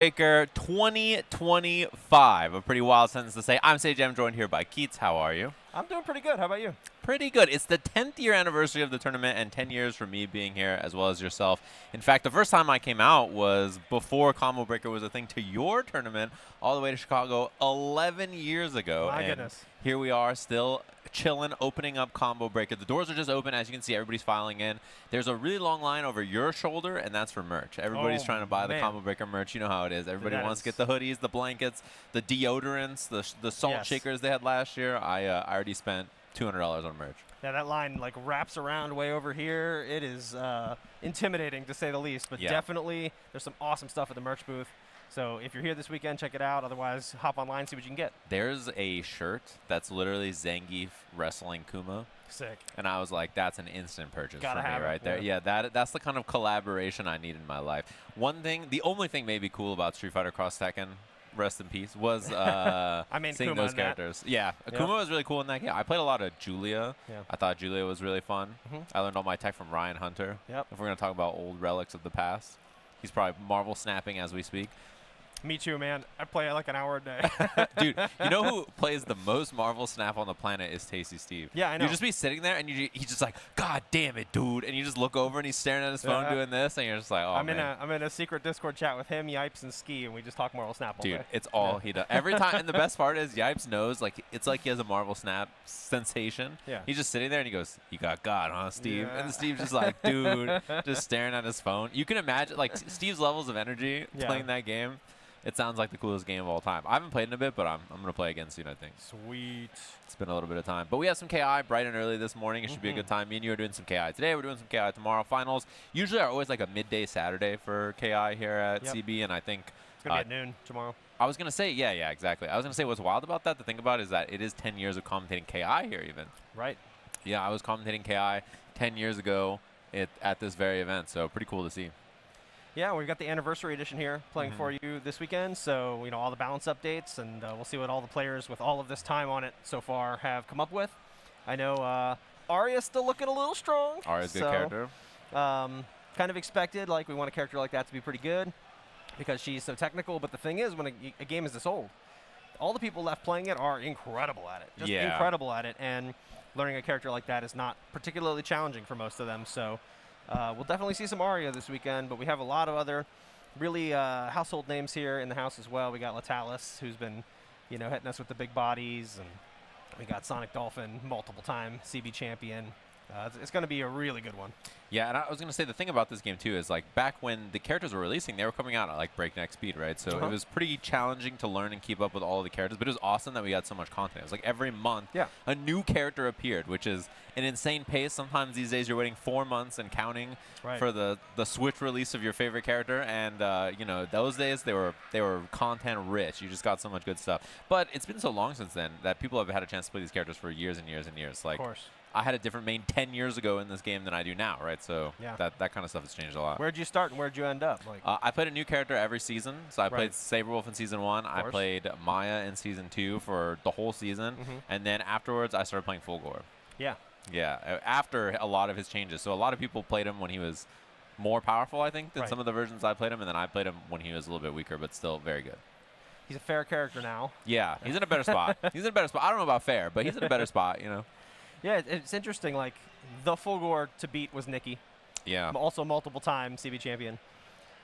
Breaker 2025. A pretty wild sentence to say. I'm SouljaGod, joined here by Keats. How are you? I'm doing pretty good. How about you? Pretty good. It's the 10th year anniversary of the tournament and 10 years for me being here as well as yourself. In fact, the first time I came out was before Combo Breaker was a thing to your tournament all the way to Chicago 11 years ago. My and goodness. Here we are still chilling, opening up Combo Breaker. The doors are just open. As you can see, everybody's filing in. There's a really long line over your shoulder, and that's for merch. Everybody's trying to buy the Combo Breaker merch. You know how it is. Everybody wants to get the hoodies, the blankets, the deodorants, the salt shakers they had last year. I already spent $200 on merch. Yeah, that line like wraps around way over here. It is intimidating to say the least, but definitely there's some awesome stuff at the merch booth. So if you're here this weekend, check it out. Otherwise, hop online, see what you can get. There's a shirt that's literally Zangief wrestling Kuma. Sick. And I was like, that's an instant purchase Gotta for me have right it, there. Yeah, that's the kind of collaboration I need in my life. One thing, the only thing maybe cool about Street Fighter Cross Tekken, rest in peace, was I mean, seeing Kuma those characters. Yeah, Akuma was really cool in that game. I played a lot of Julia. I thought Julia was really fun. I learned all my tech from Ryan Hunter. If we're going to talk about old relics of the past, he's probably Marvel snapping as we speak. Me too, man. I play like an hour a day. Dude, you know who plays the most Marvel Snap on the planet is Tasty Steve. Yeah, I know. You just be sitting there, and he's just like, God damn it, dude. And you just look over, and he's staring at his phone doing this, and you're just like, oh, I'm in a secret Discord chat with him, Yipes, and Ski, and we just talk Marvel Snap all day. Dude, it's all he does. Every time, and the best part is Yipes knows, like, it's like he has a Marvel Snap sensation. Yeah. He's just sitting there, and he goes, you got God, huh, Steve? Yeah. And Steve's just like, dude, just staring at his phone. You can imagine, like, Steve's levels of energy playing that game. It sounds like the coolest game of all time. I haven't played in a bit, but I'm going to play again soon, I think. Sweet. It's been a little bit of time. But we have some KI bright and early this morning. It should be a good time. Me and you are doing some KI today. We're doing some KI tomorrow. Finals usually are always like a midday Saturday for KI here at CB, and I think it's going to be at noon tomorrow. I was going to say, yeah, exactly. I was going to say what's wild about that to think about is that it is 10 years of commentating KI here even. Right. Yeah, I was commentating KI 10 years ago at this very event, so pretty cool to see. Yeah, we've got the anniversary edition here playing for you this weekend. So, you know, all the balance updates, and we'll see what all the players with all of this time on it so far have come up with. I know Arya's still looking a little strong. Arya's a good character. Kind of expected. Like, we want a character like that to be pretty good because she's so technical. But the thing is, when a game is this old, all the people left playing it are incredible at it. Just incredible at it. And learning a character like that is not particularly challenging for most of them. So we'll definitely see some Arya this weekend, but we have a lot of other really household names here in the house as well. We got Latalis, who's been, you know, hitting us with the big bodies, and we got Sonic Dolphin, multiple-time CB champion. It's going to be a really good one. Yeah, and I was going to say the thing about this game, too, is like back when the characters were releasing, they were coming out at like breakneck speed, right? So it was pretty challenging to learn and keep up with all of the characters, but it was awesome that we got so much content. It was like every month a new character appeared, which is an insane pace. Sometimes these days you're waiting 4 months and counting for the Switch release of your favorite character, and you know, those days they were content rich. You just got so much good stuff. But it's been so long since then that people have had a chance to play these characters for years and years and years. Like, of course. I had a different main 10 years ago in this game than I do now, right? So that kind of stuff has changed a lot. Where'd you start and where'd you end up? Like I played a new character every season. So I played Sabrewulf in Season 1. I played Maya in Season 2 for the whole season. And then afterwards, I started playing Fulgore. Yeah. Yeah, after a lot of his changes. So a lot of people played him when he was more powerful, I think, than some of the versions I played him. And then I played him when he was a little bit weaker, but still very good. He's a fair character now. Yeah, he's in a better spot. He's in a better spot. I don't know about fair, but he's in a better spot, you know. Yeah, it's interesting. Like, the Fulgore to beat was Nikki. Yeah. Also multiple-time CB champion.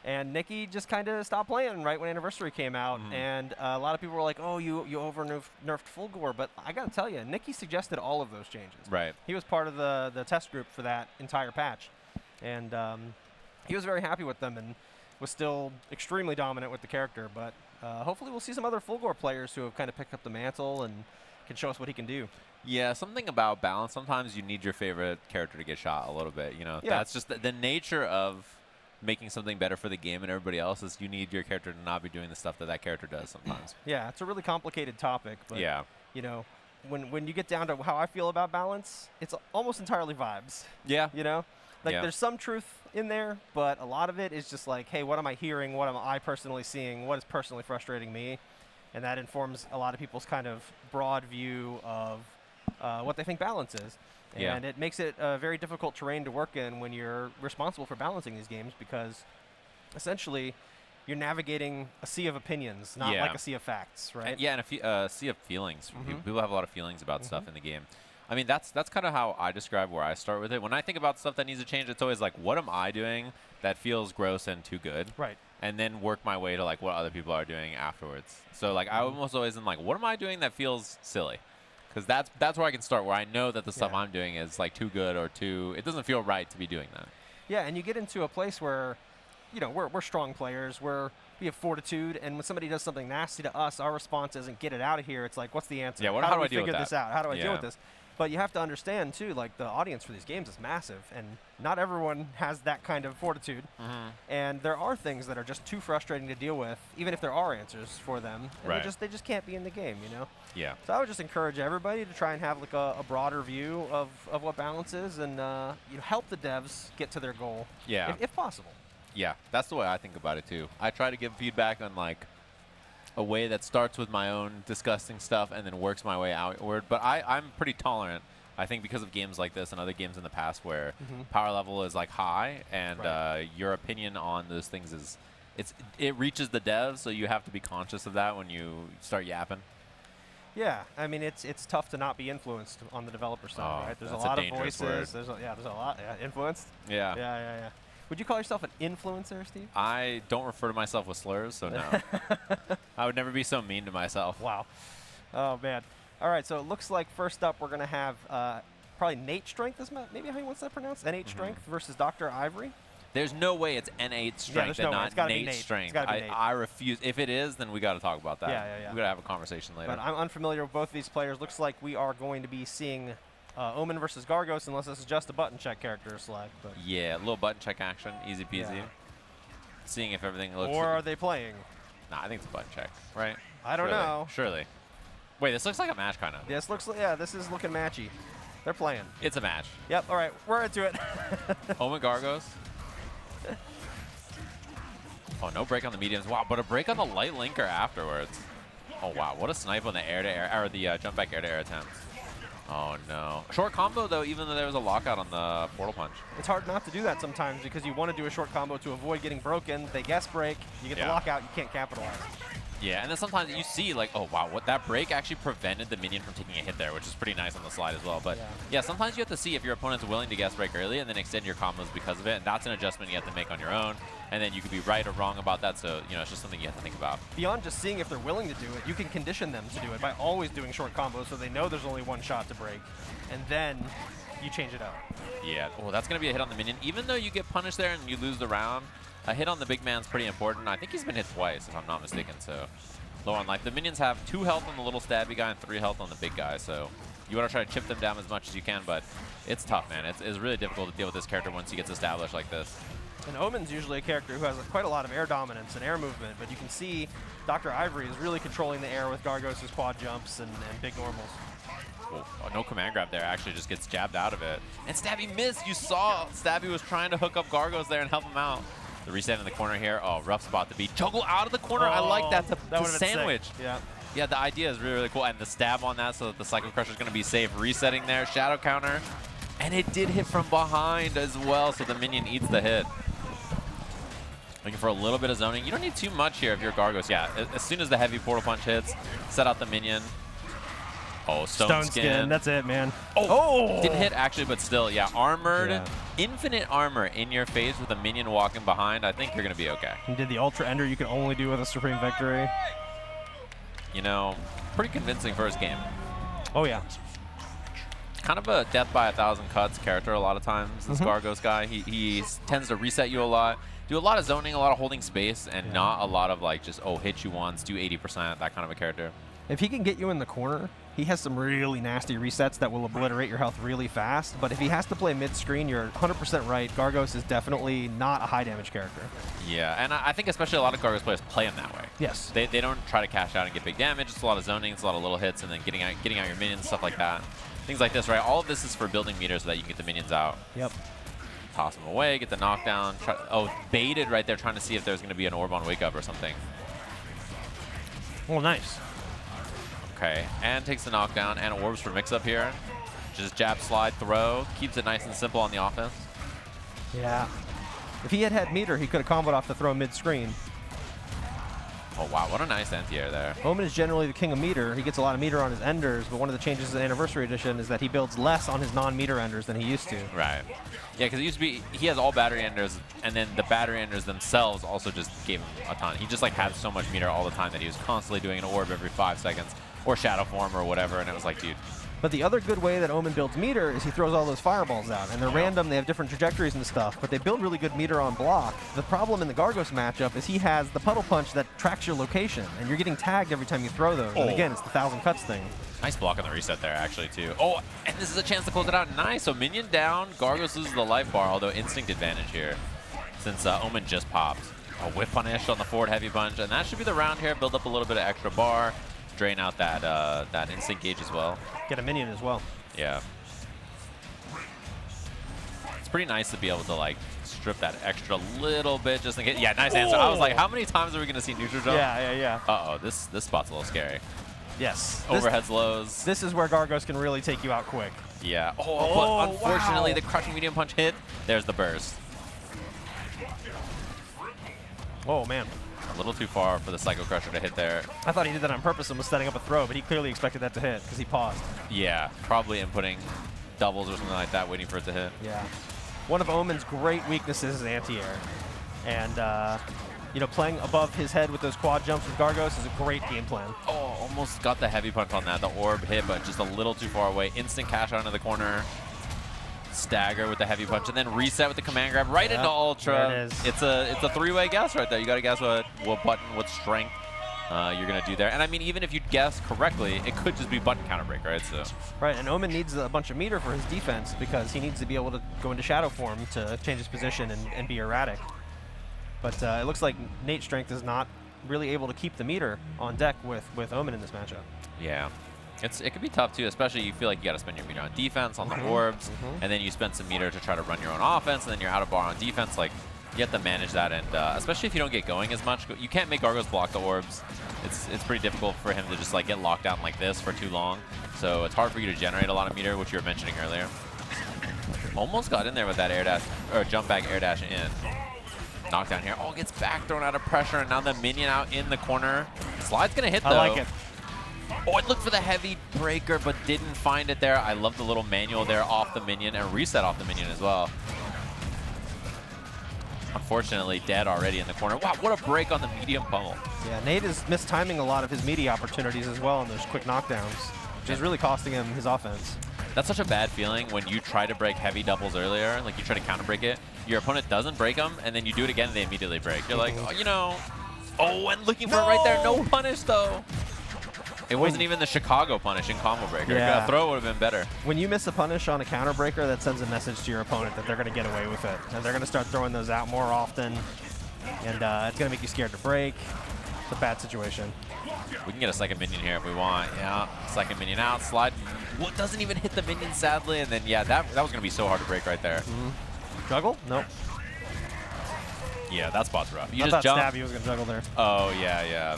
And Nikki just kind of stopped playing right when Anniversary came out. And a lot of people were like, oh, you over-nerfed Fulgore. But I got to tell you, Nikki suggested all of those changes. Right. He was part of the test group for that entire patch. And he was very happy with them and was still extremely dominant with the character. But hopefully we'll see some other Fulgore players who have kind of picked up the mantle and can show us what he can do. Yeah, something about balance. Sometimes you need your favorite character to get shot a little bit. You know, that's just the nature of making something better for the game and everybody else is you need your character to not be doing the stuff that character does sometimes. Yeah, it's a really complicated topic. But, you know, when you get down to how I feel about balance, it's almost entirely vibes. Yeah. You know? Like, there's some truth in there, but a lot of it is just like, hey, what am I hearing? What am I personally seeing? What is personally frustrating me? And that informs a lot of people's kind of broad view of what they think balance is. And it makes it a very difficult terrain to work in when you're responsible for balancing these games because essentially you're navigating a sea of opinions, not like a sea of facts, right? And a sea of feelings. People have a lot of feelings about stuff in the game. I mean, that's kind of how I describe where I start with it. When I think about stuff that needs to change, it's always like, what am I doing that feels gross and too good? Right. And then work my way to like what other people are doing afterwards. So like I almost always am like, what am I doing that feels silly? Because that's where I can start, where I know that the stuff I'm doing is like too good or it doesn't feel right to be doing that. Yeah, and you get into a place where, you know, we're strong players. We have fortitude, and when somebody does something nasty to us, our response isn't get it out of here. It's like, what's the answer? Yeah, how do I deal with figure this out? How do I deal with Yeah. this? But you have to understand, too, like the audience for these games is massive, and not everyone has that kind of fortitude. And there are things that are just too frustrating to deal with, even if there are answers for them. And they just can't be in the game, you know? Yeah. So I would just encourage everybody to try and have like a broader view of what balance is, and you know, help the devs get to their goal, if possible. Yeah, that's the way I think about it, too. I try to give feedback on, like, a way that starts with my own disgusting stuff and then works my way outward. But I'm pretty tolerant, I think, because of games like this and other games in the past where power level is, like, high, and your opinion on those things it reaches the devs, so you have to be conscious of that when you start yapping. Yeah, I mean, it's tough to not be influenced on the developer side, right? There's a lot of voices. There's a lot. Yeah, influenced? Yeah. Would you call yourself an influencer, Steve? I don't refer to myself with slurs, so no. I would never be so mean to myself. Wow. Oh, man. All right, so it looks like first up we're going to have probably Nate Strength, maybe how he wants that pronounced? N8 Strength versus Dr. Ivory. There's no way it's N8 Strength and not Nate Strength. I refuse. If it is, then we got to talk about that. Yeah. We got to have a conversation later. But I'm unfamiliar with both of these players. Looks like we are going to be seeing Omen versus Gargos, unless this is just a button check character select. But yeah, a little button check action, easy peasy. Seeing if everything looks. Or are they playing? Nah, I think it's a button check, right? I don't know. Surely. Wait, this looks like a match, kind of. This is looking matchy. They're playing. It's a match. Yep. All right, we're into it. Omen Gargos. Oh, no break on the mediums. Wow, but a break on the light linker afterwards. Oh, wow. What a snipe on the air-to-air, or the jump back air-to-air attempt. Oh, no. Short combo, though, even though there was a lockout on the portal punch. It's hard not to do that sometimes because you want to do a short combo to avoid getting broken. They guess break. You get the lockout. You can't capitalize. Yeah, and then sometimes you see, like, oh, wow, that break actually prevented the minion from taking a hit there, which is pretty nice on the slide as well. But, yeah, sometimes you have to see if your opponent's willing to guess break early and then extend your combos because of it. And that's an adjustment you have to make on your own. And then you could be right or wrong about that. So, you know, it's just something you have to think about. Beyond just seeing if they're willing to do it, you can condition them to do it by always doing short combos so they know there's only one shot to break. And then you change it up. Yeah. Oh, that's going to be a hit on the minion. Even though you get punished there and you lose the round, a hit on the big man's pretty important. I think he's been hit twice, if I'm not mistaken. So, low on life. The minions have 2 health on the little stabby guy and 3 health on the big guy. So, you want to try to chip them down as much as you can, but it's tough, man. It's really difficult to deal with this character once he gets established like this. And Omen's usually a character who has quite a lot of air dominance and air movement, but you can see Dr. Ivory is really controlling the air with Gargos' quad jumps and big normals. Oh, no command grab there. Actually just gets jabbed out of it. And Stabby missed. You saw Stabby was trying to hook up Gargos there and help him out. The reset in the corner here. Oh, rough spot to beat. Juggle out of the corner. I like that to sandwich. Yeah. Yeah, the idea is really, really cool. And the stab on that so that the Cycle Crusher is going to be safe. Resetting there. Shadow counter. And it did hit from behind as well, so the minion eats the hit. Looking for a little bit of zoning. You don't need too much here if you're Gargos. Yeah, as soon as the heavy portal punch hits, set out the minion. Oh, Stone Skin. That's it, man. Oh! Didn't hit, actually, but still, yeah. Armored, infinite armor in your face with a minion walking behind. I think you're going to be okay. He did the Ultra Ender you can only do with a Supreme Victory. You know, pretty convincing first game. Oh, yeah. Kind of a death by 1,000 cuts character a lot of times, this Gargos guy. He tends to reset you a lot. Do a lot of zoning, a lot of holding space, and not a lot of, like, just, oh, hit you once, do 80%, that kind of a character. If he can get you in the corner, he has some really nasty resets that will obliterate your health really fast. But if he has to play mid-screen, you're 100% right. Gargos is definitely not a high-damage character. Yeah, and I think especially a lot of Gargos players play him that way. Yes. They don't try to cash out and get big damage. It's a lot of zoning, it's a lot of little hits, and then getting out your minions, stuff like that. Things like this, right? All of this is for building meters so that you can get the minions out. Yep. Toss them away, get the knockdown. Baited right there, trying to see if there's going to be an orb on wake up or something. Oh, nice. Okay, and takes the knockdown and orbs for mix up here. Just jab, slide, throw. Keeps it nice and simple on the offense. Yeah. If he had meter, he could have comboed off the throw mid-screen. Oh, wow. What a nice anti-air there. Omen is generally the king of meter. He gets a lot of meter on his enders, but one of the changes in the Anniversary Edition is that he builds less on his non-meter enders than he used to. Right. Yeah, because he has all battery enders, and then the battery enders themselves also just gave him a ton. He just like had so much meter all the time that he was constantly doing an orb every 5 seconds, or shadow form or whatever, and it was like, dude. But the other good way that Omen builds meter is he throws all those fireballs out. And they're random, they have different trajectories and stuff, but they build really good meter on block. The problem in the Gargos matchup is he has the puddle punch that tracks your location, and you're getting tagged every time you throw those. And again, it's the 1,000 cuts thing. Nice block on the reset there, actually, too. Oh, and this is a chance to close it out. Nice. So minion down. Gargos loses the life bar, although instinct advantage here since Omen just popped. A whip punish on the forward heavy punch, and that should be the round here. Build up a little bit of extra bar. Drain out that that instinct gauge as well. Get a minion as well. Yeah. It's pretty nice to be able to like strip that extra little bit just in case. Yeah, nice answer. I was like, how many times are we going to see neutral jump? Yeah. Uh-oh, this spot's a little scary. Yes. Overheads, lows. This is where Gargos can really take you out quick. Yeah. But unfortunately, the crushing medium punch hit. There's the burst. Oh, man. A little too far for the Psycho Crusher to hit there. I thought he did that on purpose and was setting up a throw, but he clearly expected that to hit because he paused. Yeah, probably inputting doubles or something like that, waiting for it to hit. Yeah. One of Omen's great weaknesses is anti-air. And, you know, playing above his head with those quad jumps with Gargos is a great game plan. Oh, almost got the heavy punch on that. The orb hit, but just a little too far away. Instant cash out into the corner. Stagger with the heavy punch, and then reset with the command grab right into Ultra. There it is. It's a three-way guess right there. You got to guess what button, what strength you're going to do there. And I mean, even if you guess correctly, it could just be button counter break, right? So. Right, and Omen needs a bunch of meter for his defense because he needs to be able to go into shadow form to change his position and be erratic. But it looks like Nate's strength is not really able to keep the meter on deck with Omen in this matchup. Yeah. It could be tough too, especially you feel like you got to spend your meter on defense, on the orbs, and then you spend some meter to try to run your own offense, and then you're out of bar on defense. Like, you have to manage that, and especially if you don't get going as much, you can't make Gargos block the orbs. It's pretty difficult for him to just like get locked down like this for too long. So it's hard for you to generate a lot of meter, which you were mentioning earlier. Almost got in there with that air dash or jump back air dash in. Knockdown here. Oh, gets back thrown out of pressure, and now the minion out in the corner. Slide's gonna hit though. I like it. Oh, it looked for the heavy breaker, but didn't find it there. I love the little manual there off the minion and reset off the minion as well. Unfortunately, dead already in the corner. Wow, what a break on the medium pummel. Yeah, Nate is mistiming a lot of his media opportunities as well in those quick knockdowns, which is really costing him his offense. That's such a bad feeling when you try to break heavy doubles earlier, like you try to counter break it, your opponent doesn't break them, and then you do it again and they immediately break. You're like, oh, you know, and looking for it right there. No punish, though. It wasn't even the Chicago punish in combo breaker. Yeah. A throw would have been better. When you miss a punish on a counter breaker, that sends a message to your opponent that they're going to get away with it. And they're going to start throwing those out more often. And it's going to make you scared to break. It's a bad situation. We can get a second minion here if we want. Yeah, second minion out. Slide. Well, it doesn't even hit the minion, sadly. And then, yeah, that was going to be so hard to break right there. Juggle? Nope. Yeah, that spot's rough. You I just jump. Stabby was going to juggle there. Oh, yeah.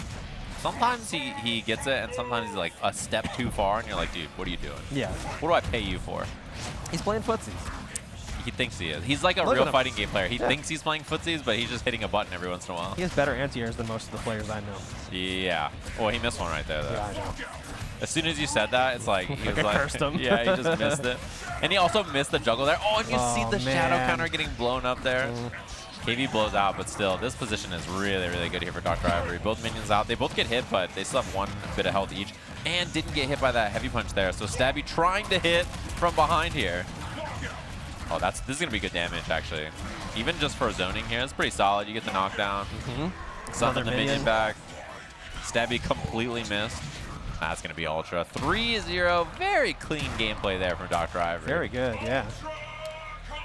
Sometimes he gets it, and sometimes he's like a step too far, and you're like, dude, what are you doing? Yeah. What do I pay you for? He's playing footsies. He thinks he is. He's like a real fighting game player. He thinks he's playing footsies, but he's just hitting a button every once in a while. He has better anti-airs than most of the players I know. Yeah. Oh, he missed one right there, though. Yeah, I know. As soon as you said that, it's like he was like, cursed him. Yeah, he just missed it. And he also missed the juggle there. Oh, and you see the shadow counter getting blown up there. KV blows out, but still, this position is really, really good here for Dr. Ivory. Both minions out. They both get hit, but they still have one bit of health each. And didn't get hit by that heavy punch there. So Stabby trying to hit from behind here. Oh, this is going to be good damage, actually. Even just for zoning here, it's pretty solid. You get the knockdown. Summon the minion back. Stabby completely missed. That's going to be Ultra. 3-0. Very clean gameplay there from Dr. Ivory. Very good, yeah.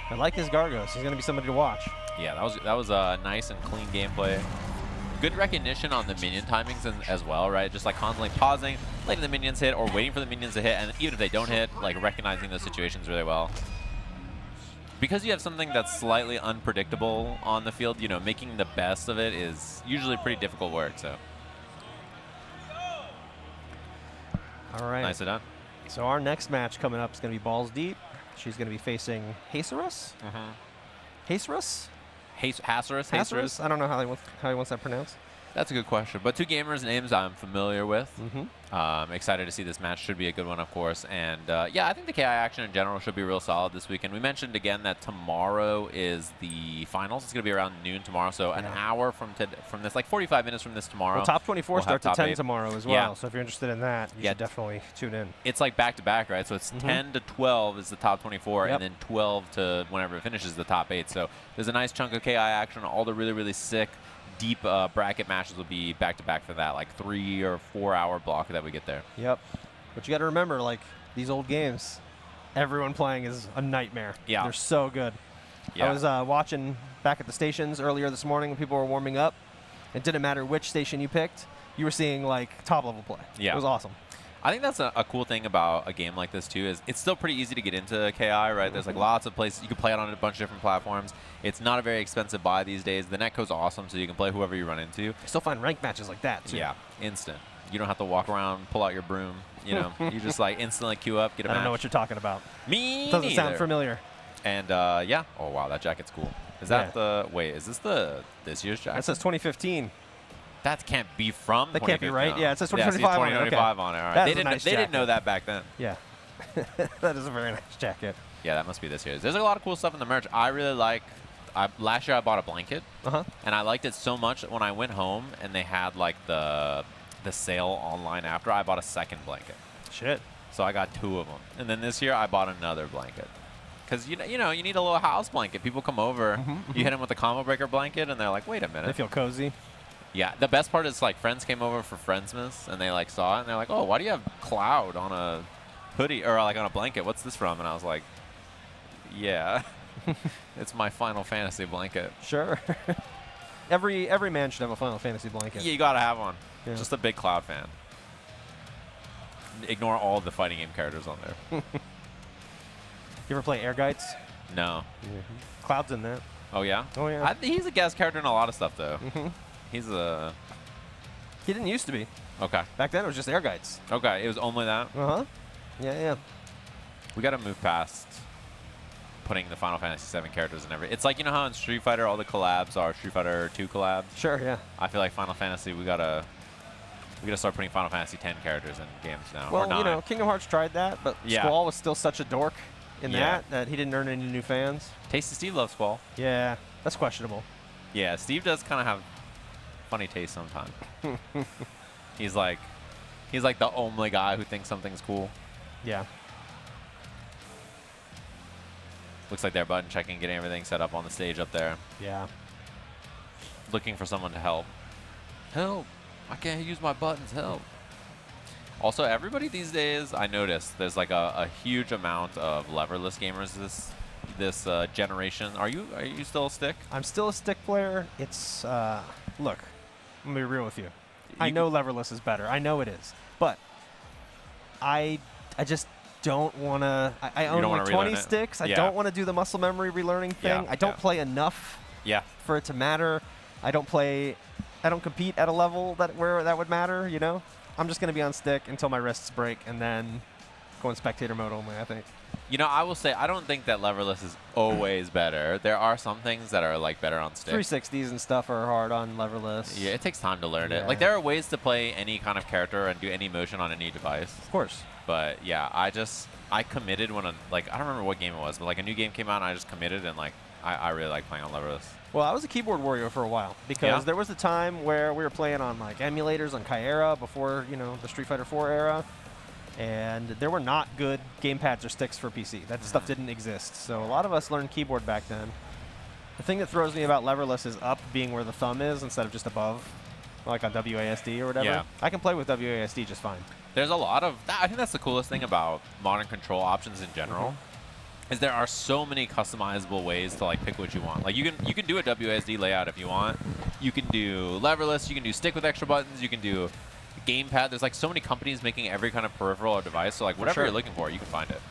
I like his Gargos. He's going to be somebody to watch. Yeah, that was a nice and clean gameplay. Good recognition on the minion timings as well, right? Just like constantly pausing, letting the minions hit, or waiting for the minions to hit, and even if they don't hit, like recognizing those situations really well. Because you have something that's slightly unpredictable on the field, you know, making the best of it is usually pretty difficult work. So. All right. Nicely done. So our next match coming up is going to be BaalsDepe. She's going to be facing Hacerous. Hacerous? Hacerous? I don't know how he wants that pronounced. That's a good question. But two gamers' names I'm familiar with. Excited to see this match. Should be a good one, of course. And yeah, I think the KI action in general should be real solid this weekend. We mentioned again that tomorrow is the finals. It's going to be around noon tomorrow. So an hour from this, like 45 minutes from this tomorrow. Well, top 24 starts at 10 tomorrow as well. Yeah. So if you're interested in that, you should definitely tune in. It's like back-to-back, right? So it's 10 to 12 is the top 24, and then 12 to whenever it finishes the top 8. So there's a nice chunk of KI action. All the really, really sick, deep bracket matches will be back-to-back for that, like 3 or 4 hour block that we get there. Yep. But you got to remember, like, these old games, everyone playing is a nightmare. Yeah. They're so good. Yeah. I was watching back at the stations earlier this morning when people were warming up. It didn't matter which station you picked. You were seeing, like, top-level play. Yeah. It was awesome. I think that's a cool thing about a game like this, too, is it's still pretty easy to get into KI, right? There's, like, lots of places. You can play it on a bunch of different platforms. It's not a very expensive buy these days. The netcode's awesome, so you can play whoever you run into. You still find ranked matches like that, too. Yeah, instant. You don't have to walk around, pull out your broom. You know, you just, like, instantly queue up, get a match. I don't know what you're talking about. Me Doesn't neither. sound familiar. And, yeah. Oh, wow, that jacket's cool. Is that the... Wait, is this this year's jacket? That says 2015. That can't be from. That can't be right. Yeah, it says 2025 yeah, 2025 on it. All right. They didn't know that back then. Yeah. That is a very nice jacket. Yeah, that must be this year's. There's a lot of cool stuff in the merch. I really like. Last year I bought a blanket, and I liked it so much that when I went home and they had like the sale online after, I bought a second blanket. Shit. So I got 2 of them, and then this year I bought another blanket. Because you know you need a little house blanket. People come over, you hit them with a combo breaker blanket, and they're like, wait a minute. They feel cozy. Yeah, the best part is like friends came over for Friendsmas and they like saw it and they're like, oh, why do you have Cloud on a hoodie or like on a blanket? What's this from? And I was like, yeah, it's my Final Fantasy blanket. Sure. Every man should have a Final Fantasy blanket. Yeah, you gotta have one. Yeah. Just a big Cloud fan. Ignore all the fighting game characters on there. You ever play Air Guides? No. Cloud's in that. Oh yeah. Oh yeah. He's a guest character in a lot of stuff though. He's a... He didn't used to be. Okay. Back then, it was just Air Guides. Okay, it was only that? Uh-huh. Yeah. We got to move past putting the Final Fantasy VII characters in every... It's like, you know how in Street Fighter all the collabs are Street Fighter 2 collabs? Sure, yeah. I feel like Final Fantasy, we gotta start putting Final Fantasy X characters in games now. Well, or 9. you know, Kingdom Hearts tried that, but Squall was still such a dork in that he didn't earn any new fans. Tasty Steve loves Squall. Yeah, that's questionable. Yeah, Steve does kind of have funny taste sometimes. He's like the only guy who thinks something's cool. Yeah. Looks like they're button checking, getting everything set up on the stage up there. Yeah. Looking for someone to help. Help! I can't use my buttons. Help! Also, everybody these days, I noticed there's like a huge amount of leverless gamers this generation. Are you still a stick? I'm still a stick player. It's look, I'm gonna be real with you. I know leverless is better. I know it is, but I just don't want to. I own like 20 sticks. I don't want to do the muscle memory relearning thing. I don't play enough. For it to matter. I don't compete at a level where that would matter. You know, I'm just gonna be on stick until my wrists break, and then go in spectator mode only. I think. You know, I will say I don't think that leverless is always better. There are some things that are like better on stick. 360s and stuff are hard on leverless. Yeah, it takes time to learn it. Like there are ways to play any kind of character and do any motion on any device. Of course. But yeah, I committed when I don't remember what game it was, but like a new game came out and I just committed and like I really like playing on leverless. Well, I was a keyboard warrior for a while because there was a time where we were playing on like emulators on Kyera before, you know, the Street Fighter 4 era. And there were not good gamepads or sticks for PC. That stuff didn't exist. So a lot of us learned keyboard back then. The thing that throws me about leverless is up being where the thumb is instead of just above, like on WASD or whatever. Yeah. I can play with WASD just fine. There's a lot of... I think that's the coolest thing about modern control options in general. Is there are so many customizable ways to like pick what you want. Like you can do a WASD layout if you want. You can do leverless. You can do stick with extra buttons. You can do gamepad. There's like so many companies making every kind of peripheral or device. So like whatever you're looking for, you can find it.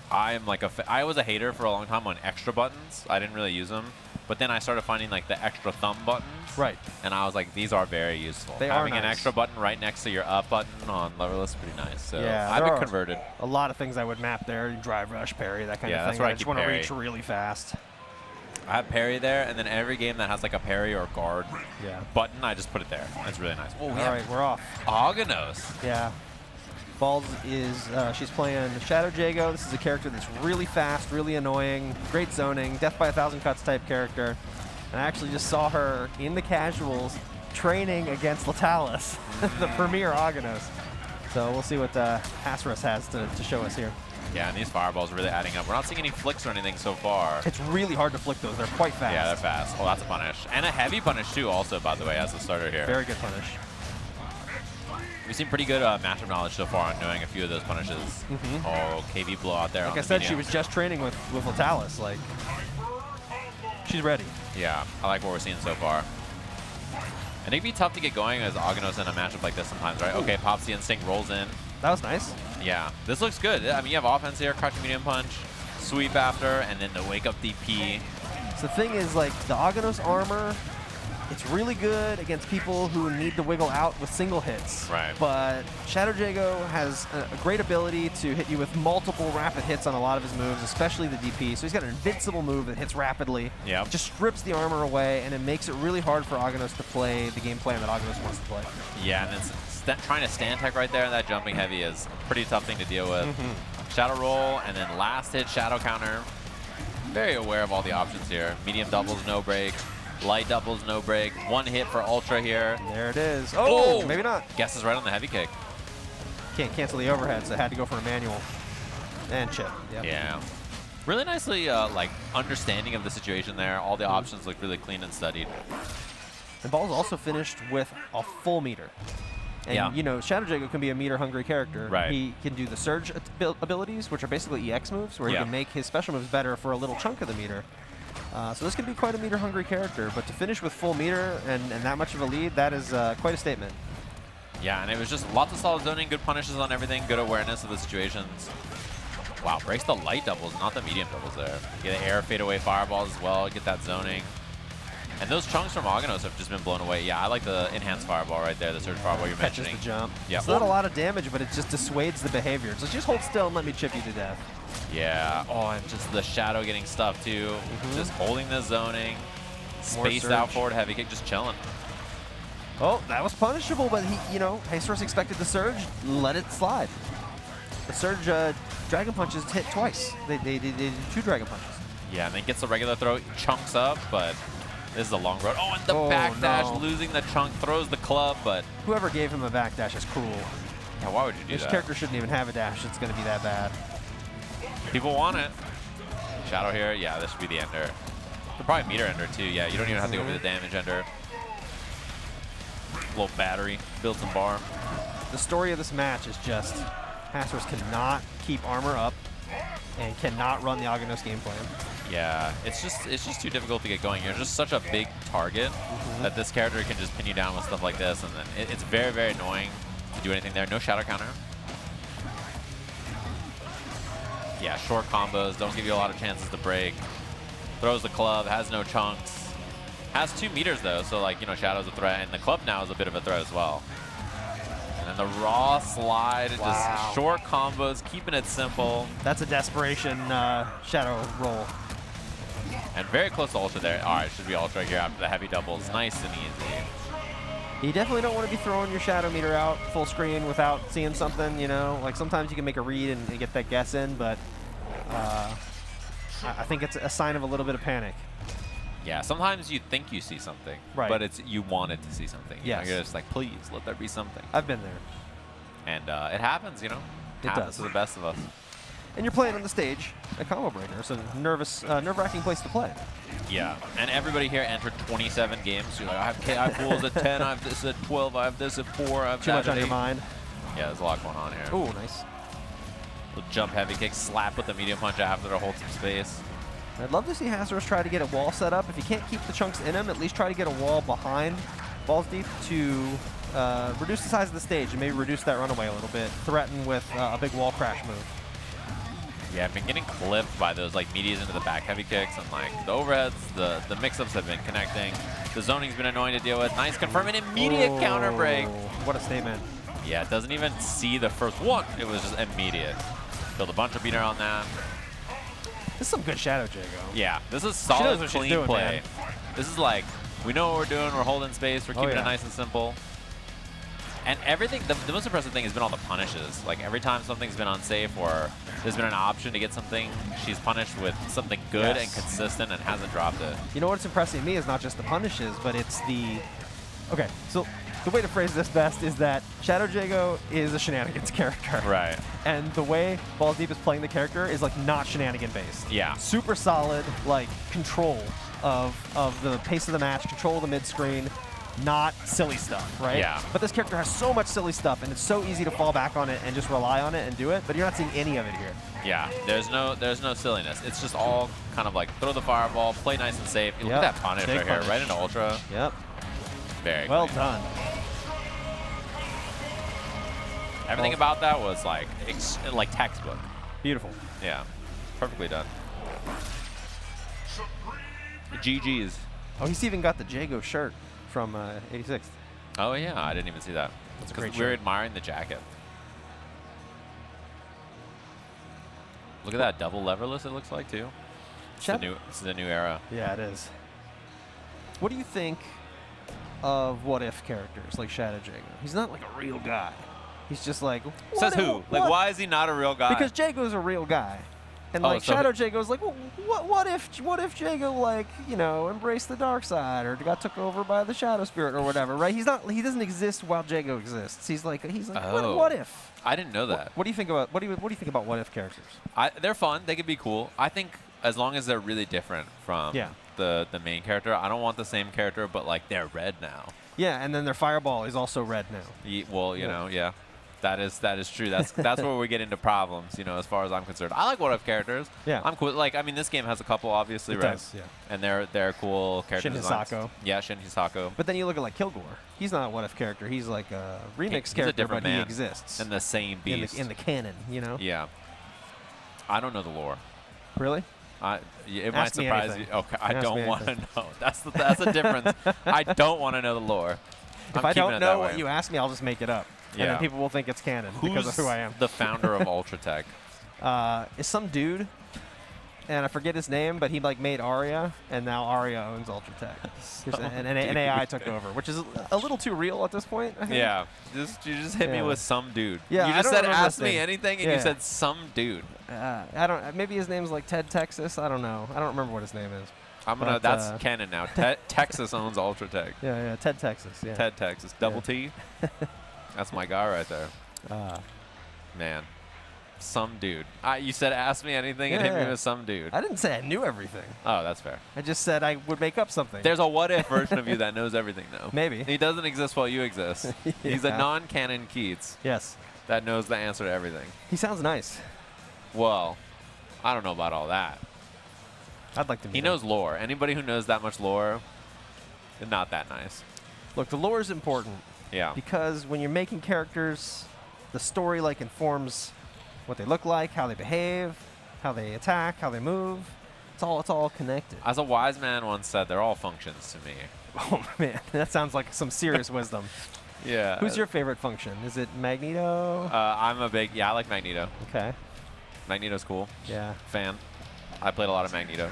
I am like I was a hater for a long time on extra buttons. I didn't really use them. But then I started finding like the extra thumb buttons. Right. And I was like, these are very useful. They Having are an nice. extra button right next to your up button on leverless is pretty nice. So yeah, I've been converted. A lot of things I would map there. Drive, rush, parry, that kind of thing. That's where I just want to reach really fast. I have parry there, and then every game that has like a parry or guard button, I just put it there. That's really nice. All right, we're off. Aganos. Yeah. Balls is, she's playing Shadow Jago. This is a character that's really fast, really annoying, great zoning, death by 1,000 cuts type character. And I actually just saw her in the casuals training against Latalis, the premier Aganos. So we'll see what Hacerous has to show us here. Yeah, and these fireballs are really adding up. We're not seeing any flicks or anything so far. It's really hard to flick those. They're quite fast. Yeah, they're fast. Oh, that's a punish. And a heavy punish, too, also, by the way, as a starter here. Very good punish. We've seen pretty good matchup knowledge so far on knowing a few of those punishes. Oh, KV blow out there. Like I said, she was just training with Latalis. Like, she's ready. Yeah, I like what we're seeing so far. And it'd be tough to get going as Aganos in a matchup like this sometimes, right? Okay, pops the instinct, rolls in. That was nice. Yeah, this looks good. I mean, you have offense here, crouching medium punch, sweep after, and then the wake up DP. So the thing is, like, the Aganos armor, it's really good against people who need to wiggle out with single hits. Right. But Shadow Jago has a great ability to hit you with multiple rapid hits on a lot of his moves, especially the DP. So he's got an invincible move that hits rapidly. Yeah. Just strips the armor away, and it makes it really hard for Aganos to play the game plan that Aganos wants to play. Yeah, and then trying to stand tech right there, that jumping heavy is a pretty tough thing to deal with. Shadow roll, and then last hit, shadow counter. Very aware of all the options here. Medium doubles, no break. Light doubles, no break. One hit for Ultra here. There it is. Oh, maybe not. Guesses right on the heavy kick. Can't cancel the overhead, so I had to go for a manual. And chip. Yep. Yeah. Really nicely, like, understanding of the situation there. All the options look really clean and studied. And Balls also finished with a full meter. And, you know, Shadow Jago can be a meter-hungry character. Right. He can do the surge abilities, which are basically EX moves, where he can make his special moves better for a little chunk of the meter. So this can be quite a meter-hungry character, but to finish with full meter and that much of a lead, that is quite a statement. Yeah, and it was just lots of solid zoning, good punishes on everything, good awareness of the situations. Wow, breaks the light doubles, not the medium doubles there. Get the air fade away fireballs as well, get that zoning. And those chunks from Aganos have just been blown away. Yeah, I like the enhanced fireball right there, the surge fireball you're mentioning. Catches the jump. Yeah. It's not a lot of damage, but it just dissuades the behavior. So just hold still and let me chip you to death. Yeah. Oh, and just the shadow getting stuffed too. Just holding the zoning. Spaced out forward heavy kick, just chilling. Oh, that was punishable, but he, you know, Hacerous expected the surge, let it slide. The surge dragon punches hit twice. They did 2 dragon punches. Yeah, and then gets the regular throw, chunks up, but this is a long road. Oh, and the backdash, losing the chunk, throws the club, but... Whoever gave him a backdash is cruel. Yeah, why would you do that? This character shouldn't even have a dash. It's going to be that bad. People want it. Shadow here. Yeah, this should be the ender. Could probably meter ender, too. Yeah, you don't even have to go for the damage ender. Little battery, build some bar. The story of this match is just Hacerous cannot keep armor up and cannot run the Aganos game plan. Yeah, it's just too difficult to get going. You're just such a big target that this character can just pin you down with stuff like this, and then it's very, very annoying to do anything there. No shadow counter. Yeah, short combos, don't give you a lot of chances to break. Throws the club, has no chunks. Has 2 meters though, so like, you know, Shadow's a threat, and the club now is a bit of a threat as well. And then the raw slide, just short combos, keeping it simple. That's a desperation Shadow roll. And very close to Ultra there. All right, should be Ultra here after the heavy doubles. Nice and easy. You definitely don't want to be throwing your Shadow meter out full screen without seeing something, you know? Like sometimes you can make a read and get that guess in, but I think it's a sign of a little bit of panic. Yeah, sometimes you think you see something, but it's you wanted to see something. You know, you're just like, please, let there be something. I've been there. And it happens, you know? It happens to the best of us. And you're playing on the stage, a combo breaker, so nerve-wracking place to play. Yeah, and everybody here entered 27 games. So you're like, I have KI pools at 10, I have this at 12, I have this at 4, I have Too much on your mind. Yeah, there's a lot going on here. Oh, nice. Little jump heavy kick, slap with the medium punch after to hold some space. I'd love to see Hacerous try to get a wall set up. If you can't keep the chunks in him, at least try to get a wall behind BaalsDepe to reduce the size of the stage and maybe reduce that runaway a little bit. Threaten with a big wall crash move. Yeah, I've been getting clipped by those like medias into the back heavy kicks, and like the overheads, the mix-ups have been connecting. The zoning's been annoying to deal with. Nice confirm an immediate counter break. What a statement. Yeah, it doesn't even see the first one. It was just immediate. Built a bunch of meter on that. This is some good Shadow Jago. Yeah, this is solid, clean play. Man. This is like, we know what we're doing. We're holding space. We're keeping it nice and simple. And everything, the most impressive thing has been all the punishes. Like every time something's been unsafe or there's been an option to get something, she's punished with something good and consistent and hasn't dropped it. You know what's impressing me is not just the punishes, but it's the... Okay, so the way to phrase this best is that Shadow Jago is a shenanigans character. Right. And the way BaalsDepe is playing the character is like not shenanigan based. Yeah. Super solid, like control of the pace of the match, control of the mid screen. Not silly stuff, right? Yeah. But this character has so much silly stuff, and it's so easy to fall back on it and just rely on it and do it, but you're not seeing any of it here. Yeah, there's no silliness. It's just all kind of like throw the fireball, play nice and safe. Look at that punish right here, right into Ultra. Yep. Very well clean. done. Everything about that was like textbook. Beautiful. Yeah, perfectly done. GG's. Oh, he's even got the Jago shirt from 86. Oh yeah, I didn't even see that. That's a great We're shirt. admiring the jacket. Look at that double leverless. It looks like too. This is a new era. Yeah, it is. What do you think of what if characters like Shadow Jago? He's not like a real guy. He's just like says who? Like why is he not a real guy? Because Jago's a real guy. And like Shadow Jago's like, well, what if Jago like, you know, embraced the dark side or got took over by the shadow spirit or whatever, right? He doesn't exist while Jago exists. He's like what if? I didn't know that. What do you think about what do you think about what if characters? They're fun. They could be cool. I think as long as they're really different from the main character. I don't want the same character, but like they're red now. Yeah, and then their fireball is also red now. Well, you know, yeah. That is true. That's where we get into problems, you know, as far as I'm concerned. I like what if characters. Yeah. I'm cool. Like, I mean, this game has a couple, obviously, right? Does, yeah. And they're cool character designs. Hisako. Yeah, Hisako. But then you look at like Kilgore. He's not a what if character. He's like a remix character, a different but man. he exists. And the same beast. In the canon, you know? Yeah. I don't know the lore. Really? It might surprise you. Okay, I don't want to know. That's the difference. I don't want to know the lore. If I don't know what you ask me, I'll just make it up. Yeah. And then people will think it's canon because of who I am. The founder of Ultratech? Is some dude, and I forget his name, but he like made Aria, and now Aria owns Ultratech. And AI took over, which is a little too real at this point, I think. Yeah. You just hit me with some dude. Yeah, you just said ask me anything, and you said some dude. I don't. Maybe his name's like Ted Texas. I don't know. I don't remember what his name is. That's canon now. Texas owns Ultratech. Yeah, Ted Texas. Yeah. Ted Texas. Double T. That's my guy right there. Man. Some dude. You said ask me anything and hit me with some dude. I didn't say I knew everything. Oh, that's fair. I just said I would make up something. There's a what-if version of you that knows everything, though. Maybe. He doesn't exist while you exist. He's a non-canon Keats. Yes. That knows the answer to everything. He sounds nice. Well, I don't know about all that. I'd like to meet him. He knows lore. Anybody who knows that much lore, not that nice. Look, the lore is important. Yeah. Because when you're making characters, the story like informs what they look like, how they behave, how they attack, how they move. It's all connected. As a wise man once said, they're all functions to me. Oh man, that sounds like some serious wisdom. Yeah. Who's your favorite function? Is it Magneto? I like Magneto. Okay. Magneto's cool. Yeah. Fan. I played a lot of Magneto.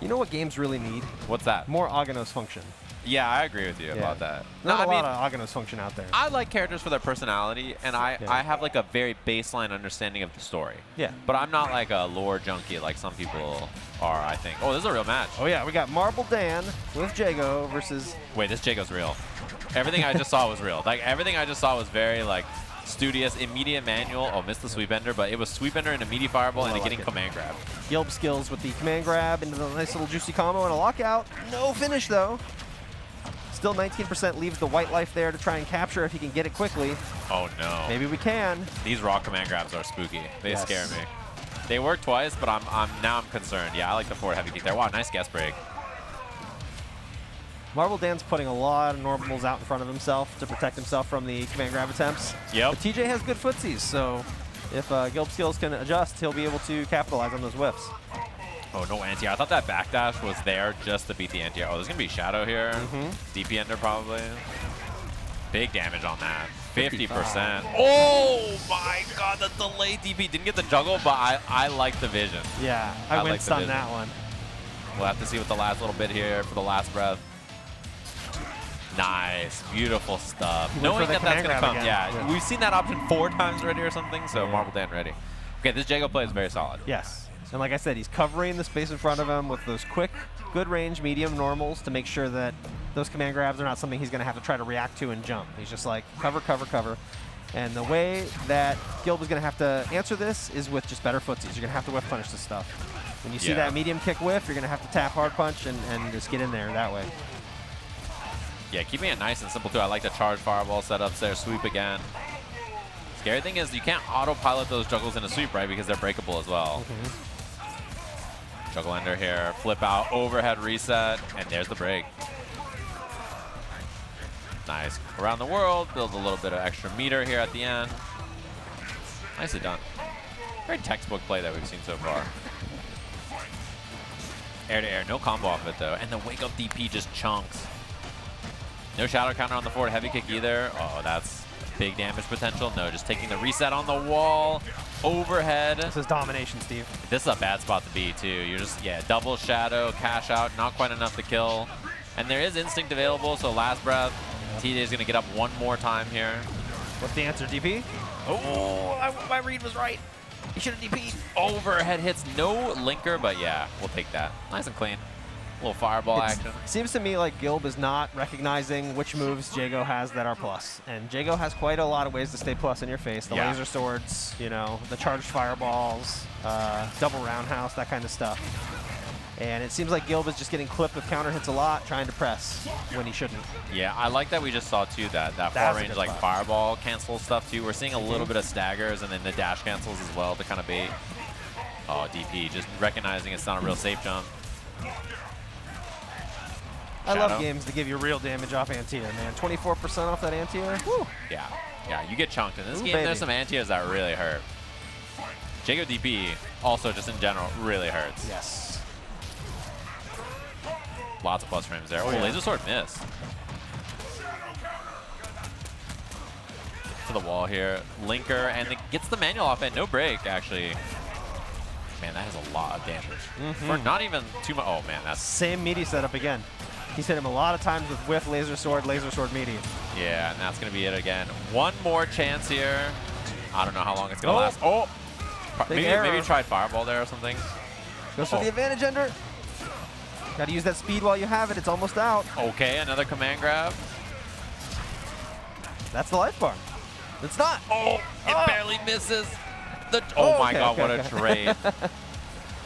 You know what games really need? What's that? More Aganos function. Yeah, I agree with you about that. Not a lot of Aganos function out there. I like characters for their personality, and I have like a very baseline understanding of the story. Yeah. But I'm not like a lore junkie like some people are, I think. Oh, this is a real match. Oh yeah, we got MarvelDan with Jago versus... Wait, this Jago's real. Everything I just saw was real. Like, everything I just saw was very, like, studious, immediate manual. Oh, missed the sweep ender, but it was sweep ender and immediate fireball and getting command grab. GilbSkills with the command grab into the nice little juicy combo and a lockout. No finish, though. Still 19% leaves the white life there to try and capture if he can get it quickly. Oh, no. Maybe we can. These raw command grabs are spooky. They scare me. They work twice, but now I'm concerned. Yeah, I like the forward heavy kick there. Wow, nice guess break. MarvelDan's putting a lot of normals out in front of himself to protect himself from the command grab attempts. Yep. But TJ has good footsies, so if GilbSkills can adjust, he'll be able to capitalize on those whiffs. Oh, no anti-air. I thought that backdash was there just to beat the anti-air. Oh, there's going to be Shadow here. DP ender probably. Big damage on that. 50%. Oh my god, the delay DP. Didn't get the juggle, but I like the vision. Yeah, I winced on that one. We'll have to see what the last little bit here for the last breath. Nice, beautiful stuff. Knowing that that's going to come, yeah. We've seen that option 4 times already or something, so MarvelDan ready. Okay, this Jago play is very solid. Yes, and like I said, he's covering the space in front of him with those quick, good range, medium normals to make sure that those command grabs are not something he's going to have to try to react to and jump. He's just like, cover, cover, cover. And the way that Gilb is going to have to answer this is with just better footsies. You're going to have to whiff punish this stuff. When you see that medium kick whiff, you're going to have to tap hard punch and just get in there that way. Yeah, keeping it nice and simple, too. I like the charge fireball setups there. Sweep again. Scary thing is you can't autopilot those juggles in a sweep, right? Because they're breakable as well. Juggle ender here. Flip out. Overhead reset. And there's the break. Nice. Around the world. Build a little bit of extra meter here at the end. Nicely done. Very textbook play that we've seen so far. Air to air. No combo off of it, though. And the wake up DP just chunks. No shadow counter on the forward heavy kick either. Oh, that's big damage potential. No, just taking the reset on the wall. Overhead. This is domination, Steve. This is a bad spot to be, too. You're just, double shadow, cash out, not quite enough to kill. And there is instinct available, so last breath. TJ is going to get up one more time here. What's the answer, DP? Oh, my read was right. He should have DP'd. Overhead hits, no linker, but yeah, we'll take that. Nice and clean. Little fireball action. Seems to me like Gilb is not recognizing which moves Jago has that are plus. And Jago has quite a lot of ways to stay plus in your face. The laser swords, you know, the charged fireballs, double roundhouse, that kind of stuff. And it seems like Gilb is just getting clipped with counter hits a lot, trying to press when he shouldn't. Yeah, I like that we just saw, too, that far range like fireball cancel stuff, too. We're seeing a little bit of staggers and then the dash cancels as well to kind of bait. Oh, DP, just recognizing it's not a real safe jump. I love games that give you real damage off anti-air, man. 24% off that anti-air. Woo. Yeah, you get chunked. In this game, there's some anti-airs that really hurt. Jago DP, also just in general, really hurts. Yes. Lots of plus frames there. Oh, laser sword missed. To the wall here. Linker, and it gets the manual off and no break, actually. Man, that has a lot of damage. For not even too much. Oh, man, that's... Same meaty setup again. He's hit him a lot of times with whiff, laser sword meaty. Yeah, and that's going to be it again. One more chance here. I don't know how long it's going to last. Oh! Maybe try fireball there or something. Goes for the advantage ender. Got to use that speed while you have it. It's almost out. Okay, another command grab. That's the life bar. It's not. Oh, it barely misses. Oh my god, what a trade.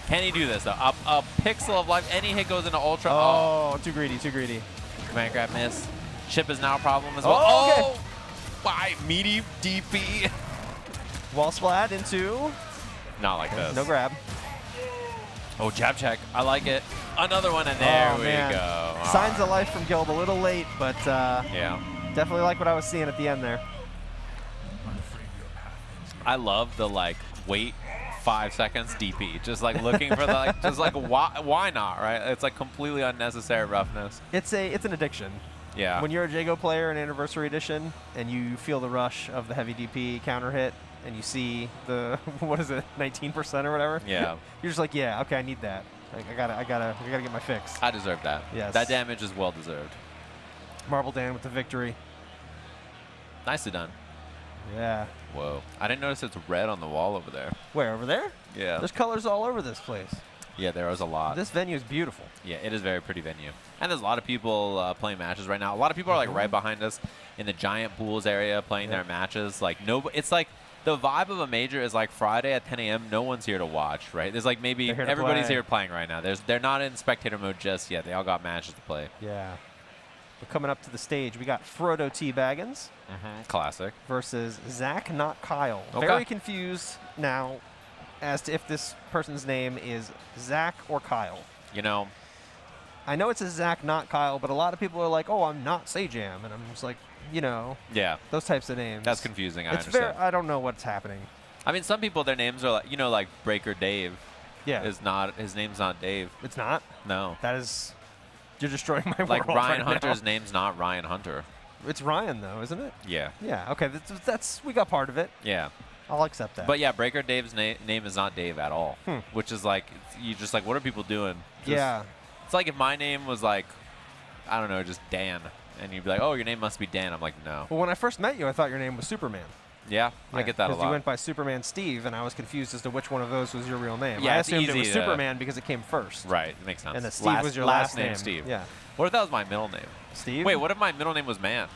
Can he do this, though? A pixel of life. Any hit goes into ultra. Oh, too greedy, too greedy. Command grab miss. Chip is now a problem as well. Oh, why? Meaty DP. Wall splat into. Not like this. No grab. Oh, jab check. I like it. Another one, and there we go. Signs of life from Gilb. A little late, but yeah, definitely like what I was seeing at the end there. I love the wait 5 seconds DP, just looking for the why not, right? It's completely unnecessary roughness. It's an addiction. Yeah. When you're a Jago player in Anniversary Edition and you feel the rush of the heavy DP counter hit and you see the 19% or whatever. Yeah. You're just like, yeah, okay, I need that. I gotta get my fix. I deserve that. Yes. That damage is well deserved. MarvelDan with the victory. Nicely done. Yeah. Whoa. I didn't notice it's red on the wall over there. Where, over there? Yeah. There's colors all over this place. Yeah, there was a lot. This venue is beautiful. Yeah, it is a very pretty venue. And there's a lot of people playing matches right now. A lot of people are right behind us in the giant pools area playing their matches. It's the vibe of a major is Friday at 10 a.m. No one's here to watch, right? There's maybe everybody's here playing right now. They're not in spectator mode just yet. They all got matches to play. Yeah. But coming up to the stage, we got FrodoTBagginz. Classic. Versus ZakNotKyle. Okay. Very confused now as to if this person's name is Zach or Kyle. You know, I know it's a ZakNotKyle, but a lot of people are like, oh, I'm not SouljaGod. And I'm just like, you know. Yeah. Those types of names. That's confusing, I understand. I don't know what's happening. I mean, some people, their names are like Breaker Dave. Yeah. His name's not Dave. It's not? No. That is, you're destroying my world Ryan right Hunter's now. name's not Ryan Hunter. It's Ryan, though, isn't it? Yeah. Yeah, okay. We got part of it. Yeah. I'll accept that. But yeah, Breaker Dave's name is not Dave at all, which is like, you just like, what are people doing? Yeah. It's like if my name was like, I don't know, just Dan, and you'd be like, oh, your name must be Dan. I'm like, no. Well, when I first met you, I thought your name was Superman. Yeah, I get that a lot. Because you went by Superman Steve, and I was confused as to which one of those was your real name. Yeah, I it's assumed easy it was Superman because it came first. Right, it makes sense. And that Steve was your last name. Steve. Yeah. What if that was my middle name? Steve? Wait, what if my middle name was Man?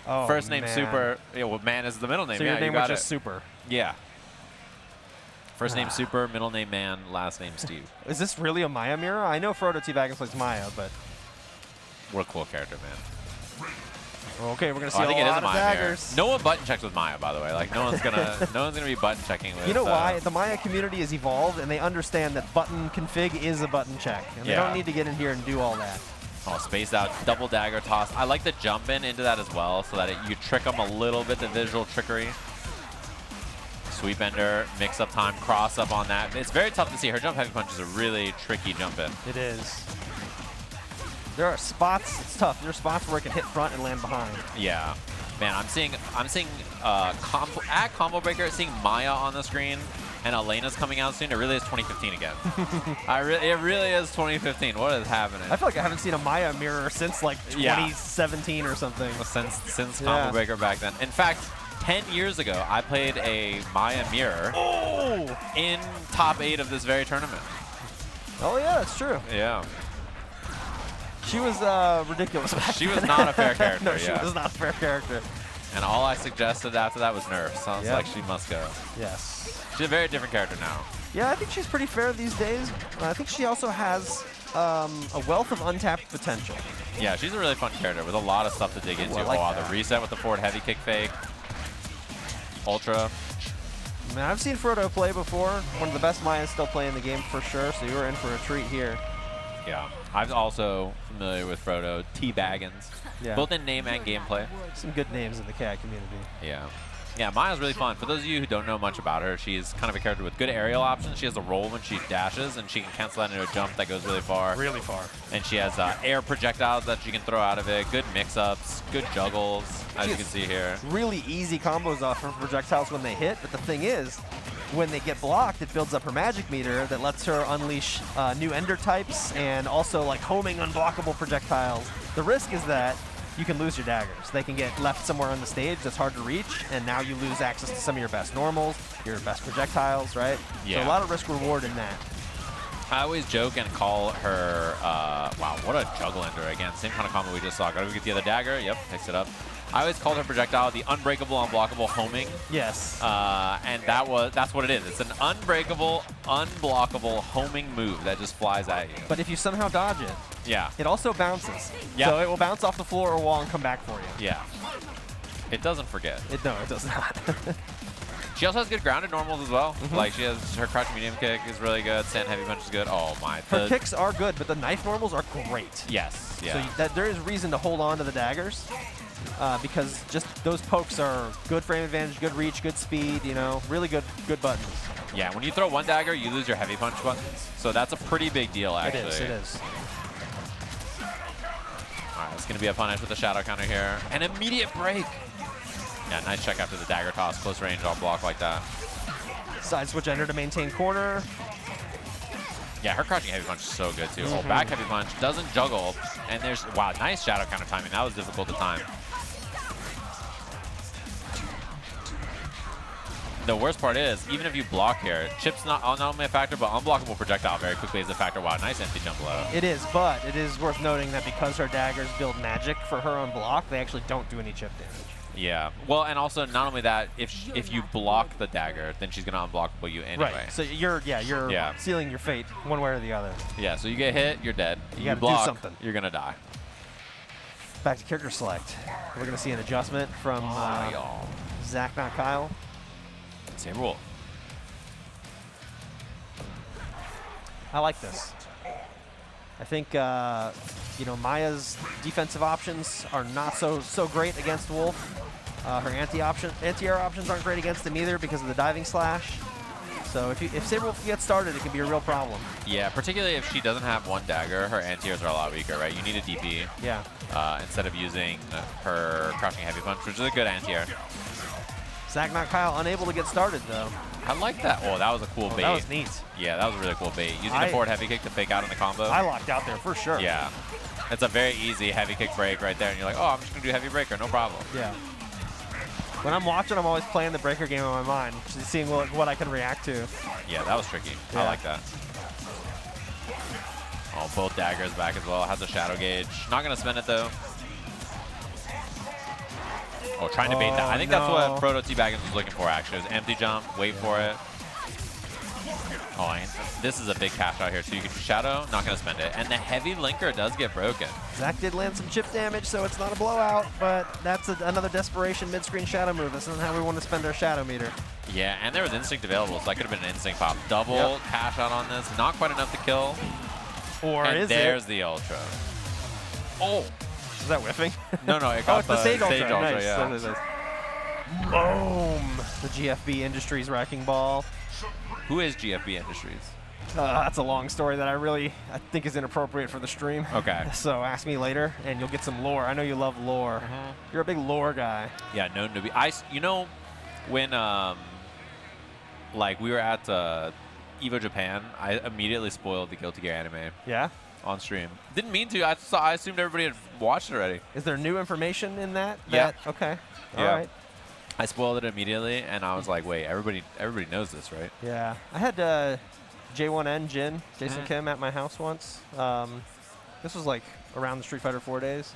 Oh, First name man. Super. Yeah, well, Man is the middle name. So your name was just Super. Yeah. First name Super, middle name Man, last name Steve. Is this really a Maya mirror? I know FrodoTBagginz plays Maya, but... What a cool character, man. Okay, we're gonna see I think it is lot a of Maya daggers. mirror. No one button checks with Maya, by the way. Like no one's gonna be button checking with. You know why? The Maya community has evolved, and they understand that button config is a button check, and they don't need to get in here and do all that. Oh, spaced out, double dagger toss. I like the jump in into that as well, so that you trick them a little bit, the visual trickery. Sweep ender, mix up time, cross up on that. It's very tough to see. Her jump heavy punch is a really tricky jump in. It is. There are spots, it's tough. There are spots where it can hit front and land behind. Yeah. Man, I'm seeing Combo Breaker, seeing Maya on the screen, and Elena's coming out soon. It really is 2015 again. It really is 2015. What is happening? I feel like I haven't seen a Maya mirror since like 2017 or something. Since Combo Breaker back then. In fact, 10 years ago, I played a Maya mirror in top 8 of this very tournament. Oh yeah, that's true. Yeah. She was ridiculous back She was not a fair character. No, she was not a fair character. And all I suggested after that was nerfs. So I was like, she must go. Yes. She's a very different character now. Yeah, I think she's pretty fair these days. I think she also has a wealth of untapped potential. Yeah, she's a really fun character with a lot of stuff to dig into. The reset with the forward heavy kick fake. Ultra. I mean, I've seen Frodo play before. One of the best Mayas still playing the game for sure, so you were in for a treat here. Yeah. I'm also familiar with FrodoTBagginz, both in name and gameplay. Some good names in the cat community. Yeah. Yeah, Maya's really fun. For those of you who don't know much about her, she's kind of a character with good aerial options. She has a roll when she dashes, and she can cancel that into a jump that goes really far. Really far. And she has air projectiles that she can throw out of it, good mix-ups, good juggles, as you can see here. Really easy combos off her projectiles when they hit, but the thing is, when they get blocked, it builds up her magic meter that lets her unleash new ender types and also like homing unblockable projectiles. The risk is that you can lose your daggers. They can get left somewhere on the stage that's hard to reach, and now you lose access to some of your best normals, your best projectiles, right? Yeah. So a lot of risk reward in that. I always joke and call her, wow, what a juggle ender. Again, same kind of combo we just saw. Gotta get the other dagger. Yep, picks it up. I always called her projectile the unbreakable, unblockable homing. Yes. And that's what it is. It's an unbreakable, unblockable homing move that just flies at you. But if you somehow dodge it, it also bounces. Yeah. So it will bounce off the floor or wall and come back for you. Yeah. It doesn't forget. No, it does not. She also has good grounded normals as well. Like she has her crouch medium kick is really good. Sand heavy punch is good. Oh my. Her kicks are good, but the knife normals are great. Yes. Yeah. So there is reason to hold on to the daggers. Because just those pokes are good frame advantage, good reach, good speed, you know, really good buttons. Yeah, when you throw one dagger, you lose your heavy punch buttons. So that's a pretty big deal, actually. It is. All right, it's going to be a punish with the shadow counter here. An immediate break. Yeah, nice check after the dagger toss. Close range, all block like that. Side switch ender to maintain corner. Yeah, her crouching heavy punch is so good, too. Oh, back heavy punch, doesn't juggle. And there's, wow, nice shadow counter timing. That was difficult to time. The worst part is, even if you block here, chip's not only a factor, but unblockable projectile very quickly is a factor. Wow, nice empty jump low. It is, but it is worth noting that because her daggers build magic for her on block, they actually don't do any chip damage. Yeah. Well, and also not only that, if you block the dagger, then she's gonna unblockable you anyway. Right. So you're sealing your fate one way or the other. Yeah. So you get hit, you're dead. You gotta block, do something. You're gonna die. Back to character select. We're gonna see an adjustment from ZakNotKyle. Sabrewulf. I like this. I think Maya's defensive options are not so great against Wolf. Her anti-air options aren't great against him either because of the diving slash. So if Sabrewulf gets started, it can be a real problem. Yeah, particularly if she doesn't have one dagger, her anti-airs are a lot weaker, right? You need a DP. Yeah. Instead of using her crushing heavy punch, which is a good anti-air. ZakNotKyle unable to get started, though. I like that. Oh, that was a cool bait. That was neat. Yeah, that was a really cool bait. Using the forward heavy kick to fake out in the combo. I locked out there for sure. Yeah. It's a very easy heavy kick break right there, and you're like, oh, I'm just going to do heavy breaker, no problem. Yeah. When I'm watching, I'm always playing the breaker game in my mind, just seeing what I can react to. Yeah, that was tricky. Yeah. I like that. Oh, both daggers back as well. Has a shadow gauge. Not going to spend it, though. Oh, trying to bait that. I think that's what FrodoTBagginz was looking for, actually. It was empty jump, wait for it. Oh, this is a big cash out here, so you can shadow, not going to spend it. And the heavy linker does get broken. Zak did land some chip damage, so it's not a blowout, but that's another desperation mid-screen shadow move. That's not how we want to spend our shadow meter. Yeah, and there was instinct available, so that could have been an instinct pop. Double cash out on this, not quite enough to kill. Or and is there's the ultra. Oh! Is that whiffing? No, it got it's the Sage Ultra. Ultra, nice. yeah. Boom! The GFB Industries wrecking ball. Who is GFB Industries? That's a long story that I think is inappropriate for the stream. Okay. So ask me later, and you'll get some lore. I know you love lore. You're a big lore guy. Yeah, known to be. You know, when like we were at Evo Japan, I immediately spoiled the Guilty Gear anime. Yeah. On stream. Didn't mean to. I assumed everybody had watched it already. Is there new information in that? Yeah. Okay. Yeah. All right. I spoiled it immediately, and I was like, wait, everybody knows this, right? Yeah. I had J1N, Jason Kim, at my house once. This was like around the Street Fighter 4 days,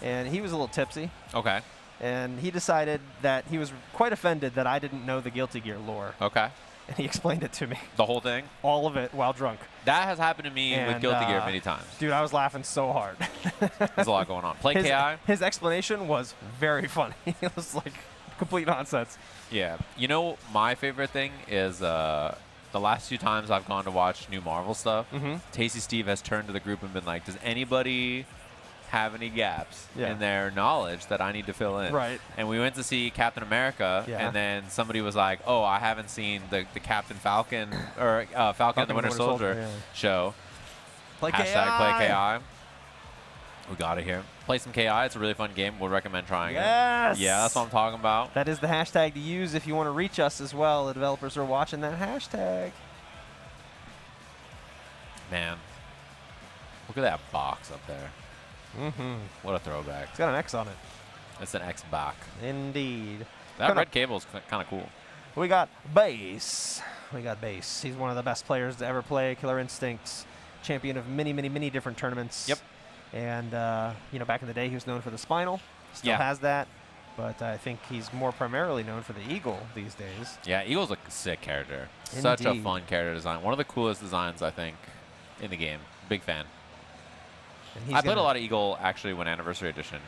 and he was a little tipsy. Okay. And he decided that he was quite offended that I didn't know the Guilty Gear lore. Okay. And he explained it to me. The whole thing? All of it while drunk. That has happened to me with Guilty Gear many times. Dude, I was laughing so hard. There's a lot going on. Play KI? His explanation was very funny. It was like complete nonsense. Yeah. You know, my favorite thing is the last few times I've gone to watch new Marvel stuff, Tasty Steve has turned to the group and been like, does anybody have any gaps in their knowledge that I need to fill in? Right. And we went to see Captain America, and then somebody was like, oh, I haven't seen the Captain Falcon or Falcon and the Winter Soldier show. Play Hashtag play KI. We got it here. Play some KI. It's a really fun game. Would recommend trying it. Yeah, that's what I'm talking about. That is the hashtag to use if you want to reach us as well. The developers are watching that hashtag. Man, look at that box up there. What a throwback. It's got an X on it. It's an X back. Indeed. That red cable's kind of cool. We got Bass. He's one of the best players to ever play Killer Instincts. Champion of many, many, many different tournaments. Yep. And, you know, back in the day, he was known for the Spinal. Still has that. But I think he's more primarily known for the Eagle these days. Yeah, Eagle's a sick character. Indeed. Such a fun character design. One of the coolest designs, I think, in the game. Big fan. I played a lot of Eagle, actually, when Anniversary Edition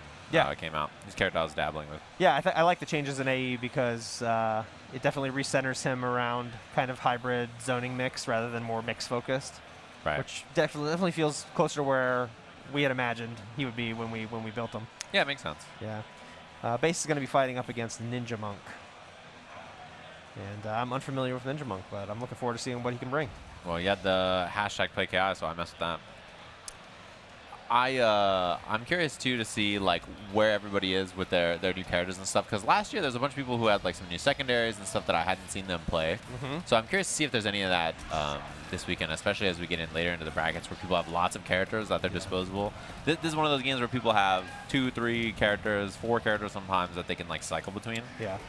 came out. His character I was dabbling with. Yeah, I like the changes in AE because it definitely recenters him around kind of hybrid zoning mix rather than more mix-focused. Right. Which definitely feels closer to where we had imagined he would be when we built him. Yeah, it makes sense. Yeah. Bass is going to be fighting up against NinjaMonk. And I'm unfamiliar with NinjaMonk, but I'm looking forward to seeing what he can bring. Well, you had the hashtag play KI, so I messed with that. I'm curious too to see like where everybody is with their new characters and stuff, because last year there's a bunch of people who had like some new secondaries and stuff that I hadn't seen them play. So I'm curious to see if there's any of that this weekend, especially as we get in later into the brackets where people have lots of characters at their disposable. This is one of those games where people have 2, 3 characters, 4 characters sometimes that they can like cycle between. Yeah.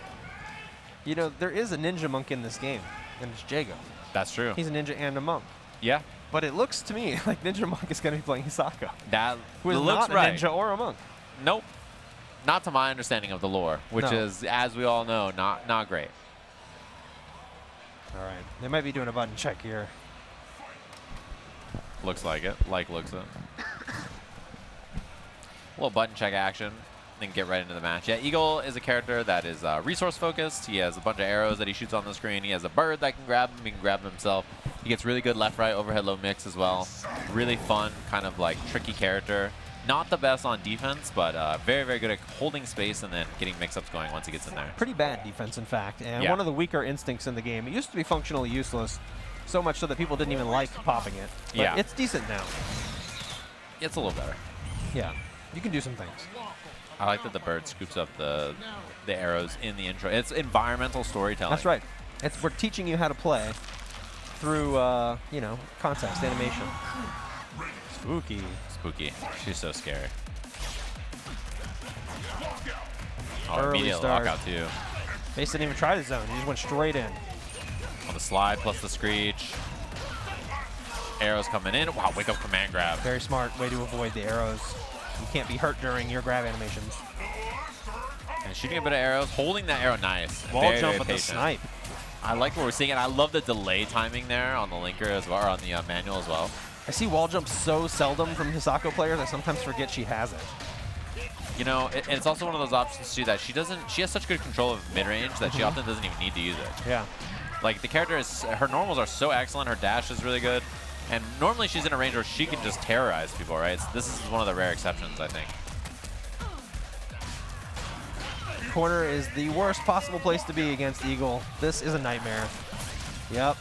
You know, there is a NinjaMonk in this game, and it's Jago. That's true. He's a ninja and a monk. Yeah. But it looks to me like NinjaMonk is going to be playing Hisako. That who is looks not a ninja or a monk. Nope. Not to my understanding of the lore, which is, as we all know, not great. All right. They might be doing a button check here. Looks like it. Looks it. A little button check action. Then get right into the match. Yeah, Eagle is a character that is resource focused. He has a bunch of arrows that he shoots on the screen. He has a bird that can grab him. He can grab him himself. He gets really good left-right overhead low mix as well. Really fun, kind of like tricky character. Not the best on defense, but very, very good at holding space and then getting mix-ups going once he gets in there. Pretty bad defense, in fact, and one of the weaker instincts in the game. It used to be functionally useless, so much so that people didn't even like popping it. But it's decent now. It's a little better. Yeah, you can do some things. I like that the bird scoops up the arrows in the intro. It's environmental storytelling. That's right. We're teaching you how to play through, you know, context, animation. Spooky. Spooky. She's so scary. Oh, Early immediate start. lockout too. Face didn't even try the zone. He just went straight in. On the slide plus the screech. Arrows coming in. Wow, wake up command grab. Very smart way to avoid the arrows. You can't be hurt during your grab animations. And shooting a bit of arrows, holding that arrow nice. Wall very, jump very with patient. the snipe. I like what we're seeing, and I love the delay timing there on the linker as well, or on the manual as well. I see wall jumps so seldom from Hisako players, I sometimes forget she has it. You know, it's also one of those options too that she has such good control of mid-range that she often doesn't even need to use it. Yeah. Like the character her normals are so excellent, her dash is really good, and normally she's in a range where she can just terrorize people, right? This is one of the rare exceptions, I think. Corner is the worst possible place to be against Eagle. This is a nightmare. Yep.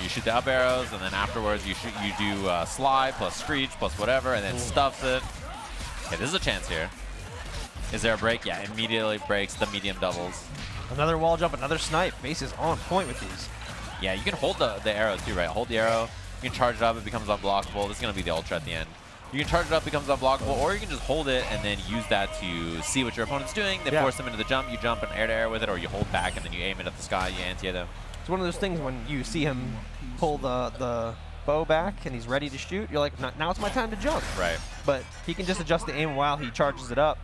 You shoot the up arrows, and then afterwards you do slide plus screech plus whatever, and then stuffs it. Okay, this is a chance here. Is there a break? Yeah, immediately breaks the medium doubles. Another wall jump, another snipe. Base is on point with these. Yeah, you can hold the arrow too, right? Hold the arrow. You can charge it up. It becomes unblockable. This is going to be the ultra at the end. You can charge it up, becomes unblockable, or you can just hold it and then use that to see what your opponent's doing. They force them into the jump. You jump an air-to-air with it, or you hold back and then you aim it at the sky. You anti them. It's one of those things when you see him pull the bow back and he's ready to shoot, you're like, now it's my time to jump. Right. But he can just adjust the aim while he charges it up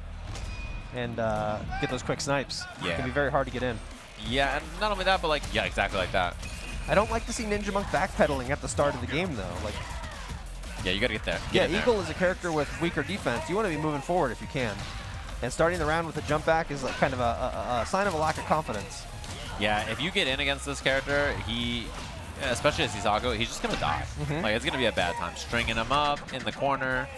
and get those quick snipes. Yeah. It can be very hard to get in. Yeah, and not only that, but like, yeah, exactly like that. I don't like to see NinjaMonk backpedaling at the start of the game, though. Like, yeah, you got to get there. Eagle is a character with weaker defense. You want to be moving forward if you can. And starting the round with a jump back is like kind of a sign of a lack of confidence. Yeah, if you get in against this character, especially as Hisako, he's just going to die. Like, it's going to be a bad time. Stringing him up in the corner.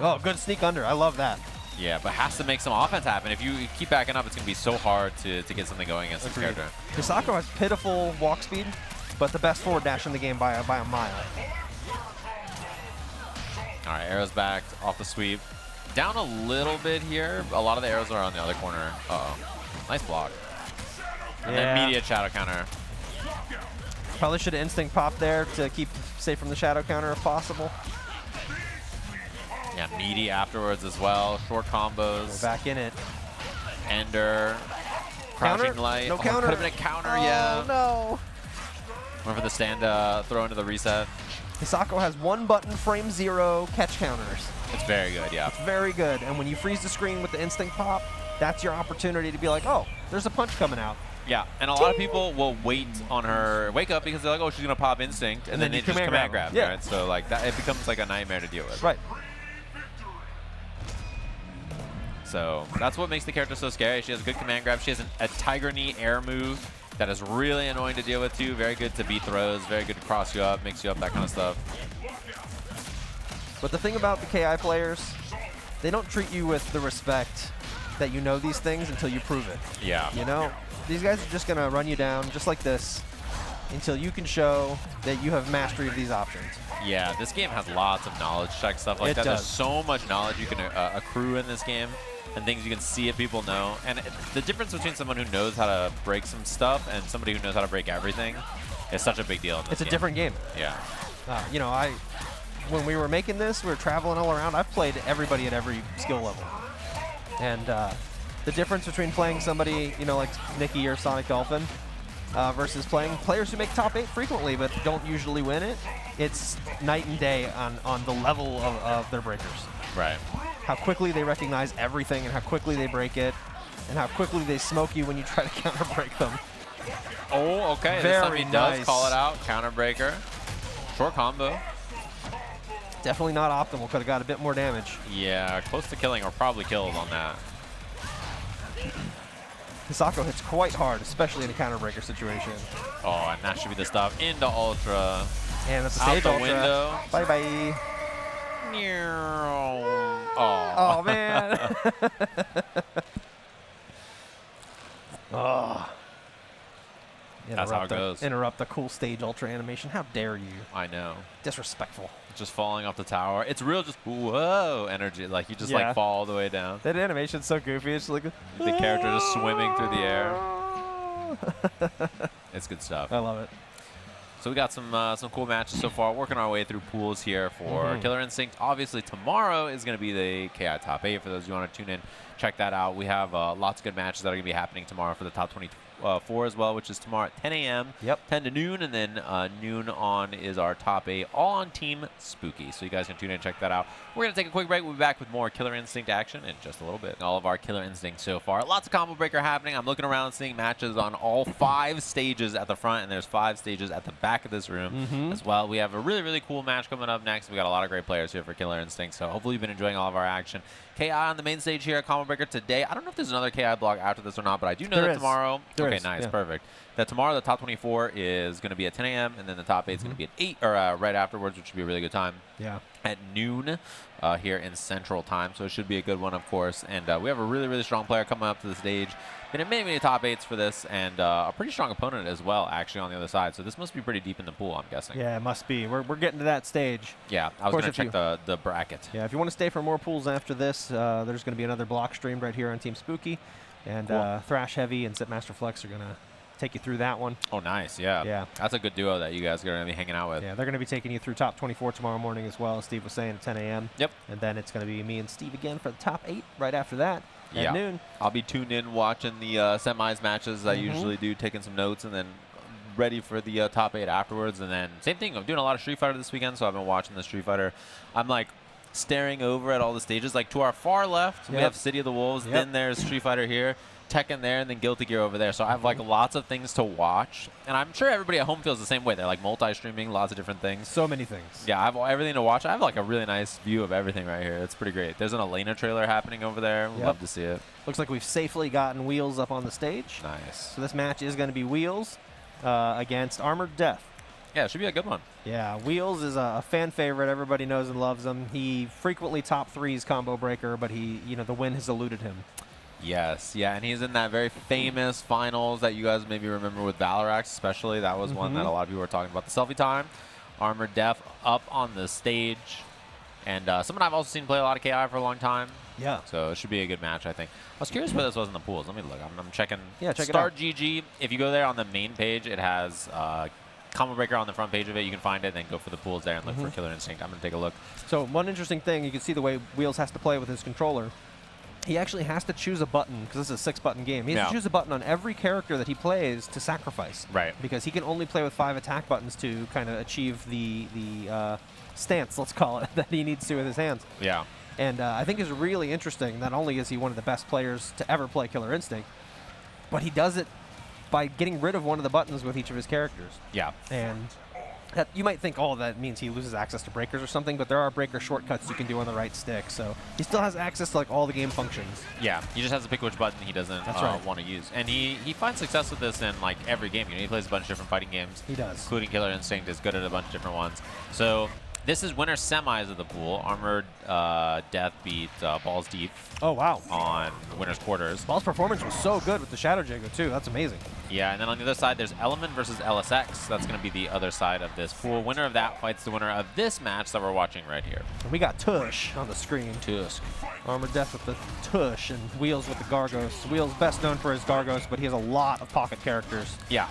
Oh, good sneak under. I love that. Yeah, but has to make some offense happen. If you keep backing up, it's going to be so hard to get something going against this character. Hisako has pitiful walk speed, but the best forward dash in the game by a mile. All right, arrows back off the sweep. Down a little bit here. A lot of the arrows are on the other corner. Uh-oh. Nice block. And then immediate shadow counter. Probably should have instinct popped there to keep safe from the shadow counter if possible. Yeah, meaty afterwards as well. Short combos. We're back in it. Ender. Crouching light. No counter. Could have been a counter, yeah. No. Went for the stand throw into the reset. Hisako has one button, frame 0, catch counters. It's very good, yeah. It's very good. And when you freeze the screen with the instinct pop, that's your opportunity to be like, oh, there's a punch coming out. Yeah, and a lot of people will wait on her wake up because they're like, oh, she's going to pop instinct, and then they just command grab. Yeah. Right? So like that, it becomes like a nightmare to deal with. Right. So that's what makes the character so scary. She has a good command grab. She has a tiger knee air move that is really annoying to deal with too. Very good to beat throws, very good to cross you up, mix you up, that kind of stuff. But the thing about the KI players, they don't treat you with the respect that you know these things until you prove it. Yeah. You know? These guys are just going to run you down just like this until you can show that you have mastery of these options. Yeah, this game has lots of knowledge check stuff like that. Does. There's so much knowledge you can accrue in this game and things you can see if people know. And the difference between someone who knows how to break some stuff and somebody who knows how to break everything is such a big deal in this game. It's a different game. Yeah. You know, when we were making this, we were traveling all around. I've played everybody at every skill level. And the difference between playing somebody, you know, like Nikki or Sonic Dolphin versus playing players who make top 8 frequently but don't usually win it, it's night and day on the level of their breakers. Right. How quickly they recognize everything and how quickly they break it and how quickly they smoke you when you try to counter break them. Oh, okay. Very this time he does nice. call it out. Counter breaker. Short combo. Definitely not optimal. Could have got a bit more damage. Yeah, close to killing or probably killed on that. Hisako hits quite hard, especially in a counter breaker situation. Oh, and that should be the stuff into Ultra. And that's a stage Out the Ultra. window. Bye-bye. Oh, man. Oh. That's how it goes. Interrupt the cool stage ultra animation. How dare you? I know. Disrespectful. Just falling off the tower. It's real just, whoa, energy. Like, you just, like, fall all the way down. That animation's so goofy. It's like... The character just swimming through the air. It's good stuff. I love it. So we got some cool matches so far. Working our way through pools here for Killer Instinct. Obviously, tomorrow is going to be the KI Top 8. For those who want to tune in, check that out. We have lots of good matches that are going to be happening tomorrow for the Top 24 as well, which is tomorrow at 10 a.m., 10 to noon, and then noon on is our Top 8, all on Team Spooky. So you guys can tune in and check that out. We're going to take a quick break. We'll be back with more Killer Instinct action in just a little bit. All of our Killer Instinct so far. Lots of combo breaker happening. I'm looking around seeing matches on all 5 stages at the front, and there's 5 stages at the back of this room as well. We have a really, really cool match coming up next. We got a lot of great players here for Killer Instinct, so hopefully you've been enjoying all of our action. KI on the main stage here at Combo Breaker today. I don't know if there's another KI block after this or not, but I do know that tomorrow. Okay, nice, perfect. That tomorrow the top 24 is going to be at 10 a.m. and then the top 8 is going to be at 8 or right afterwards, which should be a really good time. Yeah. At noon here in Central Time, so it should be a good one, of course. And we have a really, really strong player coming up to the stage. Been in many, many top 8s for this, and a pretty strong opponent as well, actually, on the other side. So this must be pretty deep in the pool, I'm guessing. Yeah, it must be. We're getting to that stage. Yeah, I was going to check the bracket. Yeah, if you want to stay for more pools after this, there's going to be another block streamed right here on Team Spooky. And Thrash Heavy and Zipmaster Flex are going to take you through that one. Oh, nice. Yeah. Yeah. That's a good duo that you guys are going to be hanging out with. Yeah, they're going to be taking you through top 24 tomorrow morning as well, as Steve was saying, at 10 a.m. Yep. And then it's going to be me and Steve again for the top 8 right after that at noon. I'll be tuned in watching the semis matches I usually do, taking some notes, and then ready for the top 8 afterwards. And then same thing. I'm doing a lot of Street Fighter this weekend, so I've been watching the Street Fighter. I'm like staring over at all the stages. Like to our far left, we have City of the Wolves. Then there's Street Fighter here. Tekken there, and then Guilty Gear over there. So I have like lots of things to watch, and I'm sure everybody at home feels the same way. They're like multi-streaming, lots of different things. So many things. Yeah, I have everything to watch. I have like a really nice view of everything right here. It's pretty great. There's an Elena trailer happening over there. We'd love to see it. Looks like we've safely gotten Wheels up on the stage. Nice. So this match is going to be Wheels against ArmoredDeath. Yeah, it should be a good one. Yeah, Wheels is a fan favorite. Everybody knows and loves him. He frequently top threes combo breaker, but the win has eluded him. Yes, yeah, and he's in that very famous finals that you guys maybe remember with Valorax especially. That was one that a lot of people were talking about. The selfie time, ArmoredDeath up on the stage, and someone I've also seen play a lot of KI for a long time. Yeah. So it should be a good match, I think. I was curious where this was in the pools. Let me look. I'm checking. Yeah, check Start it out. GG. If you go there on the main page, it has Combo Breaker on the front page of it. You can find it, and then go for the pools there and look for Killer Instinct. I'm going to take a look. So one interesting thing, you can see the way Wheels has to play with his controller. He actually has to choose a button, because this is a 6-button game. He has to choose a button on every character that he plays to sacrifice. Right. Because he can only play with 5 attack buttons to kind of achieve the stance, let's call it, that he needs to with his hands. Yeah. And I think it's really interesting. Not only is he one of the best players to ever play Killer Instinct, but he does it by getting rid of one of the buttons with each of his characters. Yeah. And that, you might think, oh, that means he loses access to breakers or something, but there are breaker shortcuts you can do on the right stick. So he still has access to like all the game functions. Yeah, he just has to pick which button he doesn't want to use. And he finds success with this in like every game. He plays a bunch of different fighting games. He does. Including Killer Instinct, is good at a bunch of different ones. So this is winner semis of the pool. ArmoredDeath beat BaalsDepe. Oh, wow. On winners quarters. Ball's performance was so good with the Shadow Jago, too. That's amazing. Yeah, and then on the other side, there's Element versus LSX. That's going to be the other side of this pool. Winner of that fights the winner of this match that we're watching right here. And we got Tush on the screen. Tusk. ArmoredDeath with the Tush and Wheels with the Gargos. Wheels best known for his Gargos, but he has a lot of pocket characters. Yeah.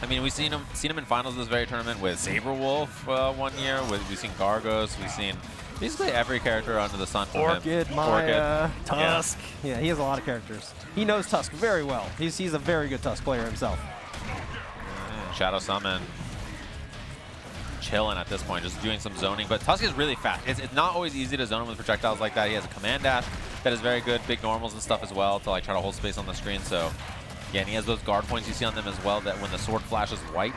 I mean, we've seen him in finals of this very tournament with Sabrewulf 1 year. We've seen Gargos. We've seen basically every character under the sun. Orchid, Maya, Tusk. Yeah, he has a lot of characters. He knows Tusk very well. He's a very good Tusk player himself. Shadow Summon. Chilling at this point, just doing some zoning. But Tusk is really fast. It's not always easy to zone him with projectiles like that. He has a command dash that is very good, big normals and stuff as well to like try to hold space on the screen. So yeah, and he has those guard points you see on them as well that when the sword flashes white.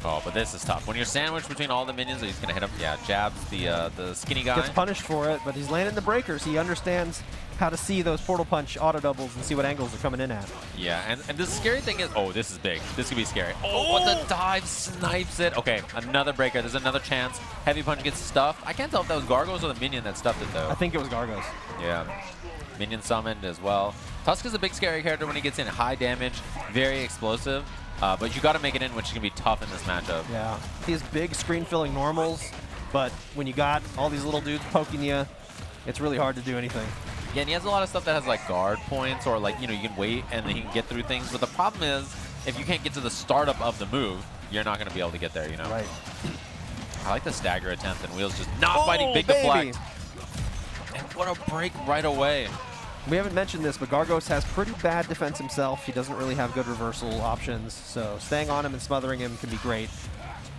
Oh, but this is tough. When you're sandwiched between all the minions, he's going to hit him. Yeah, jabs the skinny guy. Gets punished for it, but he's landing the breakers. He understands how to see those portal punch auto doubles and see what angles they're coming in at. Yeah, and the scary thing is, oh, this is big. This could be scary. Oh, but the dive snipes it. Okay, another breaker. There's another chance. Heavy punch gets stuffed. I can't tell if that was Gargos or the minion that stuffed it, though. I think it was Gargos. Yeah. Minion summoned as well. Tusk is a big scary character when he gets in. High damage, very explosive. But you got to make it in, which is going to be tough in this matchup. Yeah. He has big screen-filling normals, but when you got all these little dudes poking you, it's really hard to do anything. Yeah, and he has a lot of stuff that has like guard points or like, you know, you can wait and then he can get through things. But the problem is, if you can't get to the startup of the move, you're not going to be able to get there, you know? Right. I like the stagger attempt, and Wheels just not fighting big deflect. And what a break right away. We haven't mentioned this, but Gargos has pretty bad defense himself. He doesn't really have good reversal options, so staying on him and smothering him can be great.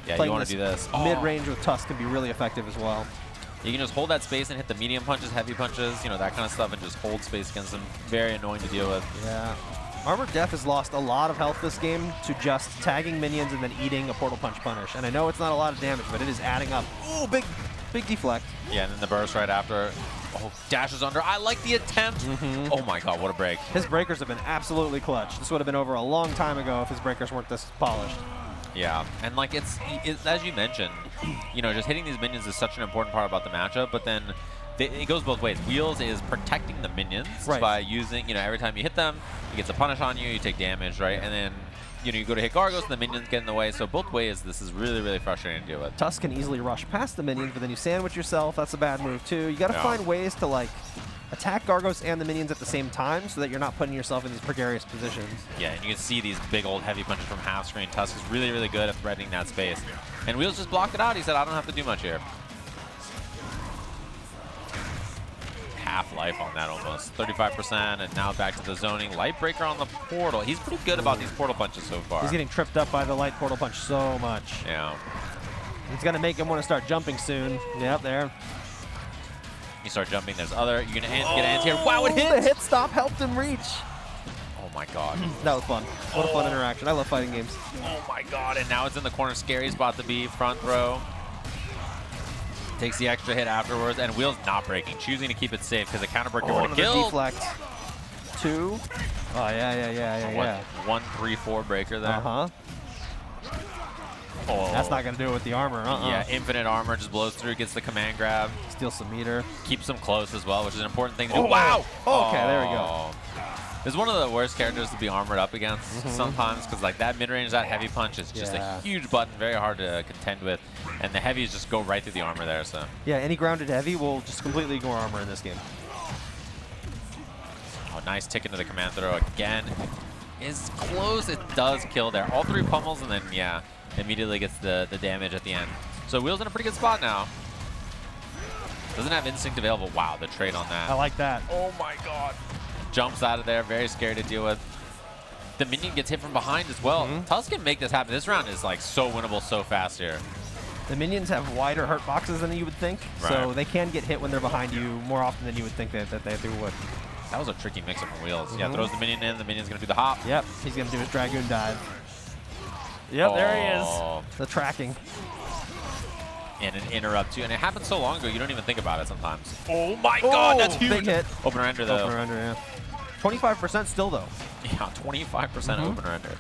Yeah, Playing you want to do this. Mid-range with Tusk can be really effective as well. You can just hold that space and hit the medium punches, heavy punches, you know, that kind of stuff, and just hold space against him. Very annoying to deal with. Yeah. ArmoredDeath has lost a lot of health this game to just tagging minions and then eating a portal punch punish. And I know it's not a lot of damage, but it is adding up. Ooh, big deflect. Yeah, and then the burst right after. Oh, dashes under. I like the attempt. Oh my god, what a break. His breakers have been absolutely clutch. This would have been over a long time ago if his breakers weren't this polished. Yeah, and like it's as you mentioned, you know, just hitting these minions is such an important part about the matchup, but then it goes both ways. Wheels is protecting the minions by using, you know, every time you hit them, he gets a punish on you, you take damage, right? And then, you know, you go to hit Gargos and the minions get in the way. So both ways, this is really, really frustrating to deal with. Tusk can easily rush past the minions, but then you sandwich yourself. That's a bad move, too. You got to find ways to, like, attack Gargos and the minions at the same time so that you're not putting yourself in these precarious positions. Yeah, and you can see these big old heavy punches from half screen. Tusk is really, really good at threatening that space. And Wheels just blocked it out. He said, I don't have to do much here. Half life on that almost. 35%, and now back to the zoning. Light breaker on the portal. He's pretty good about these portal punches so far. He's getting tripped up by the light portal punch so much. Yeah. He's going to make him want to start jumping soon. Yep, there. You start jumping, there's other. You're going to get anti-air. Wow, it hit! The hit stop helped him reach. Oh my god. That was fun. What a fun interaction. I love fighting games. Oh my god, and now it's in the corner. Scary spot to be. Front throw. Takes the extra hit afterwards, and Wheels not breaking, choosing to keep it safe because the counter breaker would have killed. Deflect. 2. Oh, yeah. 1, 3, 4 breaker there. Uh-huh. Oh. That's not going to do it with the armor. Yeah, infinite armor just blows through, gets the command grab. Steals some meter. Keeps them close as well, which is an important thing to do. Oh, wow! Okay, there we go. It's one of the worst characters to be armored up against sometimes because like that mid-range, that heavy punch is just a huge button, very hard to contend with. And the heavies just go right through the armor there. So yeah, any grounded heavy will just completely ignore armor in this game. Oh, nice tick into the command throw again. Is close. It does kill there. All 3 pummels, and then yeah, immediately gets the damage at the end. So Wheels in a pretty good spot now. Doesn't have instinct available. Wow, the trade on that. I like that. Oh my god. Jumps out of there. Very scary to deal with. The minion gets hit from behind as well. Tusk can make this happen. This round is like so winnable so fast here. The minions have wider hurt boxes than you would think, so they can get hit when they're behind you more often than you would think that they would. That was a tricky mix-up from Wheels. Yeah, throws the minion in. The minion's going to do the hop. Yep, he's going to do his Dragoon dive. Yep, there he is. The tracking. And an interrupt, too. And it happened so long ago, you don't even think about it sometimes. Oh, my God, that's huge. Big hit. Opener ender, though. Opener ender, yeah. 25% still, though. Yeah, 25% opener ender.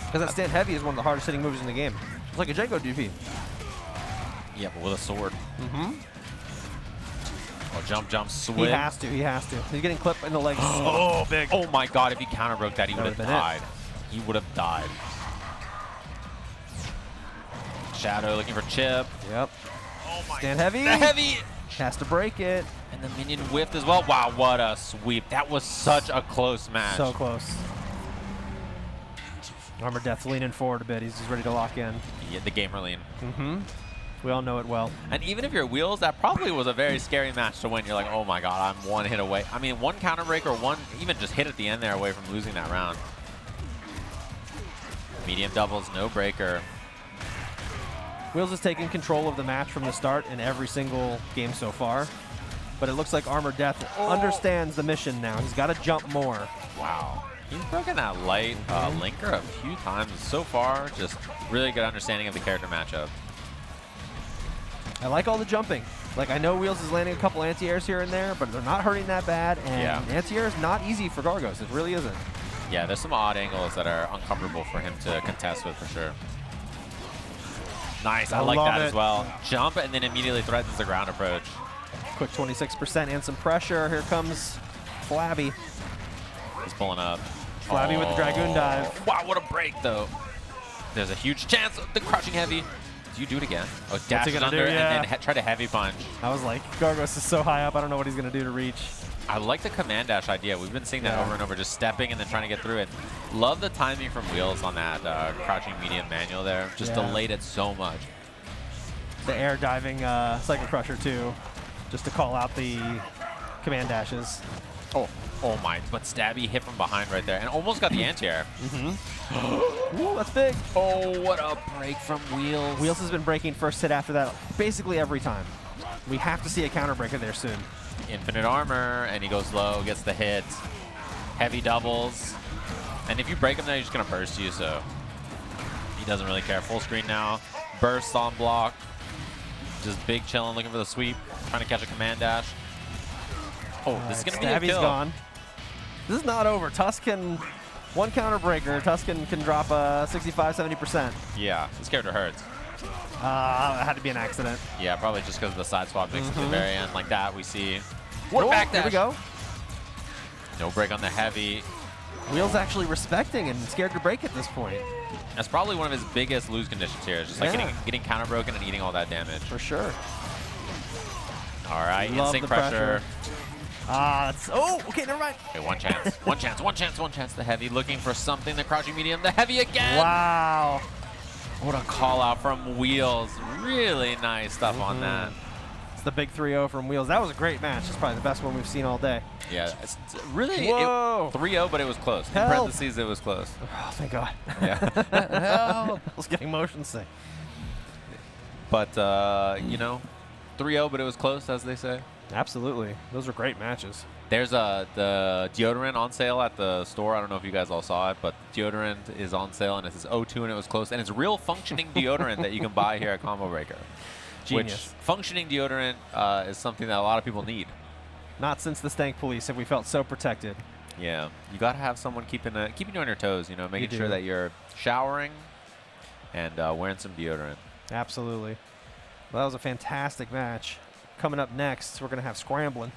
Because that stand heavy is one of the hardest hitting moves in the game. It's like a Jago DP. Yeah, but with a sword. Oh, jump, switch. He has to. He's getting clipped in the legs. Oh, big. Oh, my God, if he counter broke that, he would have died. He would have died. Shadow looking for chip. Yep. Oh my. Stand heavy. The heavy. Has to break it. And the minion whiffed as well. Wow, what a sweep. That was such a close match. So close. ArmoredDeath's leaning forward a bit. He's just ready to lock in. Yeah, the gamer lean. We all know it well. And even if you're Wheels, that probably was a very scary match to win. You're like, oh my God, I'm 1 hit away. I mean, 1 counter break or 1 even just hit at the end there away from losing that round. Medium doubles, no breaker. Wheels is taking control of the match from the start in every single game so far. But it looks like ArmoredDeath understands the mission now. He's got to jump more. Wow. He's broken that light linker a few times so far. Just really good understanding of the character matchup. I like all the jumping. Like, I know Wheels is landing a couple anti-airs here and there, but they're not hurting that bad. And anti-air is not easy for Gargos. It really isn't. Yeah, there's some odd angles that are uncomfortable for him to contest with for sure. Nice, I like that as well. Jump and then immediately threatens the ground approach. Quick 26% and some pressure. Here comes Flabby. He's pulling up. Flabby with the Dragoon dive. Wow, what a break though. There's a huge chance of the crouching heavy. Do you do it again? Oh, dash it under and then try to heavy punch. I was like, Gargos is so high up, I don't know what he's going to do to reach. I like the command dash idea. We've been seeing that over and over, just stepping and then trying to get through it. Love the timing from Wheels on that crouching medium manual there. Just delayed it so much. The air diving Cycle Crusher too, just to call out the command dashes. Oh my, but Stabby hit from behind right there and almost got the anti-air. Ooh, that's big. Oh, what a break from Wheels. Wheels has been breaking first hit after that basically every time. We have to see a counter breaker there soon. Infinite armor, and he goes low, gets the hit. Heavy doubles. And if you break him there, he's just going to burst you, so he doesn't really care. Full screen now. Burst on block. Just big chilling, looking for the sweep. Trying to catch a command dash. Oh, this is going to be a kill. Gone. This is not over. Tusk can, one counter breaker, Tusk can drop 65, 70%. Yeah, this character hurts. It had to be an accident. Yeah, probably just because of the side swap mix at the very end. Like that, we see. What back dash? Here we go. No break on the heavy. Wheels actually respecting and scared to break at this point. That's probably one of his biggest lose conditions here. It's just like getting counter broken and eating all that damage. For sure. All right, instinct pressure. Okay, never mind. Okay, one chance, one chance, one chance, one chance. The heavy looking for something. The crouching medium. The heavy again. Wow. What a call out from Wheels. Really nice stuff on that. It's the big 3-0 from Wheels. That was a great match. It's probably the best one we've seen all day. Yeah, it's really 3-0, but it was close. Help. In parentheses, it was close. Oh, thank God. Yeah. Help. I was getting motion sick. But, you know, 3-0, but it was close, as they say. Absolutely. Those were great matches. There's the deodorant on sale at the store. I don't know if you guys all saw it, but deodorant is on sale, and it says O2, and it was close. And it's real functioning deodorant that you can buy here at Combo Breaker. Genius. Which functioning deodorant is something that a lot of people need. Not since the Stank Police have we felt so protected. Yeah. You got to have someone keeping you on your toes, you know, making sure that you're showering and wearing some deodorant. Absolutely. Well, that was a fantastic match. Coming up next, we're going to have Scramblin.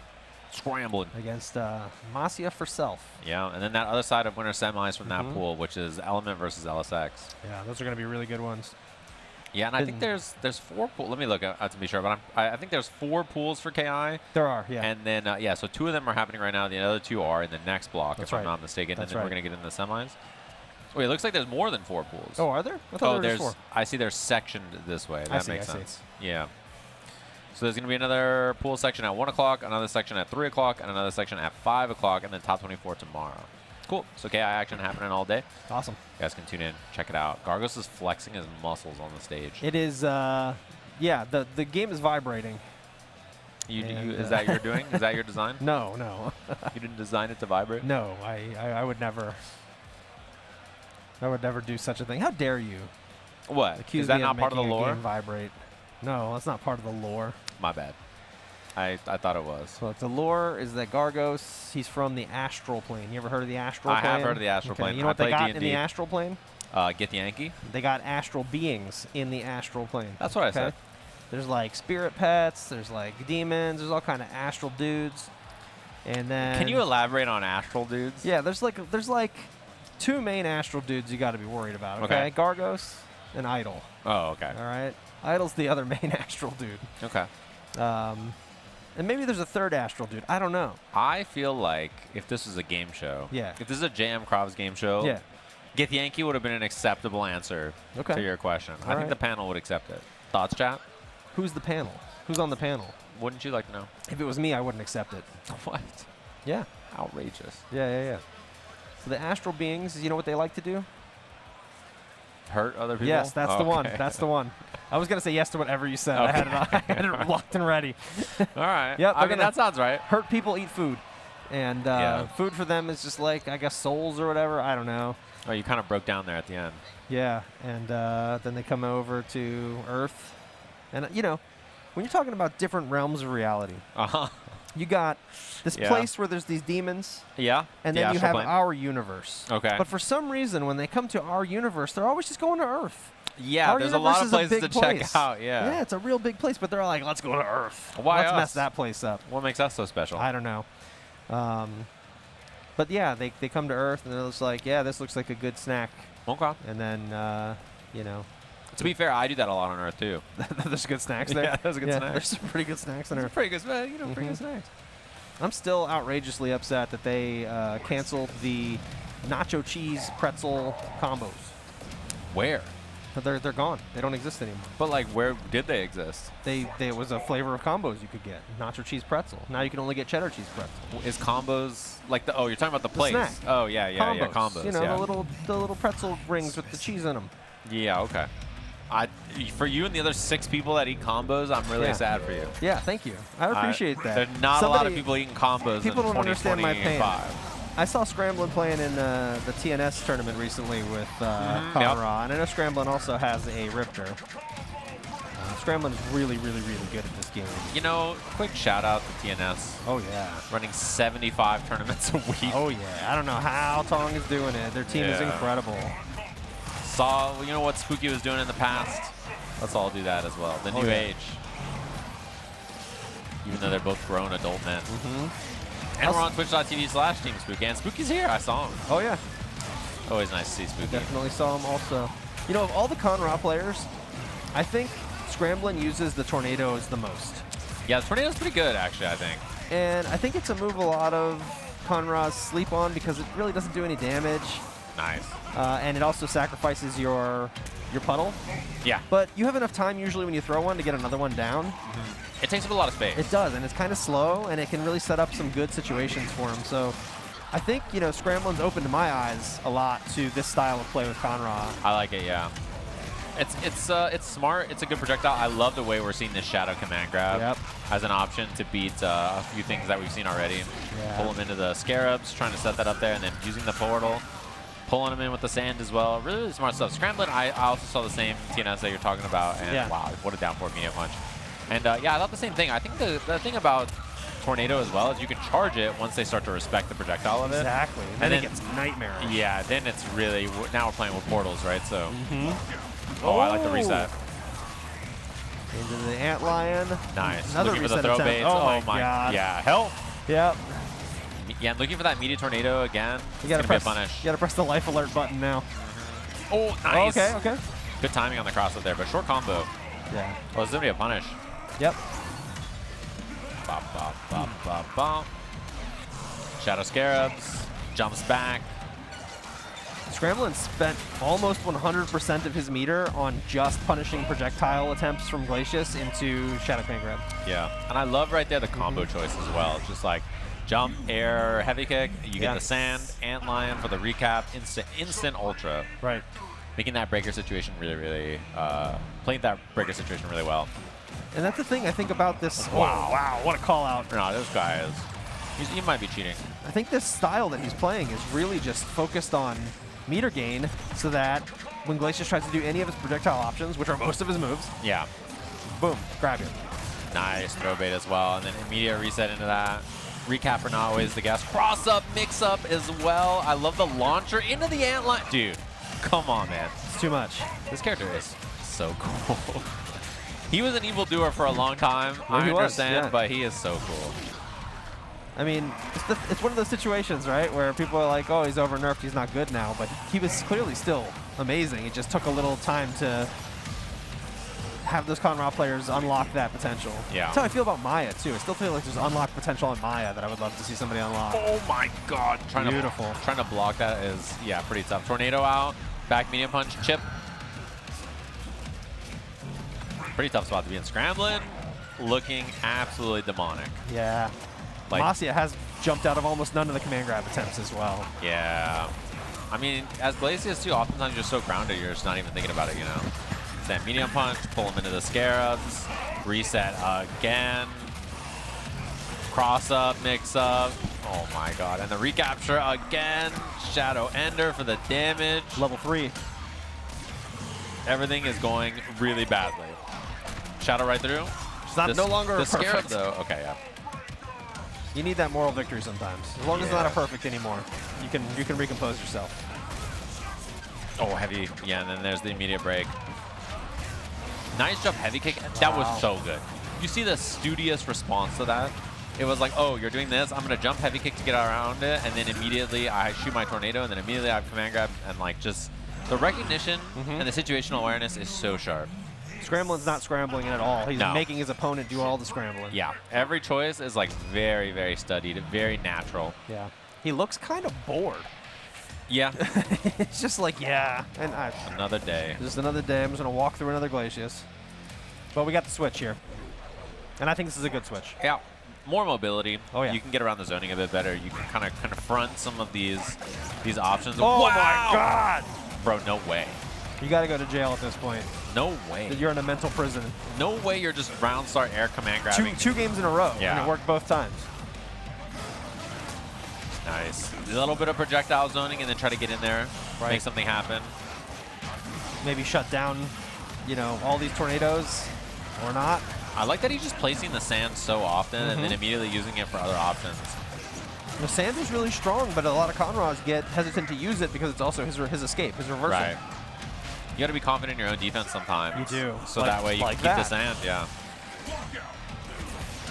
Against Masia for Self. Yeah, and then that other side of winner semis from that pool, which is Element versus LSX. Yeah, those are going to be really good ones. Yeah, and I think there's 4 pools. Let me look to be sure, but I think there's 4 pools for KI. There are, yeah. And then, so 2 of them are happening right now. The other 2 are in the next block, if I'm not mistaken. That's and then we're going to get into the semis. Wait, it looks like there's more than 4 pools. Oh, are there? I thought there were just 4. I see they're sectioned this way. That makes sense. Yeah. So there's going to be another pool section at 1 o'clock, another section at 3 o'clock, and another section at 5 o'clock, and then top 24 tomorrow. Cool. So KI action happening all day. Awesome. You guys can tune in, check it out. Gargos is flexing his muscles on the stage. It is, the game is vibrating. Is that your doing? Is that your design? No, no. You didn't design it to vibrate? No, I would never. I would never do such a thing. How dare you? What? Is that not part of the lore? Game vibrate. No, that's not part of the lore. My bad. I thought it was. So the lore is that Gargos, he's from the astral plane. You ever heard of the astral plane? I have heard of the astral plane. You know what they got in the astral plane? Get Yankee? They got astral beings in the astral plane. That's what I said. There's like spirit pets, there's like demons, there's all kind of astral dudes. And then can you elaborate on astral dudes? Yeah, there's like 2 main astral dudes you got to be worried about, okay? Gargos and Eyedol. Oh, okay. All right. Eyedol's the other main astral dude. Okay. And maybe there's a 3rd astral dude. I don't know. I feel like if this was a game show, if this is a JM Krov's game show, Get Yankee would have been an acceptable answer to your question. I think the panel would accept it. Thoughts, chat? Who's the panel? Who's on the panel? Wouldn't you like to know? If it was me, I wouldn't accept it. What? Yeah. Outrageous. Yeah. So the astral beings, you know what they like to do? Hurt other people? Yes, that's the one. That's the one. I was going to say yes to whatever you said. Okay. I had it locked and ready. All right. Yep, I mean, that sounds right. Hurt people, eat food. And food for them is just like, I guess, souls or whatever. I don't know. Oh, you kind of broke down there at the end. Yeah, and then they come over to Earth. And, you know, when you're talking about different realms of reality, you got this place where there's these demons. Yeah. And then you have our universe. Okay. But for some reason, when they come to our universe, they're always just going to Earth. Yeah, there's a lot of places to check out. Yeah. Yeah, it's a real big place, but they're all like, let's go to Earth. Why Let's mess that place up. What makes us so special? I don't know. But yeah, they come to Earth, and they're just like, yeah, this looks like a good snack. Okay. And then, you know. To be fair, I do that a lot on Earth, too. There's good snacks there? Yeah, there's good snacks. There's some pretty good snacks on Earth. Pretty good, pretty good snacks. I'm still outrageously upset that they canceled the nacho cheese pretzel combos. Where? They're gone. They don't exist anymore. But, like, where did they exist? There was a flavor of combos you could get. Nacho cheese pretzel. Now you can only get cheddar cheese pretzel. Is combos like the? Oh, you're talking about the place. Snack. Oh yeah, combos. You know, the little pretzel rings with the cheese in them. Yeah. Okay. For you and the other 6 people that eat combos, I'm really sad for you. Yeah. Thank you. I appreciate that. There's not a lot of people eating combos. People don't understand my pain. 2025. I saw Scramblin playing in the TNS tournament recently with Conra, and I know Scramblin also has a Riptor. Scramblin is really, really, really good at this game. You know, quick shout out to TNS. Oh yeah, running 75 tournaments a week. Oh yeah, I don't know how Tong is doing it. Their team is incredible. You know what Spooky was doing in the past? Let's all do that as well. The new age. Even though they're both grown adult men. And we're on twitch.tv/TeamSpooky. And Spooky's here. I saw him. Oh, yeah. Always nice to see Spooky. Definitely saw him also. You know, of all the Conra players, I think Scramblin uses the Tornadoes the most. Yeah, the Tornado's pretty good, actually, I think. And I think it's a move a lot of Conras sleep on because it really doesn't do any damage. Nice. And it also sacrifices your puddle. Yeah. But you have enough time usually when you throw one to get another one down. It takes up a lot of space. It does, and it's kind of slow, and it can really set up some good situations for him. So I think, you know, Scramblin's opened my eyes a lot to this style of play with Conra. I like it, yeah. It's smart. It's a good projectile. I love the way we're seeing this Shadow Command Grab as an option to beat a few things that we've seen already. Pull them into the Scarabs, trying to set that up there, and then using the portal. Pulling them in with the sand as well. Really, really smart stuff. Scramblin, I also saw the same TNS that you're talking about, and wow, what a downpour media punch. And yeah, I thought the same thing. I think the thing about Tornado as well is you can charge it once they start to respect the projectile of it. Exactly. And then it gets nightmarish. Yeah, then it's really, now we're playing with portals, right? So, I like the reset. Into the Antlion. Nice. Another looking for the reset throw baits. Oh my god. Yeah, help. Yep. Yeah, and looking for that media tornado again. You gotta press. Punish. You gotta press the life alert button now. Oh, nice. Oh, okay. Good timing on the cross up there, but short combo. Yeah. Oh, it's gonna be a punish. Yep. Bop, bop, bop, bop, bop. Shadow Scarabs. Jumps back. Scramblin spent almost 100% of his meter on just punishing projectile attempts from Glacius into Shadow Command Grab. Yeah, and I love right there the combo choice as well. It's just like jump, air, heavy kick. You get the sand, Antlion for the recap, instant ultra. Right. Making that breaker situation really, playing that breaker situation really well. And that's the thing I think about this. Wow, what a call out. No, this guy is, he might be cheating. I think this style that he's playing is really just focused on meter gain so that when Glacius tries to do any of his projectile options, which are most of his moves, boom, grab you. Nice throw bait as well, and then immediate reset into that. Recap for not always the guess. Cross up, mix up as well. I love the launcher into the Antlion. Dude, come on, man. It's too much. This character is so cool. He was an evildoer for a long time, I understand, but he is so cool. I mean, it's one of those situations, right, where people are like, oh, he's over-nerfed, he's not good now, but he was clearly still amazing. It just took a little time to have those Conra players unlock that potential. Yeah. That's how I feel about Maya, too. I still feel like there's unlocked potential in Maya that I would love to see somebody unlock. Oh, my God. Beautiful. Trying to block that is, yeah, pretty tough. Tornado out, back medium punch, chip. Pretty tough spot to be in. Scramblin, looking absolutely demonic. Yeah. Like, Masia has jumped out of almost none of the command grab attempts as well. Yeah. I mean, as Glacius too, oftentimes you're so grounded, you're just not even thinking about it, you know? That medium punch, pull him into the Scarabs, reset again. Cross up, mix up. Oh my god. And the recapture again. Shadow Ender for the damage. Level 3. Everything is going really badly. Shadow right through. It's not no longer the a perfect. Scarab though. Okay, yeah. You need that moral victory sometimes. As long as it's not a perfect anymore, you can recompose yourself. Oh, heavy. Yeah, and then there's the immediate break. Nice jump heavy kick. That was so good. You see the studious response to that? It was like, oh, you're doing this. I'm going to jump heavy kick to get around it. And then immediately I shoot my tornado. And then immediately I have command grab. And like just the recognition and the situational awareness is so sharp. Scramblin's not scrambling at all. He's making his opponent do all the scrambling. Yeah. Every choice is like very, very studied. Very natural. Yeah. He looks kind of bored. Yeah. It's just like, yeah. And another day. Just another day. I'm just going to walk through another Glacius. But we got the switch here. And I think this is a good switch. Yeah. More mobility. Oh, yeah. You can get around the zoning a bit better. You can kind of confront some of these options. Oh, wow! my God! Bro, no way. You got to go to jail at this point. No way. You're in a mental prison. No way you're just round start air command grabbing. Two games in a row. Yeah. And it worked both times. Nice. A little bit of projectile zoning and then try to get in there, make something happen. Maybe shut down, you know, all these tornadoes or not. I like that he's just placing the sand so often and then immediately using it for other options. The sand is really strong, but a lot of Conrads get hesitant to use it because it's also his escape, his reversal. Right. You got to be confident in your own defense sometimes. You do. So that way you can keep the sand, yeah.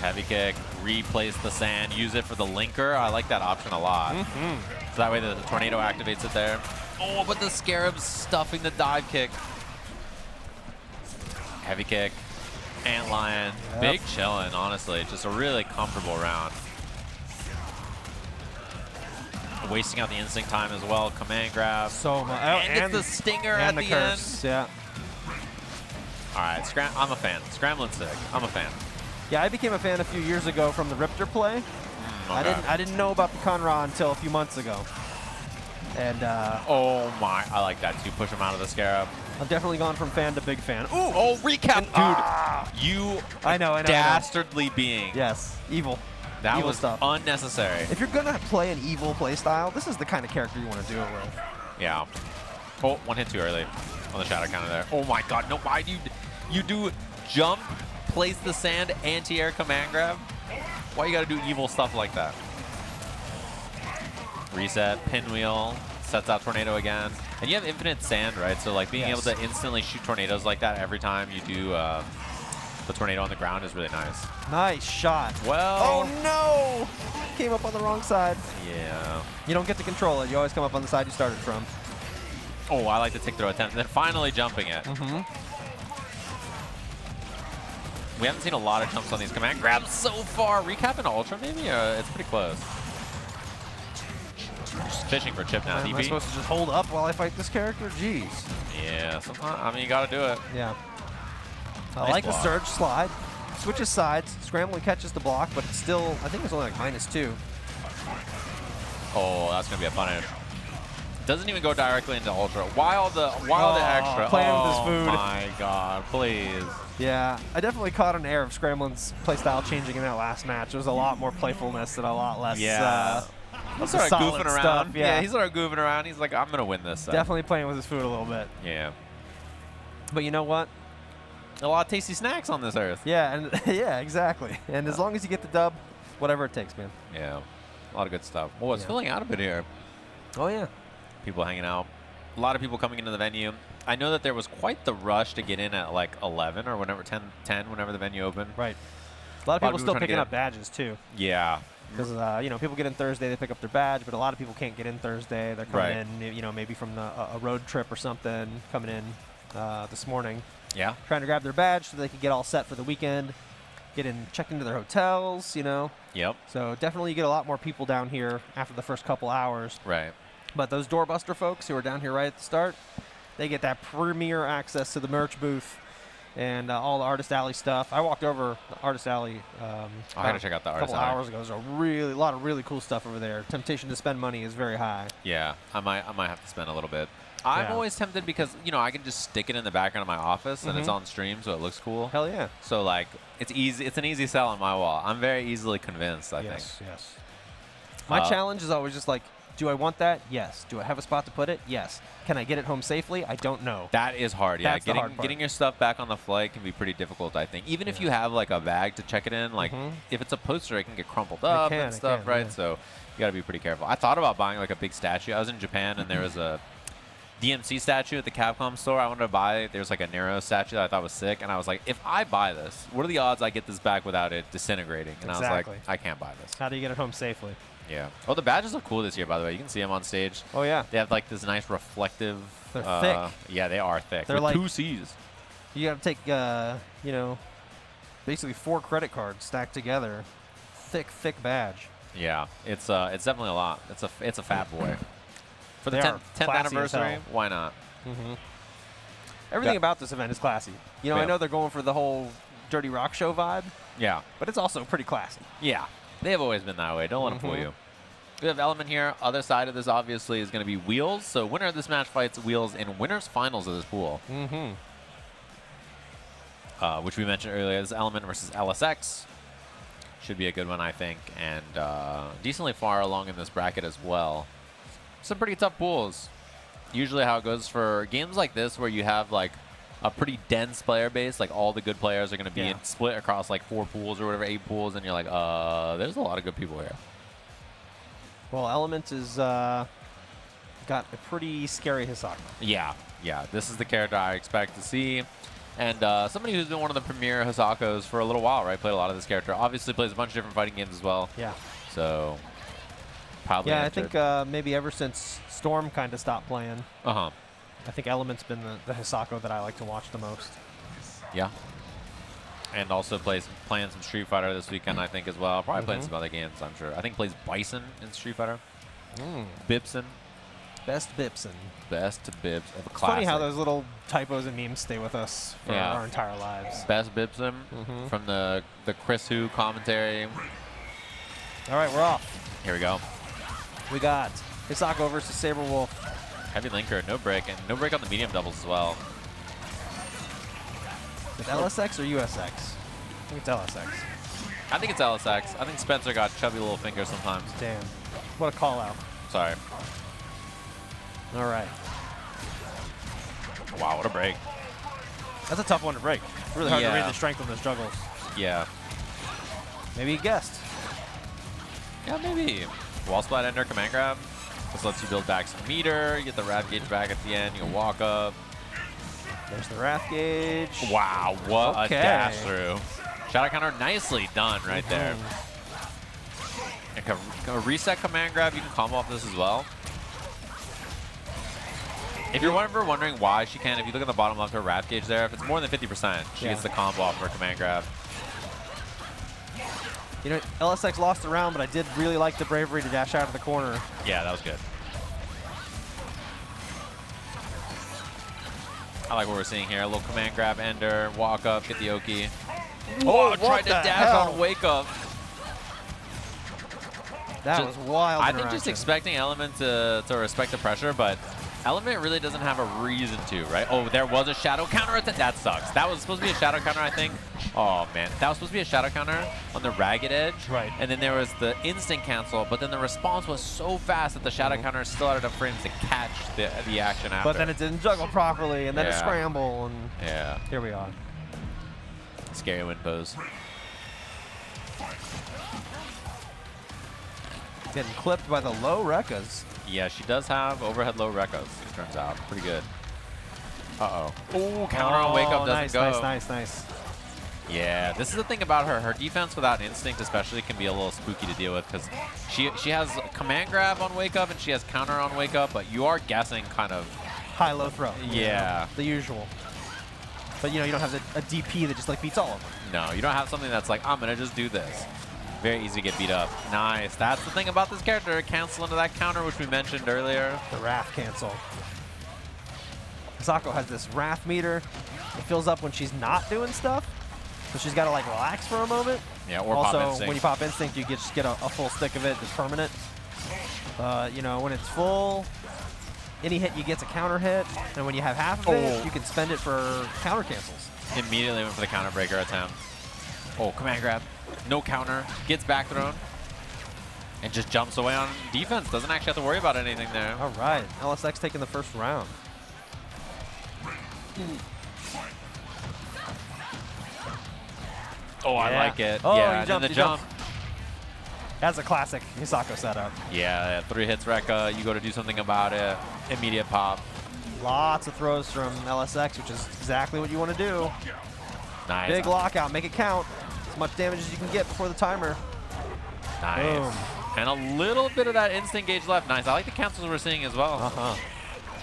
Heavy kick, replace the sand, use it for the linker. I like that option a lot. So that way the tornado activates it there. Oh, but the Scarab's stuffing the dive kick. Heavy kick, Antlion. Big chillin', honestly. Just a really comfortable round. Wasting out the instinct time as well. Command grab. So much. And it's the stinger at the curse. end. Yeah. All right, I'm a fan. Scramblin's sick. I'm a fan. Yeah, I became a fan a few years ago from the Riptor play. Okay. I didn't know about the Conrad until a few months ago. And oh my, I like that too. Push him out of the Scarab. I've definitely gone from fan to big fan. Ooh! Oh, recap, dude! You I know. dastardly being. Yes, evil. That evil was stuff. Unnecessary. If you're gonna play an evil playstyle, this is the kind of character you want to do it with. Yeah. Oh, one hit too early on the shadow counter there. Oh my God! No, why do you do jump, place the sand, anti-air command grab? Why you gotta do evil stuff like that? Reset, pinwheel, sets out tornado again, and you have infinite sand, right? So like being able to instantly shoot tornadoes like that every time you do the tornado on the ground is really nice. Nice shot. Well. Oh no! Came up on the wrong side. Yeah. You don't get to control it. You always come up on the side you started from. Oh, I like the tick throw attempt. And then finally jumping it. We haven't seen a lot of jumps on these command grabs so far. Recap and Ultra maybe? It's pretty close. Just fishing for chip now, DP. Am I supposed to just hold up while I fight this character? Jeez. Yeah, sometimes, I mean, you gotta do it. Yeah. I Nice like block. the surge slide. Switches sides. Scrambling catches the block, but it's still, I think it's only like -2. Oh, that's gonna be a punish. Doesn't even go directly into Ultra. While the extra. Playing with his food. Oh my God, please. Yeah, I definitely caught an air of Scramblin's playstyle changing in that last match. There was a lot more playfulness and a lot less. He's sort of goofing around. Stuff, yeah. He's sort of goofing around. He's like, I'm gonna win this. Definitely playing with his food a little bit. Yeah. But you know what? A lot of tasty snacks on this earth. Yeah, and yeah, exactly. And as long as you get the dub, whatever it takes, man. Yeah, a lot of good stuff. Well, it's filling out a bit here. Oh yeah. People hanging out. A lot of people coming into the venue. I know that there was quite the rush to get in at like 11 or whenever 10, whenever the venue opened. Right. A lot of people still picking up badges too. Yeah. Because you know, people get in Thursday, they pick up their badge, but a lot of people can't get in Thursday. They're coming in, you know, maybe from a road trip or something, coming in this morning. Yeah. Trying to grab their badge so they can get all set for the weekend, check into their hotels, you know. Yep. So definitely you get a lot more people down here after the first couple hours. Right. But those doorbuster folks who are down here right at the start, they get that premier access to the merch booth and all the Artist Alley stuff. I walked over the Artist Alley I gotta check out the Artist Alley. A couple Alley. hours ago. There's a lot of really cool stuff over there. Temptation to spend money is very high. Yeah, I might have to spend a little bit. I'm always tempted because, you know, I can just stick it in the background of my office and it's on stream, so it looks cool. Hell yeah. So, like, it's easy. It's an easy sell on my wall. I'm very easily convinced, I think. Yes. My challenge is always just like, do I want that? Yes. Do I have a spot to put it? Yes. Can I get it home safely? I don't know. That is hard. Yeah, That's the hard part. Getting your stuff back on the flight can be pretty difficult, I think. Even if you have, like, a bag to check it in, like, if it's a poster, it can get crumpled up and stuff, right? Yeah. So you got to be pretty careful. I thought about buying, like, a big statue. I was in Japan, and there was a DMC statue at the Capcom store. I wanted to buy. There's like a Nero statue that I thought was sick, and I was like, if I buy this, what are the odds I get this back without it disintegrating? And I was like, I can't buy this. How do you get it home safely? Yeah. Oh, the badges look cool this year, by the way. You can see them on stage. Oh yeah. They have like this nice reflective. They're thick. Yeah, they are thick. They're like 2 C's. You got to take, you know, basically 4 credit cards stacked together. Thick badge. Yeah, it's definitely a lot. It's a fat boy. For the 10th classy anniversary, why not? Everything about this event is classy. You know, I know they're going for the whole Dirty Rock Show vibe. Yeah. But it's also pretty classy. Yeah. They have always been that way. Don't let them fool you. We have Element here. Other side of this, obviously, is going to be Wheels. So winner of this match fights Wheels in winners finals of this pool. Which we mentioned earlier. This is Element versus LSX. Should be a good one, I think. And decently far along in this bracket as well. Some pretty tough pools. Usually how it goes for games like this where you have like a pretty dense player base, like all the good players are going to be split across like 4 pools or whatever, 8 pools, and you're like, there's a lot of good people here. Well, Element is got a pretty scary Hisako. Yeah. This is the character I expect to see. And somebody who's been one of the premier Hisakos for a little while, right? Played a lot of this character. Obviously plays a bunch of different fighting games as well. Yeah. So probably I think maybe ever since Storm kind of stopped playing. I think Element's been the Hisako that I like to watch the most. Yeah. And also playing some Street Fighter this weekend, I think, as well. Probably playing some other games, I'm sure. I think plays Bison in Street Fighter. Bibson. Best Bibson. Best Bibs of a classic. It's funny how those little typos and memes stay with us for our entire lives. Best Bibson from the Chris Who commentary. All right, we're off. Here we go. We got Hisako versus Sabrewulf. Heavy linker, no break, and no break on the medium doubles as well. Is it LSX or USX? I think it's LSX. I think it's LSX. I think Spencer got chubby little fingers sometimes. Damn. What a call out. Sorry. All right. Wow, what a break. That's a tough one to break. It's really hard to read the strength on those juggles. Yeah. Maybe he guessed. Yeah, maybe. Wall splat ender, command grab. This lets you build back some meter. You get the wrath gauge back at the end. You can walk up. There's the wrath gauge. Wow, what a dash through. Shadow counter nicely done right there. A reset command grab, you can combo off this as well. If you're ever wondering why she can, if you look at the bottom left of her wrath gauge there, if it's more than 50%, she gets the combo off her command grab. You know, LSX lost the round, but I did really like the bravery to dash out of the corner. Yeah, that was good. I like what we're seeing here. A little command grab, ender, walk up, get the Oki. Oh, tried to dash on wake up. That was wild. I think just expecting Element to respect the pressure, but Element really doesn't have a reason to, right? Oh, there was a shadow counter at that sucks. That was supposed to be a shadow counter, I think. Oh, man. That was supposed to be a shadow counter on the Ragged Edge. Right. And then there was the instant cancel, but then the response was so fast that the shadow counter still had enough frames to catch the action after. But then it didn't juggle properly, and then a scramble, and here we are. Scary win pose. Getting clipped by the low Rekkas. Yeah, she does have overhead low Rekkas, it turns out. Pretty good. Uh-oh. Oh, counter on wake up doesn't go. Nice. Yeah, this is the thing about her. Her defense without instinct especially can be a little spooky to deal with because she has a command grab on wake up and she has counter on wake up, but you are guessing kind of high-low throw. Yeah. The usual. But, you know, you don't have a DP that just, like, beats all of them. No, you don't have something that's like, I'm going to just do this. Very easy to get beat up. Nice. That's the thing about this character. Cancel into that counter, which we mentioned earlier. The Wrath cancel. Hisako has this Wrath meter. If fills up when she's not doing stuff. So she's got to like relax for a moment. Yeah, or also, pop instinct. when you pop instinct, you just get a full stick of it. It's permanent. You know, when it's full, any hit you get's a counter hit. And when you have half of it, you can spend it for counter cancels. Immediately went for the counter breaker attempt. Oh, command grab. No counter. Gets back thrown. And just jumps away on defense. Doesn't actually have to worry about anything there. All right. LSX taking the first round. Oh, I like it. Oh, yeah, you jumped, and the jump. That's a classic Hisako setup. Yeah, 3 hits Rekka. You go to do something about it. Immediate pop. Lots of throws from LSX, which is exactly what you want to do. Nice. Big lockout. Make it count. As much damage as you can get before the timer. Nice. Boom. And a little bit of that instant gauge left. Nice. I like the cancels we're seeing as well. Uh-huh.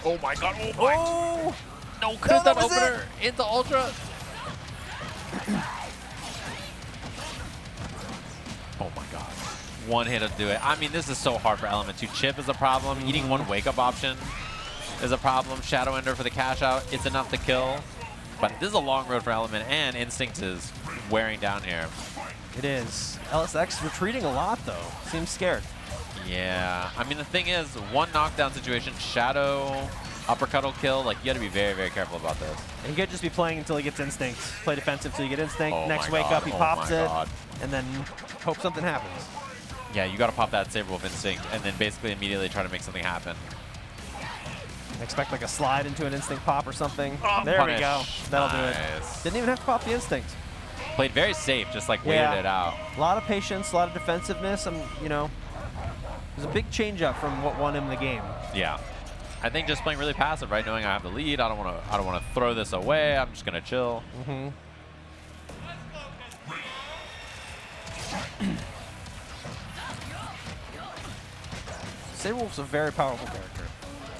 Oh, my God. Oh, my. Oh! No, could that opener into Ultra. Oh my God. One hit to do it. I mean, this is so hard for Element 2. Chip is a problem. Eating one wake-up option is a problem. Shadow Ender for the cash out. It's enough to kill. But this is a long road for Element, and Instinct is wearing down here. It is. LSX retreating a lot, though. Seems scared. Yeah. I mean, the thing is, one knockdown situation, Shadow, uppercut will kill. Like, you got to be very, very careful about this. And he could just be playing until he gets Instinct. Play defensive till you get Instinct. Oh Next my wake God. up, he Oh pops my it. God. And then hope something happens. Yeah, you got to pop that Sabrewulf Instinct and then basically immediately try to make something happen. Expect like a slide into an Instinct pop or something. Oh, there punish. we go. That'll do it. Nice. Didn't even have to pop the Instinct. Played very safe, just like waited it out. A lot of patience, a lot of defensiveness. You know, it was a big change up from what won him the game. Yeah. I think just playing really passive, right? Knowing I have the lead, I don't want to throw this away. I'm just gonna chill. Mm-hmm. Sabrewulf's a very powerful character.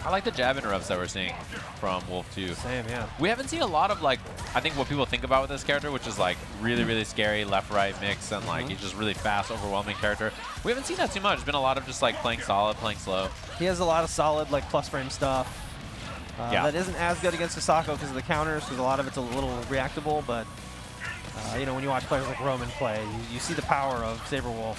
I like the jab interrupts that we're seeing from Wolf too. Same, yeah. We haven't seen a lot of like, I think what people think about with this character, which is like really, really scary left-right mix and like he's just really fast, overwhelming character. We haven't seen that too much. It's been a lot of just like playing solid, playing slow. He has a lot of solid like plus frame stuff. That isn't as good against Hisako because of the counters, because a lot of it's a little reactable, but you know, when you watch players like Roman play, you see the power of Sabrewulf.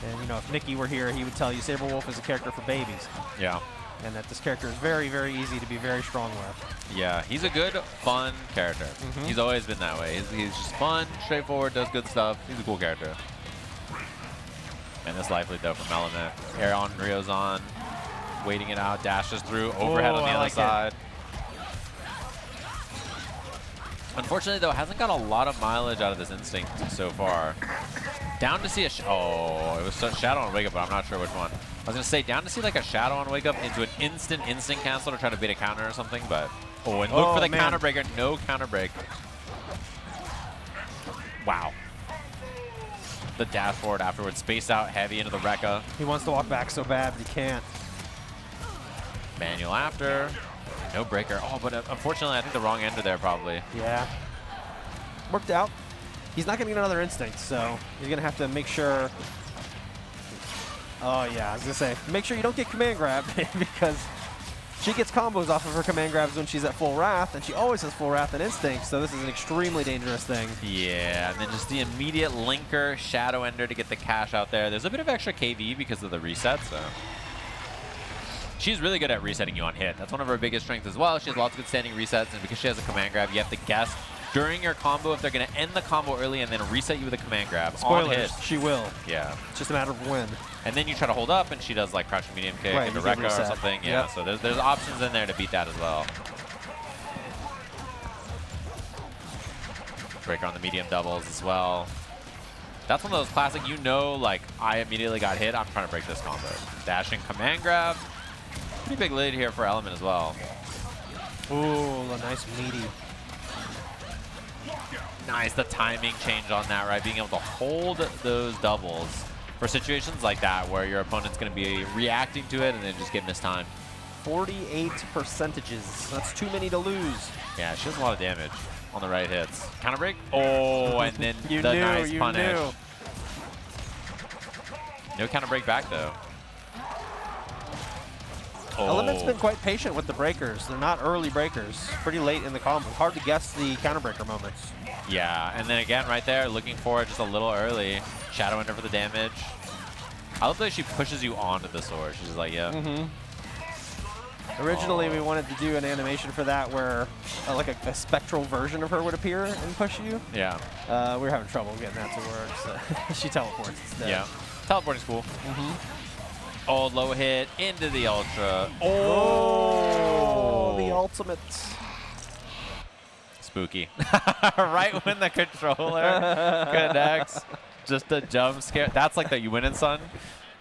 And you know, if Nikki were here, he would tell you Sabrewulf is a character for babies. Yeah. And that this character is very, very easy to be very strong with. Yeah, he's a good, fun character. He's always been that way. He's just fun, straightforward, does good stuff. He's a cool character. And this life lead though from Element. Air on, Rio's on. Waiting it out, dashes through, overhead on the other side. Unfortunately though, hasn't got a lot of mileage out of this Instinct so far. Down to see a, oh, it was Shadow on Wake Up, but I'm not sure which one. I was going to say, down to see like a Shadow on Wake Up into an instant cancel to try to beat a counter or something, but, oh, and look for the counter breaker, no counter break. Wow. The dash forward afterwards, space out heavy into the Rekka. He wants to walk back so bad, but he can't. Manual after, no breaker. Oh, but unfortunately, I think the wrong ender there probably. Yeah. Worked out. He's not going to get another Instinct, so he's going to have to make sure. Oh, yeah, I was going to say, make sure you don't get command grab because she gets combos off of her command grabs when she's at full wrath, and she always has full wrath and Instinct, so this is an extremely dangerous thing. Yeah, and then just the immediate linker, Shadow Ender to get the cash out there. There's a bit of extra KV because of the reset, so. She's really good at resetting you on hit. That's one of her biggest strengths as well. She has lots of good standing resets, and because she has a command grab, you have to guess during your combo if they're going to end the combo early and then reset you with a command grab. Spoilers, on hit. she will. Yeah. It's just a matter of when. And then you try to hold up, and she does like crouching medium kick into Rekka or something. Yeah, so there's options in there to beat that as well. Breaker on the medium doubles as well. That's one of those classic, you know, like, I immediately got hit, I'm trying to break this combo. Dashing command grab. Pretty big lead here for Element as well. Ooh, a nice meaty. Nice, the timing change on that, right? Being able to hold those doubles for situations like that where your opponent's going to be reacting to it and then just get mistimed. 48%. That's too many to lose. Yeah, she does a lot of damage on the right hits. Counter break. Oh, and then nice punish. No counter break back though. Element's been quite patient with the breakers. They're not early breakers. Pretty late in the combo. Hard to guess the counter breaker moments. Yeah, and then again, right there, looking for it just a little early. Shadow Ender for the damage. I love that she pushes you onto the sword. She's just like, yeah. Originally, we wanted to do an animation for that where like a spectral version of her would appear and push you. Yeah. We were having trouble getting that to work, so she teleports instead. Yeah. Teleporting's cool. Oh, low hit into the ultra. Oh, the ultimate. Spooky. Right when the controller connects, just a jump scare. That's like that you winning, son.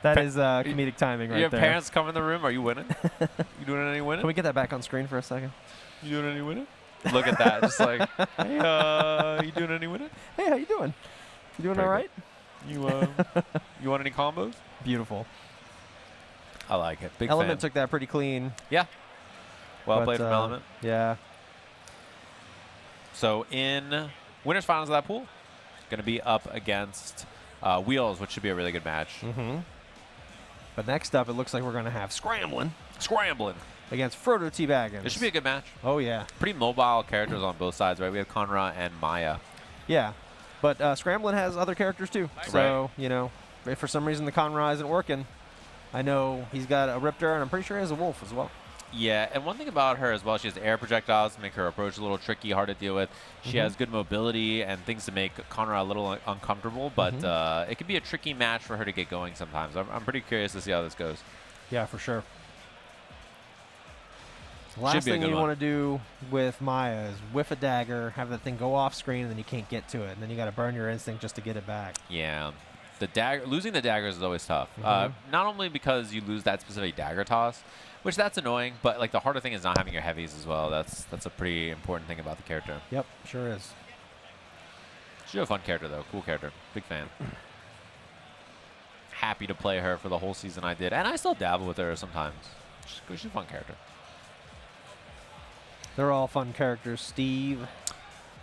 That is comedic timing right there. Your parents come in the room. Are you winning? You doing any winning? Can we get that back on screen for a second? You doing any winning? Look at that. Just like, hey, you doing any winning? Hey, how you doing? You doing all right? You want any combos? Beautiful. I like it. Big Element fan. took that pretty clean. Yeah. Well played from Element. Yeah. So in winners finals of that pool, going to be up against Wheels, which should be a really good match. But next up, it looks like we're going to have Scramblin against FrodoTBagginz. This should be a good match. Oh, yeah. Pretty mobile characters on both sides, right? We have Conra and Maya. Yeah. But Scramblin has other characters, too. So, you know, if for some reason the Conra isn't working, I know he's got a Riptor, and I'm pretty sure he has a Wolf as well. Yeah, and one thing about her as well, she has air projectiles to make her approach a little tricky, hard to deal with. She has good mobility and things to make Conra a little uncomfortable, but it can be a tricky match for her to get going sometimes. I'm pretty curious to see how this goes. Yeah, for sure. The last thing you want to do with Maya is whiff a dagger, have that thing go off screen, and then you can't get to it. And then you got to burn your instinct just to get it back. Yeah. Losing the daggers is always tough. Not only because you lose that specific dagger toss, which that's annoying, but like the harder thing is not having your heavies as well. That's a pretty important thing about the character. Yep, sure is. She's a fun character though, cool character, big fan. Happy to play her for the whole season I did, and I still dabble with her sometimes. She's a fun character. They're all fun characters. Steve.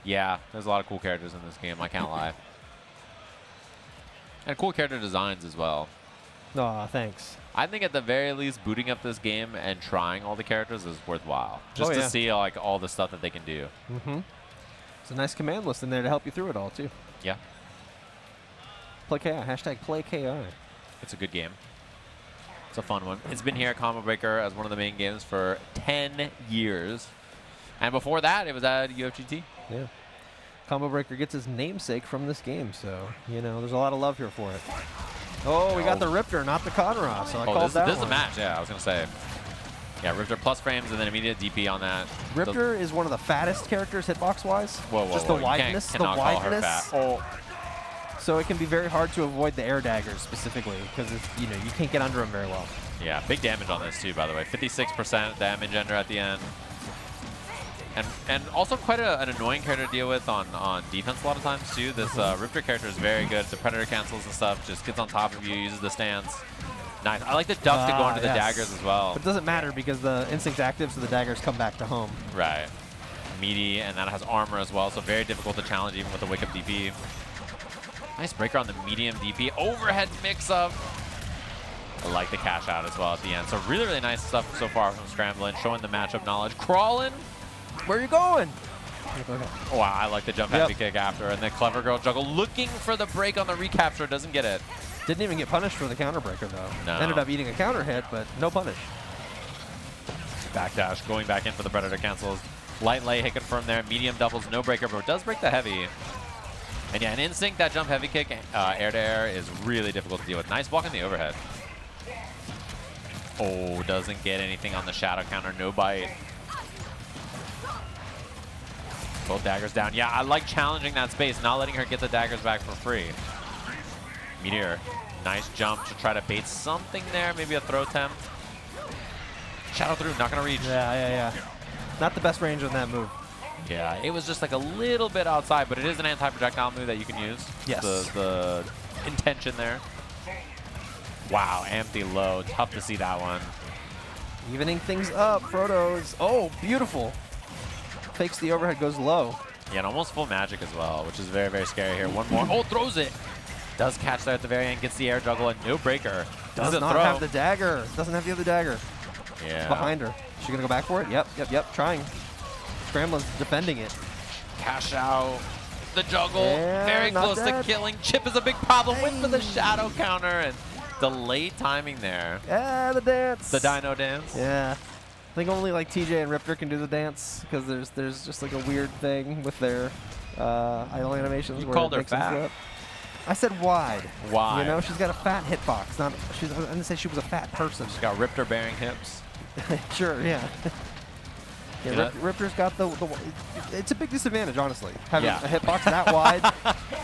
Yeah, there's a lot of cool characters in this game. I can't lie. And cool character designs as well. Aw, thanks. I think at the very least, booting up this game and trying all the characters is worthwhile. Just to see like all the stuff that they can do. It's a nice command list in there to help you through it all, too. Yeah. Play KI. Hashtag play KI. It's a good game. It's a fun one. It's been here at Combo Breaker as one of the main games for 10 years. And before that, it was at UFGT. Yeah. Combo Breaker gets his namesake from this game, so, you know, there's a lot of love here for it. Oh, we got the Riptor, not the Conra, so I called that This is a match, yeah, I was going to say. Yeah, Riptor plus frames and then immediate DP on that. Riptor is one of the fattest characters hitbox-wise. Whoa, just the wideness. Cannot call her fat. Oh. So it can be very hard to avoid the air daggers specifically because, you know, you can't get under them very well. Yeah, big damage on this too, by the way. 56% damage ender at the end. And also quite an annoying character to deal with on defense a lot of times too. This Riptor character is very good. The Predator cancels and stuff. Just gets on top of you, uses the stance. Nice. I like the duck to go into the daggers as well. But it doesn't matter because the instinct's active, so the daggers come back to home. Right. Meaty, and that has armor as well, so very difficult to challenge even with the wake up DP. Nice breaker on the medium DP. Overhead mix-up. I like the cash out as well at the end. So really, really nice stuff so far from Scramblin, showing the matchup knowledge. Crawling. Where are you going? Wow, I like the jump heavy kick after. And then Clever Girl Juggle looking for the break on the recapture. Doesn't get it. Didn't even get punished for the counter breaker, though. No. Ended up eating a counter hit, but no punish. Backdash, going back in for the Predator cancels. Light lay hit confirmed there. Medium doubles, no breaker, but it does break the heavy. And yeah, an instinct, that jump heavy kick, air to air, is really difficult to deal with. Nice block in the overhead. Oh, doesn't get anything on the shadow counter. No bite. Both daggers down. Yeah, I like challenging that space, not letting her get the daggers back for free. Meteor, nice jump to try to bait something there. Maybe a throw attempt. Shadow through, not going to reach. Yeah. Not the best range on that move. Yeah, it was just like a little bit outside, but it is an anti-projectile move that you can use. Yes. The intention there. Wow, empty low. Tough to see that one. Evening things up. Frodo's. Oh, beautiful. Fakes the overhead, goes low. Yeah, and almost full magic as well, which is very, very scary here. One more. Oh, throws it. Does catch there at the very end. Gets the air juggle and no breaker. Does not have the dagger. Doesn't have the other dagger. Yeah. Behind her. Is she going to go back for it? Yep. Trying. Scramblin's defending it. Cash out. The juggle. Yeah, very not close dead. to killing. Chip is a big problem. Went for the shadow counter and delayed timing there. Yeah, the dance. The dino dance. Yeah. I think only like TJ and Riptor can do the dance because there's just like a weird thing with their idle animations. You where called it her makes them fat. flip. I said wide. Wide. You know, she's got a fat hitbox. Not. I didn't say she was a fat person. She's got Riptor bearing hips. Sure. Yeah. Yeah, Riptor's got the. It's a big disadvantage, honestly, having a hitbox that wide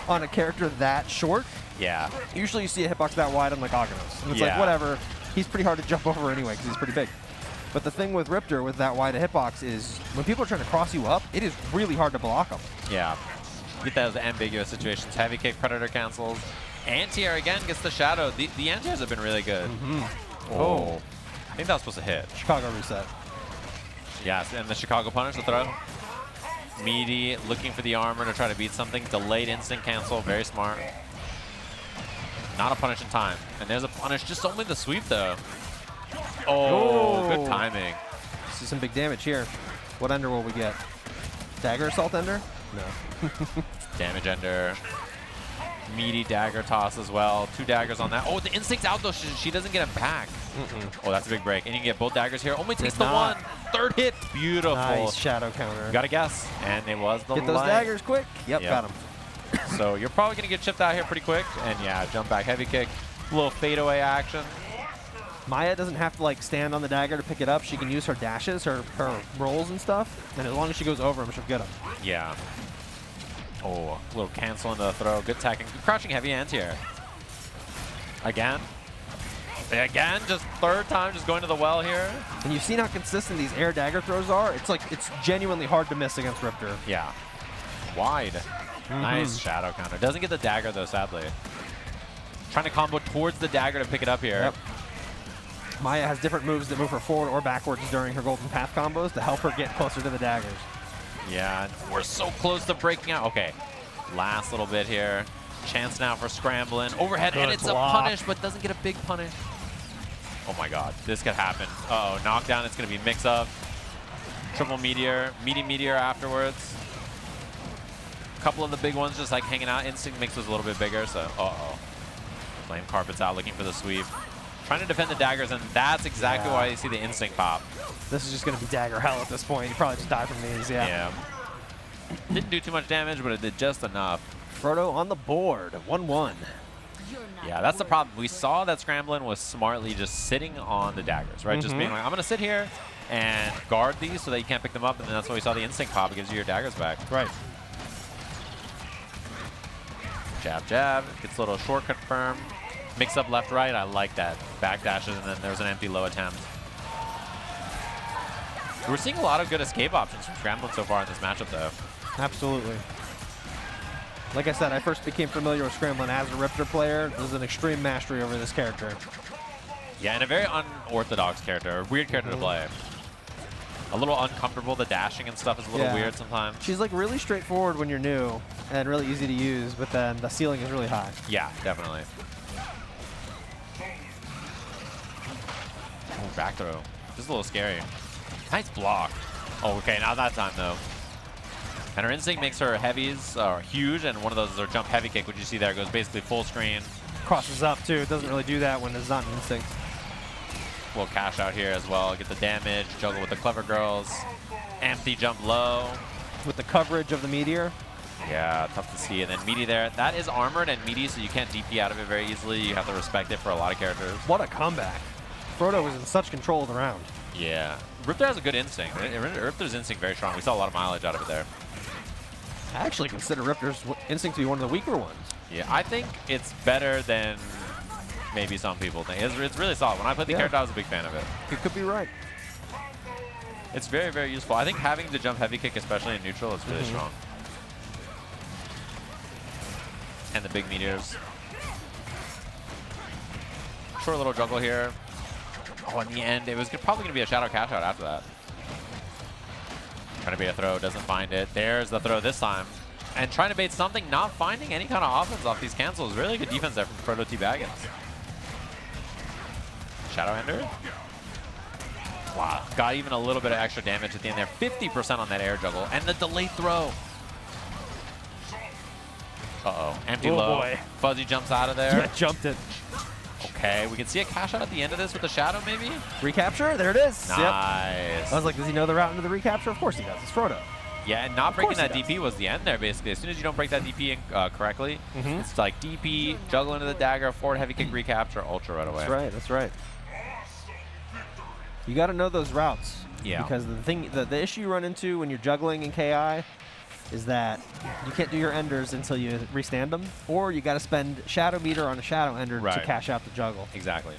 on a character that short. Yeah. Usually you see a hitbox that wide on like Aganos, and it's like whatever. He's pretty hard to jump over anyway because he's pretty big. But the thing with Riptor with that wide a hitbox is when people are trying to cross you up, it is really hard to block them. Yeah. Get those ambiguous situations. Heavy kick, predator cancels. Anti-air again gets the shadow. The anti-airs have been really good. Oh. I think that was supposed to hit. Chicago reset. Yes, and the Chicago punish, the throw. Meaty looking for the armor to try to beat something. Delayed instant cancel. Very smart. Not a punish in time. And there's a punish. Just only the sweep, though. Oh, good timing. See some big damage here. What ender will we get? Dagger assault ender? No. Damage ender. Meaty dagger toss as well. 2 daggers on that. Oh, the instinct's out, though. She doesn't get him back. Oh, that's a big break. And you can get both daggers here. Only takes the one. Third hit. Beautiful. Nice shadow counter. You got to guess. And it was the Get those daggers quick. Yep, got him. So you're probably going to get chipped out here pretty quick. And yeah, jump back heavy kick. A little fadeaway action. Maya doesn't have to like stand on the dagger to pick it up. She can use her dashes, her rolls and stuff. And as long as she goes over him, she'll get him. Yeah. Oh, a little cancel into the throw. Good tacking. Crouching heavy anti-air. Again. Again, just third time, just going to the well here. And you've seen how consistent these air dagger throws are. It's like, it's genuinely hard to miss against Riptor. Yeah. Wide. Nice shadow counter. Doesn't get the dagger, though, sadly. Trying to combo towards the dagger to pick it up here. Yep. Maya has different moves that move her forward or backwards during her golden path combos to help her get closer to the daggers. Yeah, we're so close to breaking out. Okay, last little bit here. Chance now for Scramblin. Overhead, and it's block. A punish, but doesn't get a big punish. Oh my god, this could happen. Uh-oh, knockdown, it's going to be mix-up. Triple meteor, meteor afterwards. A couple of the big ones just like hanging out. Instinct mix was a little bit bigger, so uh-oh. Flame carpet's out, looking for the sweep. Trying to defend the daggers, and that's exactly why you see the instinct pop. This is just going to be dagger hell at this point. You probably just die from these, yeah. Didn't do too much damage, but it did just enough. Frodo on the board, 1-1. Yeah, that's the problem. We saw that Scramblin was smartly just sitting on the daggers, right? Just being like, I'm going to sit here and guard these so that you can't pick them up, and then that's why we saw the instinct pop. It gives you your daggers back. Right. Jab, jab. Gets a little shortcut firm. Mix up left, right. I like that. Backdashes, and then there's an empty low attempt. We're seeing a lot of good escape options from Scramblin so far in this matchup, though. Absolutely. Like I said, I first became familiar with Scramblin as a Riptor player. There's an extreme mastery over this character. Yeah, and a very unorthodox character, a weird character to play. A little uncomfortable. The dashing and stuff is a little weird sometimes. She's like really straightforward when you're new and really easy to use, but then the ceiling is really high. Yeah, definitely. Oh, back throw. Just a little scary. Nice block. Oh, okay, not that time though. And her instinct makes her heavies huge, and one of those is her jump heavy kick, which you see there goes basically full screen. Crosses up too. It doesn't really do that when it's not an instinct. We'll cash out here as well. Get the damage. Juggle with the clever girls. Empty jump low. With the coverage of the meteor. Yeah, tough to see. And then Meaty there. That is armored and meaty, so you can't DP out of it very easily. You have to respect it for a lot of characters. What a comeback. Frodo was in such control of the round. Yeah. Riptor has a good instinct. Riptor's instinct very strong. We saw a lot of mileage out of it there. I actually consider Riptor's instinct to be one of the weaker ones. Yeah, I think it's better than maybe some people think. It's really solid. When I played the character, I was a big fan of it. You could be right. It's very, very useful. I think having the jump heavy kick, especially in neutral, is really strong. And the big meteors. Short little juggle here. Oh, in the end, it was probably going to be a shadow cash out after that. Trying to bait a throw, doesn't find it. There's the throw this time. And trying to bait something, not finding any kind of offense off these cancels. Really good defense there from FrodoTBagginz. Shadow ender. Wow. Got even a little bit of extra damage at the end there. 50% on that air juggle. And the delayed throw. Uh-oh. Empty low. Boy. Fuzzy jumps out of there. Yeah, jumped it. Okay, we can see a cash out at the end of this with the shadow, maybe? Recapture? There it is. Nice. Yep. I was like, does he know the route into the recapture? Of course he does. It's Frodo. Yeah, and not breaking that DP was the end there, basically. As soon as you don't break that DP correctly, it's like DP, juggle into the dagger, forward heavy kick, recapture, ultra right away. That's right. That's right. You got to know those routes. Yeah. Because the issue you run into when you're juggling in KI is that you can't do your enders until you restand them, or you got to spend shadow meter on a shadow ender to cash out the juggle. Exactly.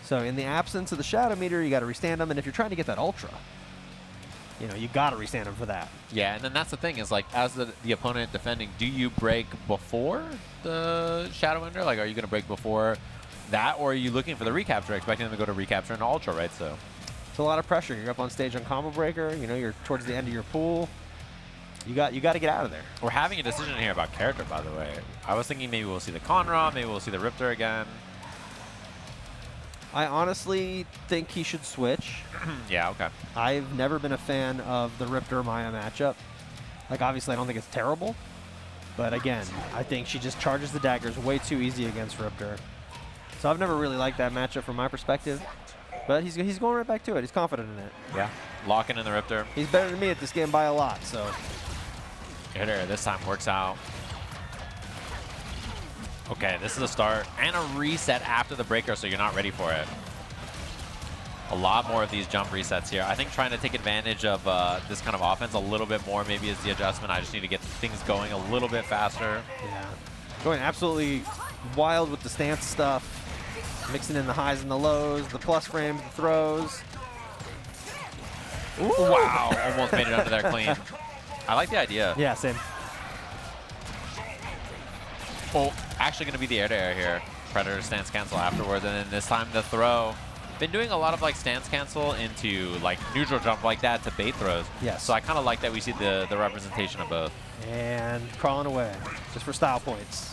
So in the absence of the shadow meter, you got to restand them, and if you're trying to get that ultra, you know, you got to restand them for that. Yeah, and then that's the thing is, like, as the opponent defending, do you break before the shadow ender? Like, are you going to break before that, or are you looking for the recapture, expecting them to go to recapture and ultra, right? So it's a lot of pressure. You're up on stage on combo breaker. You know, you're towards the end of your pool. You got to get out of there. We're having a decision here about character, by the way. I was thinking maybe we'll see the Conra, maybe we'll see the Riptor again. I honestly think he should switch. Yeah, okay. I've never been a fan of the Riptor Maya matchup. Like, obviously, I don't think it's terrible. But again, I think she just charges the daggers way too easy against Riptor. So I've never really liked that matchup from my perspective. But he's going right back to it. He's confident in it. Yeah. Locking in the Riptor. He's better than me at this game by a lot, so. Hitter this time works out. Okay, this is a start and a reset after the breaker, so you're not ready for it. A lot more of these jump resets here. I think trying to take advantage of this kind of offense a little bit more maybe is the adjustment. I just need to get things going a little bit faster. Yeah. Going absolutely wild with the stance stuff. Mixing in the highs and the lows, the plus frames, the throws. Ooh. Wow, almost made it under there clean. I like the idea. Yeah, same. Oh, actually going to be the air-to-air here. Predator stance cancel afterwards, and then this time the throw. Been doing a lot of like stance cancel into like neutral jump like that to bait throws. Yes. So I kind of like that we see the representation of both. And crawling away, just for style points.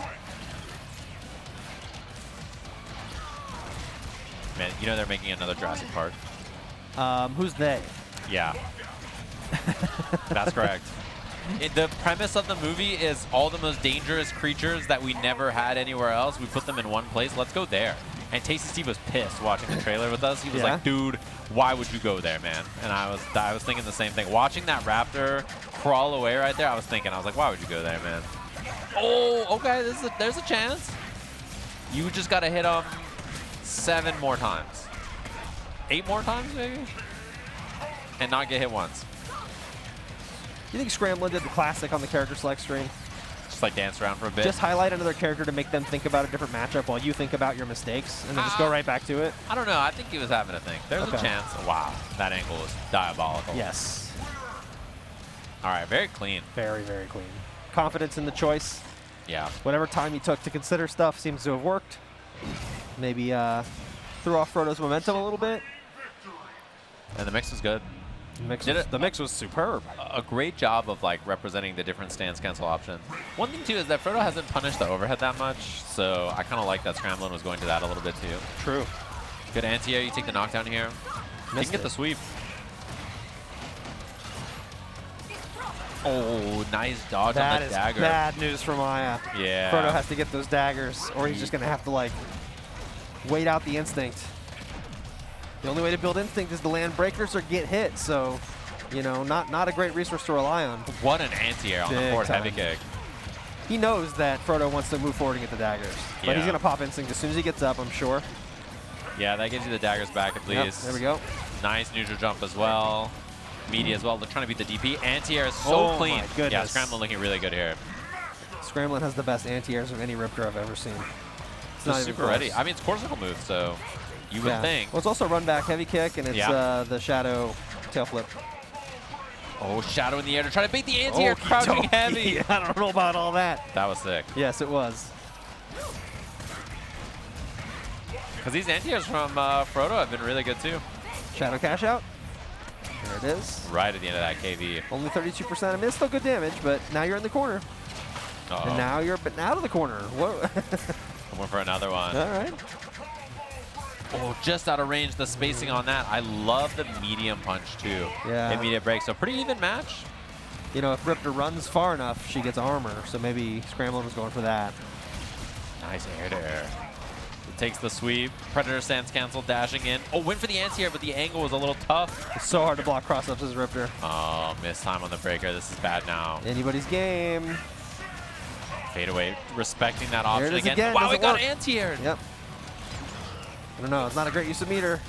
Man, you know they're making another Jurassic Park. Who's they? Yeah. That's correct. The premise of the movie is all the most dangerous creatures that we never had anywhere else. We put them in one place. Let's go there. And Tasty Steve was pissed watching the trailer with us. He was like, dude, why would you go there, man? And I was thinking the same thing. Watching that raptor crawl away right there, I was like, why would you go there, man? Oh, okay, there's a chance. You just got to hit him 7 more times. 8 more times, maybe? And not get hit once. You think Scramblin did the classic on the character select screen? Just like dance around for a bit. Just highlight another character to make them think about a different matchup while you think about your mistakes, and then just go right back to it? I don't know. I think he was having a think. There's a chance. Wow, that angle was diabolical. Yes. All right, very clean. Very, very clean. Confidence in the choice. Yeah. Whatever time he took to consider stuff seems to have worked. Maybe threw off Frodo's momentum a little bit. And the mix was good. The mix was superb. A great job of like representing the different stance cancel options. One thing too is that Frodo hasn't punished the overhead that much, so I kind of like that Scramblin was going to that a little bit too. True. Good anti-air. You take the knockdown here. You can get the sweep. Oh, nice dodge on the dagger. That is bad news for Maya. Yeah. Frodo has to get those daggers, or he's just going to have to like wait out the instinct. The only way to build instinct is to land breakers or get hit, so, you know, not a great resource to rely on. What an anti-air on the forward heavy kick. He knows that Frodo wants to move forward and get the daggers, but he's going to pop instinct as soon as he gets up, I'm sure. Yeah, that gives you the daggers back at least. Yep, there we go. Nice neutral jump as well. Meaty as well. They're trying to beat the DP. Anti-air is so clean. My goodness. Yeah, Scramblin looking really good here. Scramblin has the best anti-airs of any Riptor I've ever seen. It's not super ready. I mean, it's core circle move, so you would think. Well, it's also run back heavy kick, and it's the shadow tail flip. Oh, shadow in the air to try to bait the anti-air, crouching heavy. I don't know about all that. That was sick. Yes, it was. Because these anti-airs from Frodo have been really good too. Shadow cash out. There it is. Right at the end of that KV. Only 32%. I mean, it's still good damage, but now you're in the corner. And now you're out of the corner. Whoa. I went for another one. All right. Oh, just out of range, the spacing on that. I love the medium punch, too. Yeah. Immediate break, so pretty even match. You know, if Riptor runs far enough, she gets armor, so maybe Scramblin was going for that. Nice air to air. It takes the sweep. Predator stance cancel, dashing in. Oh, went for the anti-air, but the angle was a little tough. It's so hard to block cross-ups as Riptor. Oh, missed time on the breaker. This is bad now. Anybody's game. Fade away, respecting that option again. Wow, it got anti-aired. Yep. I don't know. It's not a great use of meter.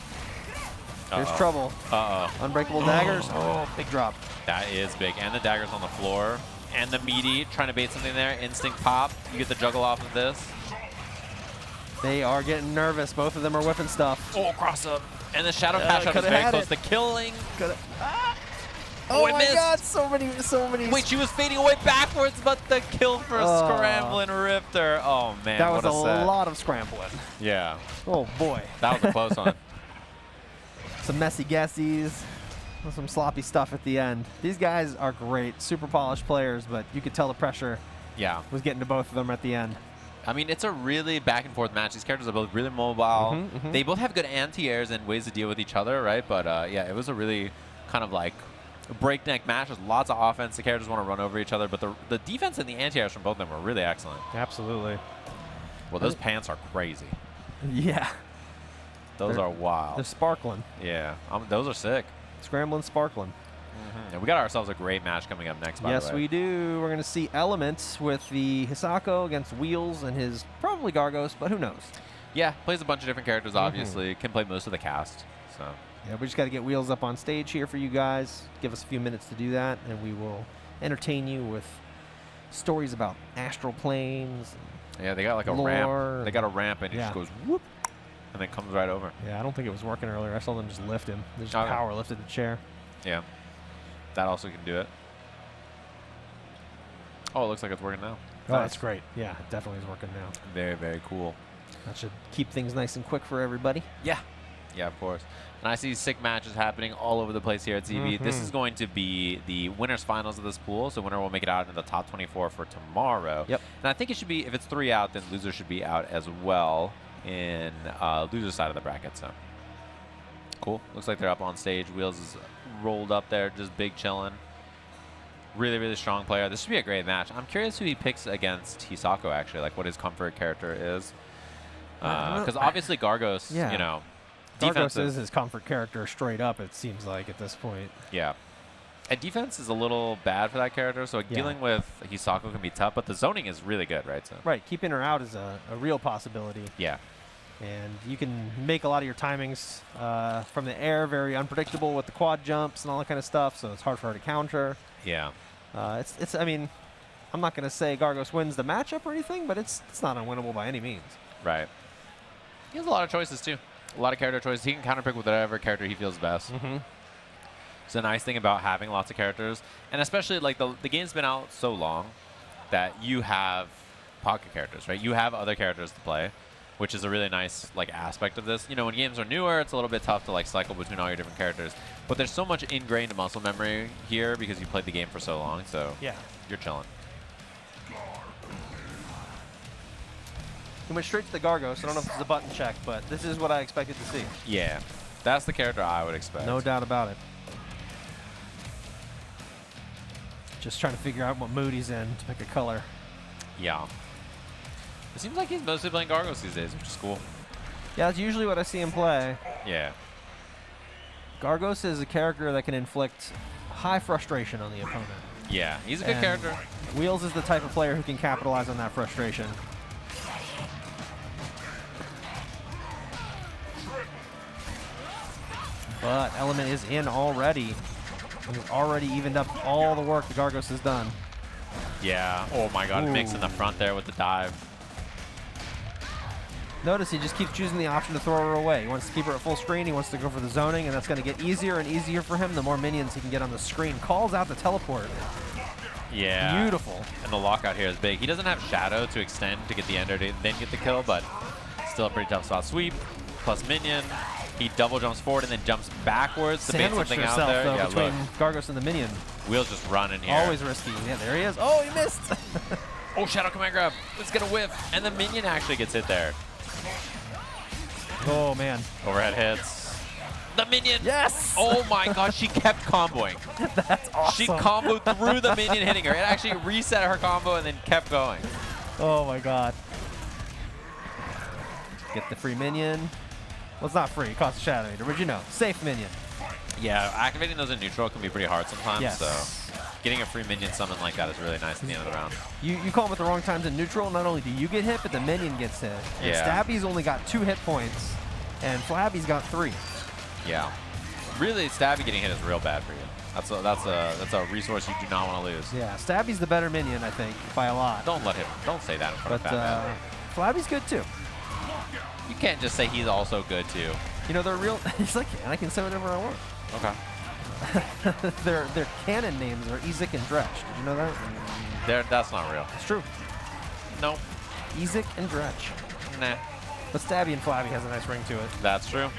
There's trouble. Unbreakable daggers. Oh, big drop. That is big. And the daggers on the floor. And the meaty, trying to bait something there. Instinct pop. You get the juggle off of this. They are getting nervous. Both of them are whipping stuff. Oh, cross up. And the shadow cash out is very close. The killing. Oh it my missed. God, so many. Wait, she was fading away backwards, but the kill for Scramblin Riptor. Oh, man, that was a lot of Scramblin. Yeah. Oh, boy. That was a close one. Some messy guessies. Some sloppy stuff at the end. These guys are great, super polished players, but you could tell the pressure was getting to both of them at the end. I mean, it's a really back and forth match. These characters are both really mobile. They both have good anti-airs and ways to deal with each other, right? But yeah, it was a really kind of like breakneck match. There's lots of offense. The characters want to run over each other, but the defense and the anti-airs from both of them were really excellent. Absolutely. Well, those pants are crazy. Yeah. Those are wild. They're sparkling. Yeah. Those are sick. Scramblin, sparkling. And we got ourselves a great match coming up next, by the way. Yes, we do. We're going to see Elements with the Hisako against Wheels and his probably Gargos, but who knows? Yeah, plays a bunch of different characters, obviously. Can play most of the cast. So yeah, we just got to get Wheels up on stage here for you guys. Give us a few minutes to do that, and we will entertain you with stories about astral planes. Yeah, they got like a ramp. They got a ramp, and it just goes whoop, and then comes right over. Yeah, I don't think it was working earlier. I saw them just lift him. They just power lifted the chair. Yeah. That also can do it. Oh, it looks like it's working now. Oh, that's great. Yeah, it definitely is working now. Very, very cool. That should keep things nice and quick for everybody. Yeah. Yeah, of course. And I see sick matches happening all over the place here at ZB. This is going to be the winners finals of this pool, so winner will make it out in the top 24 for tomorrow. Yep. And I think it should be, if it's 3 out, then loser should be out as well in loser side of the bracket. So cool. Looks like they're up on stage. Wheels is rolled up there, just big chilling. Really, really strong player. This should be a great match. I'm curious who he picks against Hisako, actually, like what his comfort character is. Because obviously Gargos, you know, Gargos is his comfort character straight up, it seems like, at this point. Yeah. And defense is a little bad for that character, so dealing with Hisako can be tough, but the zoning is really good, right? So right, keeping her out is a real possibility. Yeah. And you can make a lot of your timings from the air very unpredictable with the quad jumps and all that kind of stuff, so it's hard for her to counter. Yeah. I mean, I'm not going to say Gargos wins the matchup or anything, but it's not unwinnable by any means. Right. He has a lot of choices, too. A lot of character choices. He can counterpick with whatever character he feels best. It's a nice thing about having lots of characters, and especially like the game's been out so long that you have pocket characters, right? You have other characters to play, which is a really nice like aspect of this. You know, when games are newer, it's a little bit tough to like cycle between all your different characters, but there's so much ingrained muscle memory here because you played the game for so long, so yeah, you're chilling. He went straight to the Gargos. I don't know if this is a button check, but this is what I expected to see. Yeah, that's the character I would expect. No doubt about it. Just trying to figure out what mood he's in to pick a color. Yeah. It seems like he's mostly playing Gargos these days, which is cool. Yeah, that's usually what I see him play. Yeah. Gargos is a character that can inflict high frustration on the opponent. Yeah, he's a good character. Wheels is the type of player who can capitalize on that frustration. But Element is in already. We've already evened up all the work the Gargos has done. Yeah. Oh my God, mix in the front there with the dive. Notice he just keeps choosing the option to throw her away. He wants to keep her at full screen. He wants to go for the zoning, and that's going to get easier and easier for him the more minions he can get on the screen. Calls out the teleport. Yeah. Beautiful. And the lockout here is big. He doesn't have Shadow to extend to get the ender to then get the kill, but still a pretty tough spot. Sweep plus minion. He double jumps forward and then jumps backwards to bait something out there. Though, between Gargos and the minion. Wheels just running here. Always risky. Yeah, there he is. Oh, he missed. Oh, Shadow command grab. It's going to whiff. And the minion actually gets hit there. Oh, man. Overhead hits. The minion. Yes. Oh, my God. She kept comboing. That's awesome. She comboed through the minion hitting her. It actually reset her combo and then kept going. Oh, my God. Get the free minion. Well, it's not free. It costs a Shadow Meter, but you know, safe minion. Yeah, activating those in neutral can be pretty hard sometimes. Yes. So getting a free minion summon like that is really nice at the end of the round. You call them at the wrong times in neutral, not only do you get hit, but the minion gets hit. And Yeah. Stabby's only got 2 hit points, and Flabby's got 3. Yeah. Really, Stabby getting hit is real bad for you. That's a resource you do not want to lose. Yeah, Stabby's the better minion, I think, by a lot. Don't let him. Don't say that in front of Batman. Flabby's good too. You can't just say he's also good too. You know, they're real. He's like, and I can say whatever I want. Okay. their canon names are Ezek and Dretch. Did you know that? That's not real. It's true. Nope. Ezek and Dretch. Nah. But Stabby and Flabby has a nice ring to it. That's true.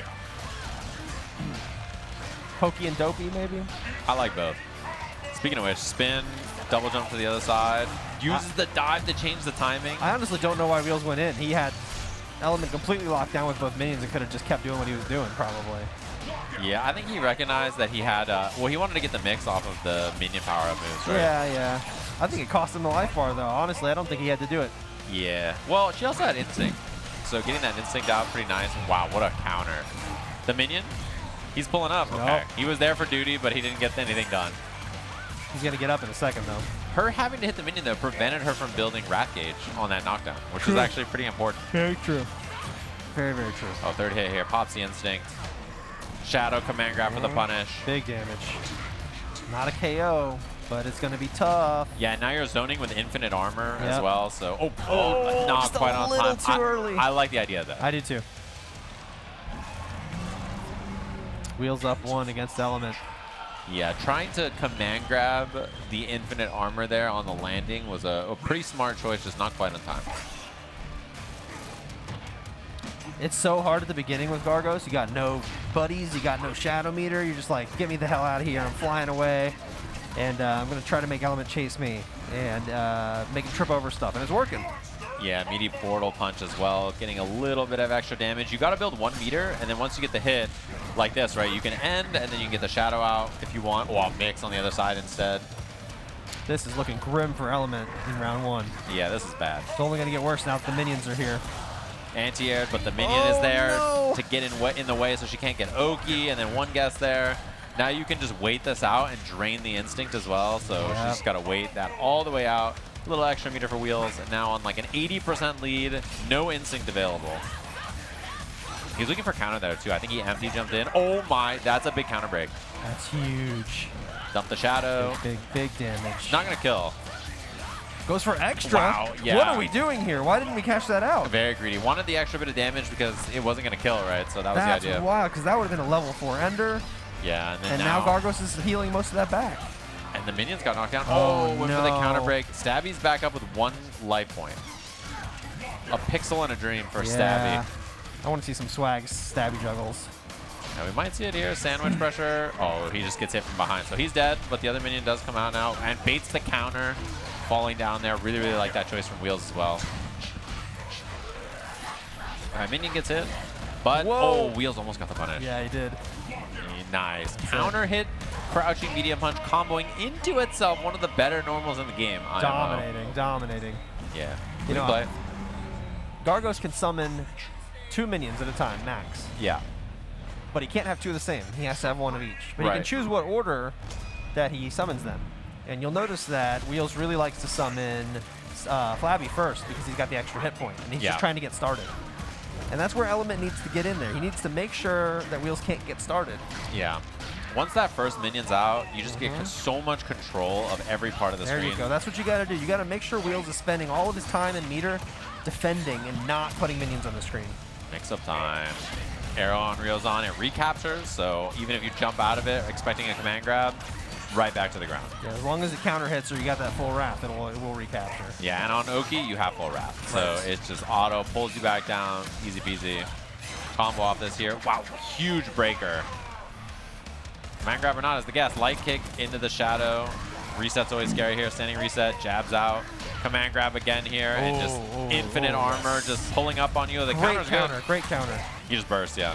Pokey and Dopey, maybe? I like both. Speaking of which, spin, double jump to the other side, uses the dive to change the timing. I honestly don't know why Wheels went in. He had Element completely locked down with both minions and could have just kept doing what he was doing, probably. Yeah, I think he recognized that he had, well, he wanted to get the mix off of the minion power-up moves, right? Yeah. I think it cost him the life bar, though. Honestly, I don't think he had to do it. Yeah. Well, she also had Instinct. So getting that Instinct out, pretty nice. Wow, what a counter. The minion, he's pulling up. Okay. Nope. He was there for duty, but he didn't get anything done. He's going to get up in a second, though. Her having to hit the minion, though, prevented her from building Wrath Gauge on that knockdown, which is actually pretty important. Very true. Very, very true. Oh, third hit here. Pops the Instinct. Shadow command grab for the punish. Big damage. Not a KO, but it's going to be tough. Yeah, now you're zoning with infinite armor as Yep. well, so... Oh, not just quite a on little time. too early. I like the idea of that. I do, too. Wheels up 1 against Element. Yeah, trying to command grab the infinite armor there on the landing was a pretty smart choice, just not quite on time. It's so hard at the beginning with Gargos. You got no buddies. You got no Shadow Meter. You're just like, get me the hell out of here. I'm flying away. And I'm going to try to make Element chase me and make him trip over stuff. And it's working. Yeah, meaty portal punch as well, getting a little bit of extra damage. You got to build 1 meter, and then once you get the hit, like this, right, you can end, and then you can get the shadow out if you want. Or mix on the other side instead. This is looking grim for Element in round 1. Yeah, this is bad. It's only going to get worse now that the minions are here. Anti-aired, but the minion is there to get in the way so she can't get Oki, and then 1 guess there. Now you can just wait this out and drain the Instinct as well, so she's just got to wait that all the way out. A little extra meter for Wheels, and now on like an 80% lead, no Instinct available. He's looking for counter there too. I think he empty jumped in. Oh my, that's a big counter break. That's huge. Dump the shadow. Big damage. Not going to kill. Goes for extra. Wow, yeah. What are we doing here? Why didn't we cash that out? Very greedy. Wanted the extra bit of damage because it wasn't going to kill, right? So that was the idea. That's wild, because that would have been a level 4 ender. Yeah, and then now Gargos is healing most of that back. And the minions got knocked down. Oh, went for the counter break. Stabby's back up with 1 life point. A pixel and a dream for Stabby. I want to see some swag Stabby juggles. Now we might see it here. Sandwich pressure. Oh, he just gets hit from behind. So he's dead, but the other minion does come out now and baits the counter. Falling down there. Really, really like that choice from Wheels as well. All right, minion gets hit. But, Wheels almost got the punish. Yeah, he did. Nice. Counter hit, crouching medium punch, comboing into itself. One of the better normals in the game. Dominating. Yeah. You know, Gargos can summon 2 minions at a time, max. Yeah. But he can't have 2 of the same. He has to have 1 of each. But he can choose what order that he summons them. And you'll notice that Wheels really likes to summon Flabby first because he's got the extra hit point. And he's just trying to get started. And that's where Element needs to get in there. He needs to make sure that Wheels can't get started. Yeah. Once that first minion's out, you just get so much control of every part of the screen. There you go. That's what you got to do. You got to make sure Wheels is spending all of his time and meter defending and not putting minions on the screen. Mix-up time. Arrow on Rio's on. It recaptures, so even if you jump out of it expecting a command grab, right back to the ground. Yeah, as long as it counter hits or you got that full wrath, it will recapture. Yeah, and on Oki, you have full wrath. So it's just auto, pulls you back down, easy peasy. Combo off this here. Wow, huge breaker. Command grab or not is the guess. Light kick into the shadow. Reset's always scary here. Standing reset, jabs out. Command grab again here, and just infinite armor just pulling up on you. The counter's good. Great counter. You just burst, yeah.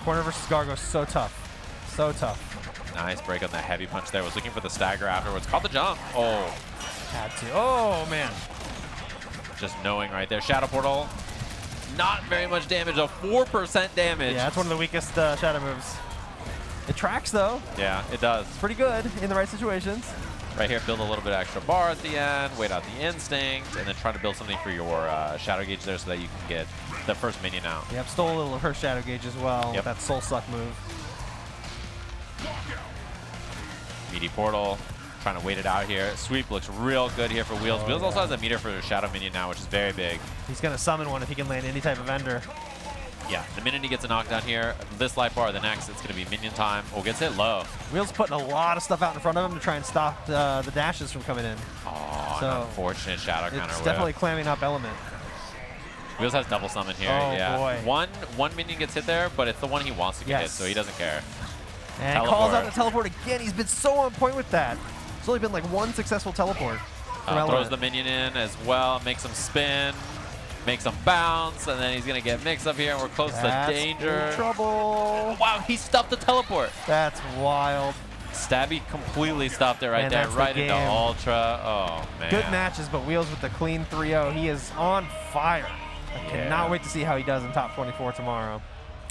Corner versus Gargos, so tough. So tough. Nice break on the heavy punch there. Was looking for the stagger afterwards. Caught the jump. Oh. Had to. Oh, man. Just knowing right there. Shadow Portal. Not very much damage, though. 4% damage. Yeah, that's one of the weakest shadow moves. It tracks, though. Yeah, it does. It's pretty good in the right situations. Right here, build a little bit of extra bar at the end, wait out the instinct, and then try to build something for your shadow gauge there so that you can get the first minion out. Yep, stole a little of her shadow gauge as well with that soul suck move. Meaty portal, trying to wait it out here. Sweep looks real good here for Wheels. Wheels also has a meter for the shadow minion now, which is very big. He's going to summon one if he can land any type of ender. Yeah, the minute he gets a knockdown here, this life bar, the next, it's going to be minion time. Oh, gets hit low. Wheels putting a lot of stuff out in front of him to try and stop the dashes from coming in. Oh, so an unfortunate shadow counter. It's definitely clamming up element. Wheels has double summon here. Oh, yeah. boy. One minion gets hit there, but it's the one he wants to get hit, so he doesn't care. And teleport. Calls out the teleport again. He's been so on point with that. It's only been like one successful teleport. Throws the minion in as well, makes him spin. Makes him bounce, and then he's going to get mixed up here, and we're close to danger. Trouble. Wow, he stopped the teleport. That's wild. Stabby completely stopped it right there, right into Ultra. Oh, man. Good matches, but Wheels with the clean 3-0. He is on fire. I cannot wait to see how he does in top 24 tomorrow.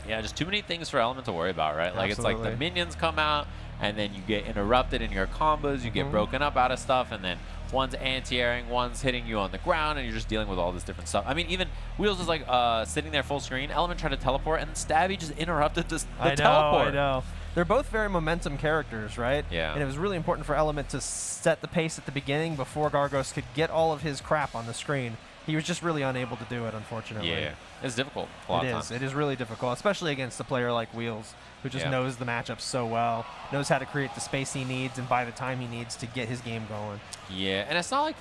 Yeah, just too many things for Element to worry about, right? Like, it's like the minions come out, and then you get interrupted in your combos, you get broken up out of stuff, and then one's anti-airing, one's hitting you on the ground, and you're just dealing with all this different stuff. I mean, even Wheels is like sitting there full screen. Element tried to teleport, and Stabby just interrupted the teleport. I know. They're both very momentum characters, right? Yeah. And it was really important for Element to set the pace at the beginning before Gargos could get all of his crap on the screen. He was just really unable to do it, unfortunately. Yeah, it's difficult a lot of times. It is really difficult, especially against a player like Wheels, who just knows the matchup so well, knows how to create the space he needs and buy the time he needs to get his game going. Yeah, and it's not like,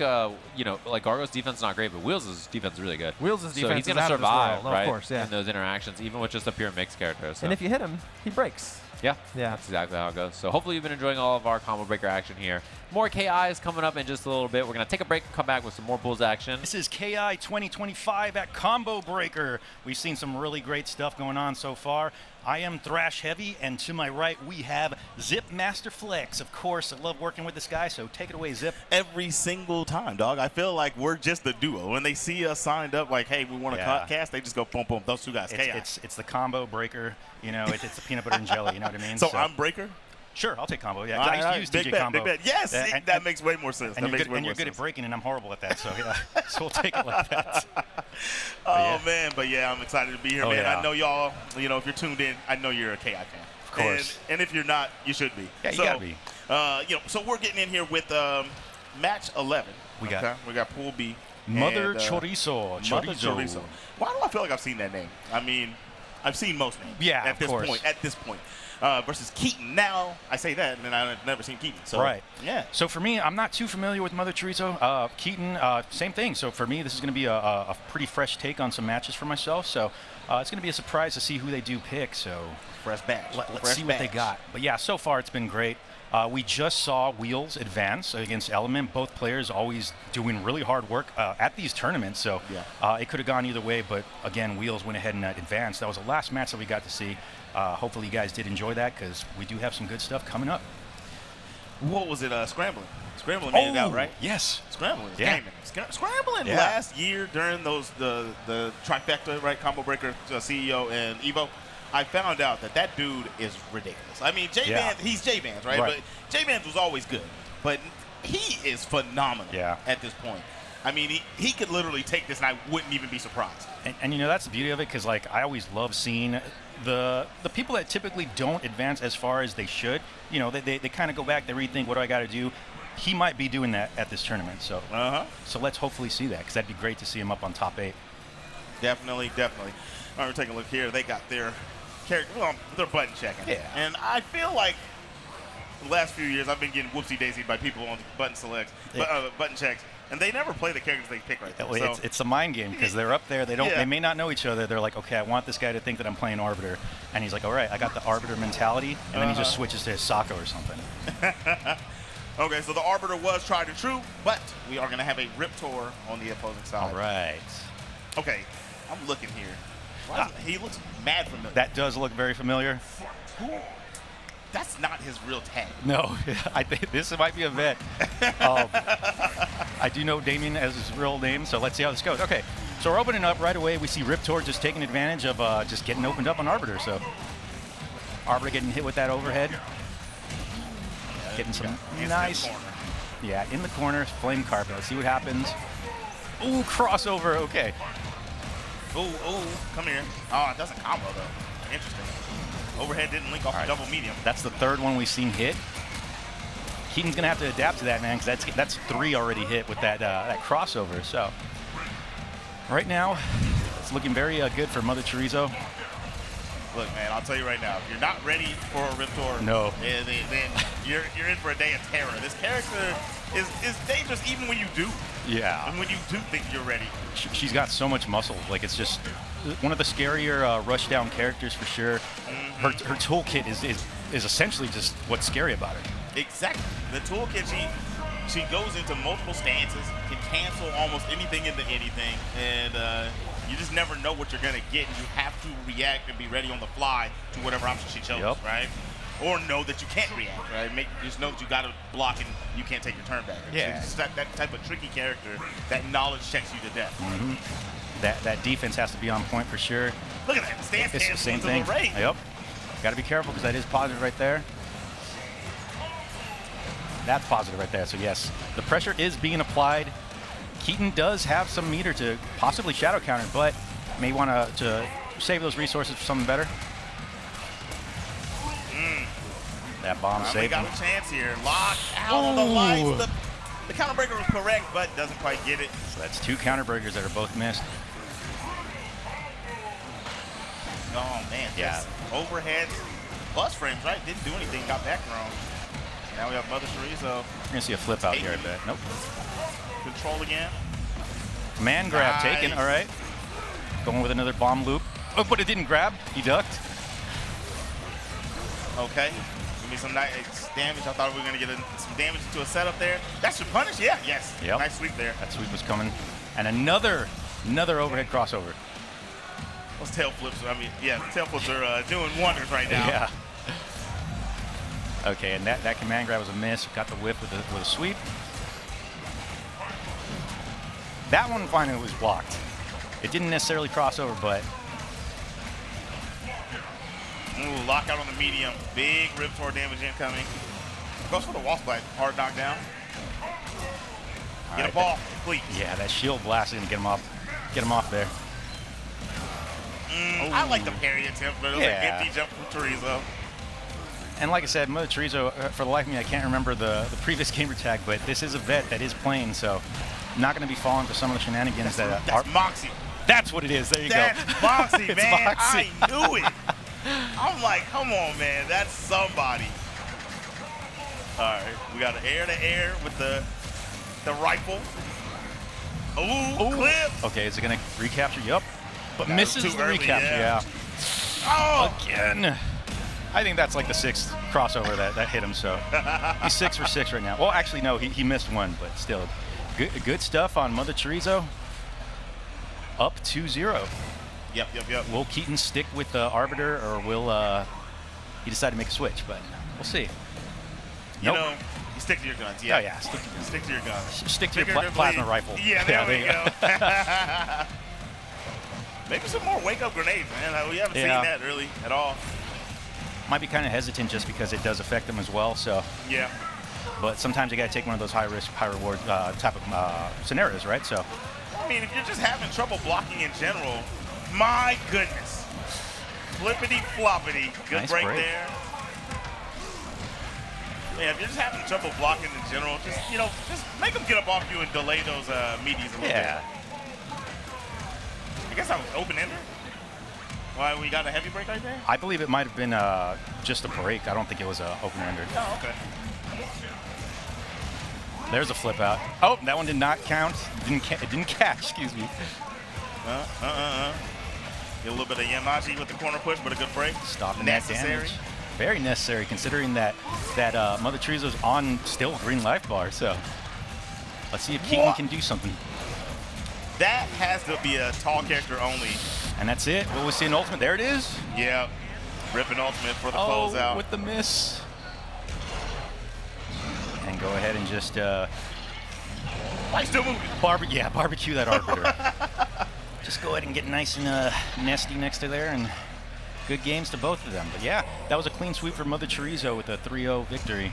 you know, like Gargos' defense is not great, but Wheels' defense is really good. Wheels' defense so he's is going to survive, right, of course, in those interactions, even with just a pure mixed character. So. And if you hit him, he breaks. Yeah, that's exactly how it goes. So hopefully you've been enjoying all of our combo breaker action here. More KI is coming up in just a little bit. We're going to take a break and come back with some more Bulls action. This is KI 2025 at Combo Breaker. We've seen some really great stuff going on so far. I am Thrash Heavy, and to my right we have Zip Master Flex. Of course, I love working with this guy, so take it away, Zip. Every single time, dog. I feel like we're just the duo. When they see us signed up, like, hey, we want to cast, they just go boom, boom. Those two guys, it's the Combo Breaker. You know, it's the peanut butter and jelly. You know what I mean? So I'm Breaker. Sure, I'll take combo. Yeah, I used to use DJ combo. Big bet. Yes, that makes way more sense. And you're good at breaking, and I'm horrible at that. So yeah, so we'll take it like that. Man, but yeah, I'm excited to be here, man. Yeah. I know y'all. You know, if you're tuned in, I know you're a KI fan. Of course. And if you're not, you should be. Yeah, you gotta be. You know, so we're getting in here with match 11. We got Pool B. Mother Chorizo. Mother Chorizo. Why do I feel like I've seen that name? I mean, I've seen most names. Yeah, at this point. Versus Keaton. Now, I say that, and then I've never seen Keaton. So, right. Yeah. So for me, I'm not too familiar with Mother Chorizo. Keaton, same thing. So for me, this is going to be a pretty fresh take on some matches for myself. So it's going to be a surprise to see who they do pick. So fresh batch. Let's see what they got. But yeah, so far it's been great. We just saw Wheels advance against Element. Both players always doing really hard work at these tournaments. So it could have gone either way. But again, Wheels went ahead and advanced. That was the last match that we got to see. Hopefully you guys did enjoy that because we do have some good stuff coming up. What was it? Scramblin. Scramblin made it out, right? Yes. Scramblin is gaming. Scramblin last year during those the trifecta, right? Combo Breaker CEO and Evo. I found out that dude is ridiculous. I mean, J-Vans, he's J-Vans, right? But J-Vans was always good. But he is phenomenal at this point. I mean, he could literally take this, and I wouldn't even be surprised. And you know, that's the beauty of it, because, like, I always love seeing the people that typically don't advance as far as they should. You know, they kind of go back, they rethink, what do I got to do? He might be doing that at this tournament. So, so let's hopefully see that, because that'd be great to see him up on top 8. Definitely. All right, we're taking a look here. They got their character, well, they're button checking. Yeah. And I feel like the last few years I've been getting whoopsie-daisied by people on button selects, button checks. And they never play the characters they pick right there. So. It's a mind game because they're up there. They don't. They may not know each other. They're like, okay, I want this guy to think that I'm playing Arbiter, and he's like, all right, I got the Arbiter mentality, and then he just switches to Hisako or something. Okay, so the Arbiter was tried and true, but we are going to have a Riptor on the opposing side. All right. Okay, I'm looking here. He looks mad familiar. That does look very familiar. That's not his real tag. No, I think this might be a vet. I do know Damien as his real name, so let's see how this goes. Okay, so we're opening up right away. We see Riptor just taking advantage of just getting opened up on Arbiter. So Arbiter getting hit with that overhead. Getting some nice, in the corner, flame carpet. Let's see what happens. Ooh, crossover, okay. Ooh, come here. Oh, it doesn't combo though. Interesting. Overhead didn't link off the double medium. That's the third one we've seen hit. Keaton's gonna have to adapt to that, man, because that's 3 already hit with that that crossover. So right now, it's looking very good for Mother Chorizo. Look, man, I'll tell you right now, if you're not ready for a Riptor, then you're in for a day of terror. This character is dangerous even when you do. Yeah. And when you do think you're ready. She's got so much muscle. Like, it's just one of the scarier rush down characters for sure. Her toolkit is essentially just what's scary about her. Exactly. The toolkit, she goes into multiple stances, can cancel almost anything into anything, and you just never know what you're going to get, and you have to react and be ready on the fly to whatever option she chose, right? Or know that you can't react, right? Just know that you got to block and you can't take your turn back. Yeah. It's that type of tricky character, that knowledge checks you to death. That defense has to be on point for sure. Look at that. Stance it's the same thing. Yep. Got to be careful because that is positive right there. That's positive right there. So yes, the pressure is being applied. Keaton does have some meter to possibly shadow counter, but may want to save those resources for something better. That bomb saved him. Got a chance here. Locked out on the lights. The counter breaker was correct, but doesn't quite get it. So that's 2 counter breakers that are both missed. Oh, man. Yeah. Overhead plus frames, right? Didn't do anything. Got back thrown. Now we have Mother Chorizo. You're going to see a flip out here, I bet. Nope. Control again. Man grab taken. All right. Going with another bomb loop. Oh, but it didn't grab. He ducked. Okay. Give me some nice damage. I thought we were going to get some damage to a setup there. That should punish. Yeah, yes. Yep. Nice sweep there. That sweep was coming. And another overhead crossover. Those tail flips, tail flips are doing wonders right now. Yeah. Okay, and that command grab was a miss. Got the whip with a sweep. That one finally was blocked. It didn't necessarily cross over, but... Ooh, lockout on the medium. Big Riptor damage incoming. Goes for the wall spike. Hard knockdown. Get a ball, please. Yeah, that shield blast is going to get him off there. I like the parry attempt, but it was an empty jump from Chorizo. And like I said, Mother Chorizo, for the life of me, I can't remember the previous gamer tag, but this is a vet that is playing, so not going to be falling for some of the shenanigans that's Moxie. That's what it is. There you go. That's Moxie, man. Moxie. I knew it. I'm like, come on, man. That's somebody. All right, we got an air-to-air with the rifle. Ooh, clip. Okay, is it going to recapture? Yup. But misses the recapture, yeah. Oh! Again. I think that's like the 6th crossover that hit him, so he's 6 for 6 right now. Well, actually, no, he missed one, but still. Good stuff on Mother Chorizo. Up 2-0. Yep. Will Keaton stick with the Arbiter, or will he decide to make a switch? But we'll see. You know, you stick to your guns. Yeah. Oh, yeah. Stick to your guns. Stick to your plasma rifle. Yeah, there we go. Maybe some more wake-up grenades, man. We haven't seen that really at all. Might be kind of hesitant just because it does affect them as well. So yeah. But sometimes you got to take one of those high-risk, high-reward type of scenarios, right? So. I mean, if you're just having trouble blocking in general, my goodness. Flippity-floppity. Good nice break there. Yeah, if you're just having trouble blocking in general, just make them get up off you and delay those meaties a little bit. I guess that was open-ender. Why, we got a heavy break right there? I believe it might have been just a break. I don't think it was an open-ender. Oh, okay. There's a flip out. Oh, that one did not count. It didn't catch, excuse me. Get a little bit of Yamaji with the corner push, but a good break. Stopping that damage. Very necessary, considering that Mother Chorizo's on still green life bar. So let's see if Keaton can do something. That has to be a tall character only. And that's it. Will we see an ultimate? There it is. Yeah. Ripping ultimate for the closeout. With the miss. And go ahead and just still moving. Barbecue that Arbiter. Just go ahead and get nice and nesty next to there, and good games to both of them. But yeah, that was a clean sweep for Mother Chorizo with a 3-0 victory.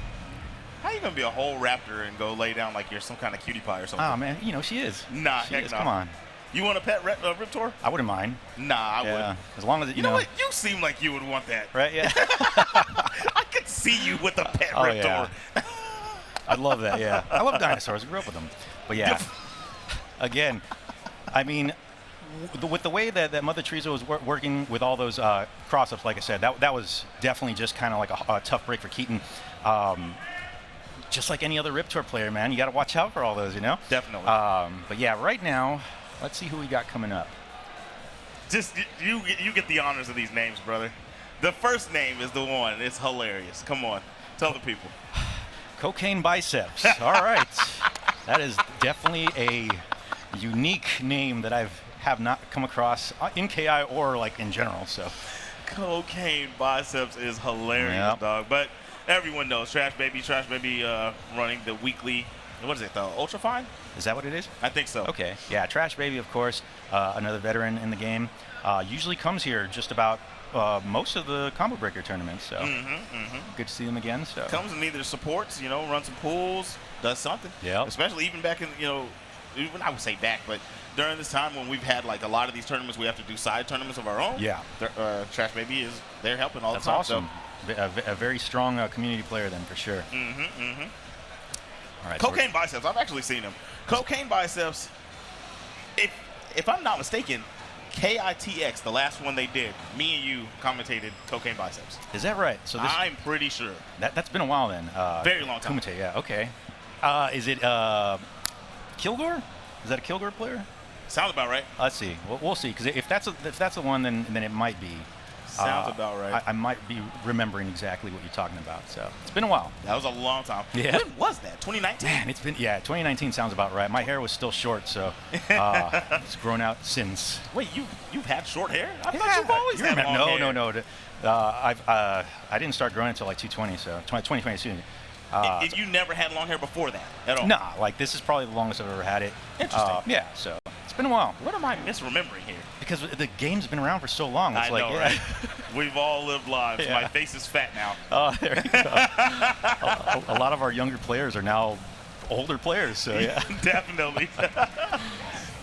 How you gonna be a whole raptor and go lay down like you're some kind of cutie pie or something? Oh man, you know she is. Nah, she heck is. no. Come on. You want a pet Riptor? I wouldn't mind. Nah, I wouldn't. As long as you know what? You seem like you would want that. Right? Yeah. I could see you with a pet Riptor. Yeah. I'd love that. Yeah. I love dinosaurs. I grew up with them. But yeah. Again, I mean, with the way that Mother Chorizo was working with all those cross-ups, like I said, that was definitely just kind of like a tough break for Keaton. Just like any other Riptor player, man, you got to watch out for all those, you know? Definitely. But yeah, right now, let's see who we got coming up. Just you get the honors of these names, brother. The first name is the one. It's hilarious. Come on, tell the people. Cocaine Biceps. All right, that is definitely a unique name that have not come across in KI or like in general. So, Cocaine Biceps is hilarious, dog. But everyone knows Trashbaby running the weekly. What is it, the Ultra Fine? Is that what it is? I think so. Okay. Yeah, Trashbaby, of course, another veteran in the game, usually comes here just about most of the combo breaker tournaments. So good to see them again. So comes and either supports, runs some pools, does something. Yeah. Especially even back in, even I would say back, but during this time when we've had like a lot of these tournaments, we have to do side tournaments of our own. Yeah. Trashbaby is there helping all the time. That's awesome. So. A very strong community player then for sure. All right, Cocaine Biceps. I've actually seen him. Cocaine Biceps. If I'm not mistaken, KITX, the last one they did, me and you commentated Cocaine Biceps. Is that right? So this, I'm pretty sure. That's been a while then. Very long time. Kumite, yeah. Okay. Is it Kilgore? Is that a Kilgore player? Sounds about right. Let's see. We'll see. Because if that's the one, then it might be. Sounds about right. I might be remembering exactly what you're talking about. So it's been a while. That was a long time. Yeah. When was that? 2019? Man, it's been 2019 sounds about right. My hair was still short, so it's grown out since. Wait, you've had short hair? I thought you've always had long hair. No. I didn't start growing until like 2020, so 2020 soon. You never had long hair before that at all? Nah, like this is probably the longest I've ever had it. Interesting. Yeah, so it's been a while. What am I misremembering here? Because the game's been around for so long. It's I know, right? We've all lived lives. Yeah. My face is fat now. Oh, there you go. a lot of our younger players are now older players, so yeah. Definitely.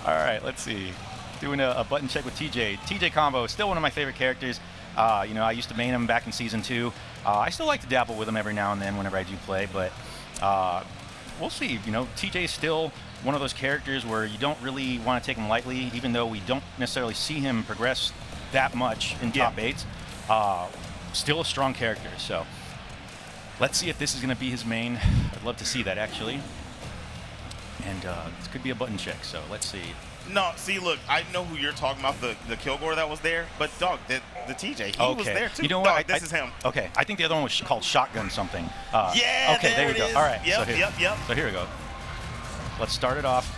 All right, let's see. Doing a button check with TJ. TJ Combo is still one of my favorite characters. I used to main him back in Season 2. I still like to dabble with him every now and then whenever I do play, but we'll see. TJ is still one of those characters where you don't really want to take him lightly, even though we don't necessarily see him progress that much in top 8s. Still a strong character, so let's see if this is going to be his main. I'd love to see that, actually. And this could be a button check, so let's see. No, see, look, I know who you're talking about, the Kilgore that was there, but, dog, the TJ, he was there, too. You know what? Dog, this is him. Okay, I think the other one was called Shotgun something. Yeah, okay, there we go. Is. All right. Yep. So here we go. Let's start it off.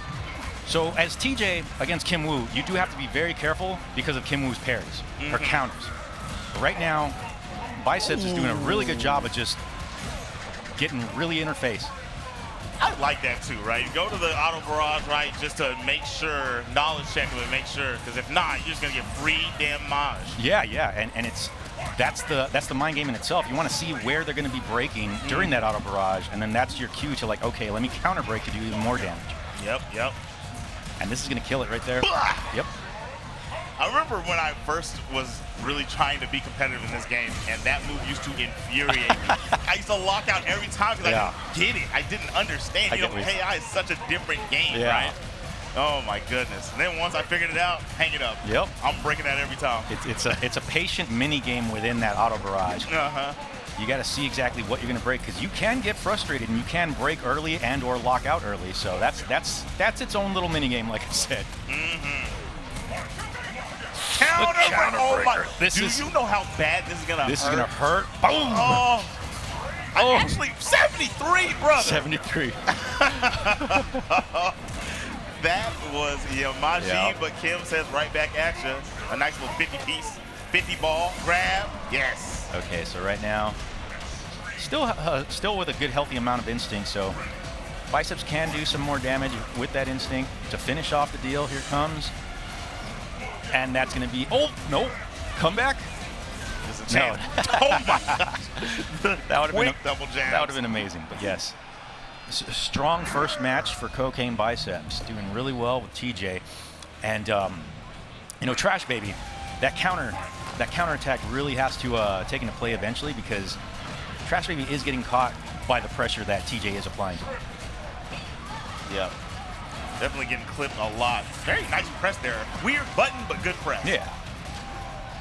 So as TJ against Kim Woo, you do have to be very careful because of Kim Woo's parries, her counters. But right now, Biceps is doing a really good job of just getting really in her face. I like that too, right? You go to the auto barrage, right, just to make sure, knowledge check to make sure, because if not, you're just gonna get free damage. Yeah, and that's the mind game in itself. You want to see where they're going to be breaking during that auto barrage, and then that's your cue to like, okay, let me counter break to do even more damage. Yep. And this is going to kill it right there. Yep. I remember when I first was really trying to be competitive in this game, and that move used to infuriate me. I used to lock out every time because I didn't get it. I didn't understand. KI is such a different game, right? Oh my goodness. And then once I figured it out, hang it up. Yep. I'm breaking that every time. It's a patient mini game within that auto barrage. You got to see exactly what you're going to break, because you can get frustrated and you can break early and or lock out early. So that's its own little mini game, like I said. Counter. Oh my! Do you know how bad this is gonna hurt? This is gonna hurt. Boom! Oh, actually 73, brother. 73. That was Yamaji, Yep. but Kim says right back action. A nice little 50-piece, 50 ball grab. Yes. Okay, so right now, still with a good healthy amount of instinct. So Biceps can do some more damage with that instinct to finish off the deal. Here comes. And that's going to be, oh, no, comeback? There's a chance. No. Oh, my gosh. That would have been double jab. That would have been amazing, but yes. A strong first match for Cocaine Biceps, doing really well with TJ. And, Trashbaby, that counter attack really has to take into play eventually, because Trashbaby is getting caught by the pressure that TJ is applying to her. Yep. Definitely getting clipped a lot. Very nice press there. Weird button, but good press. Yeah.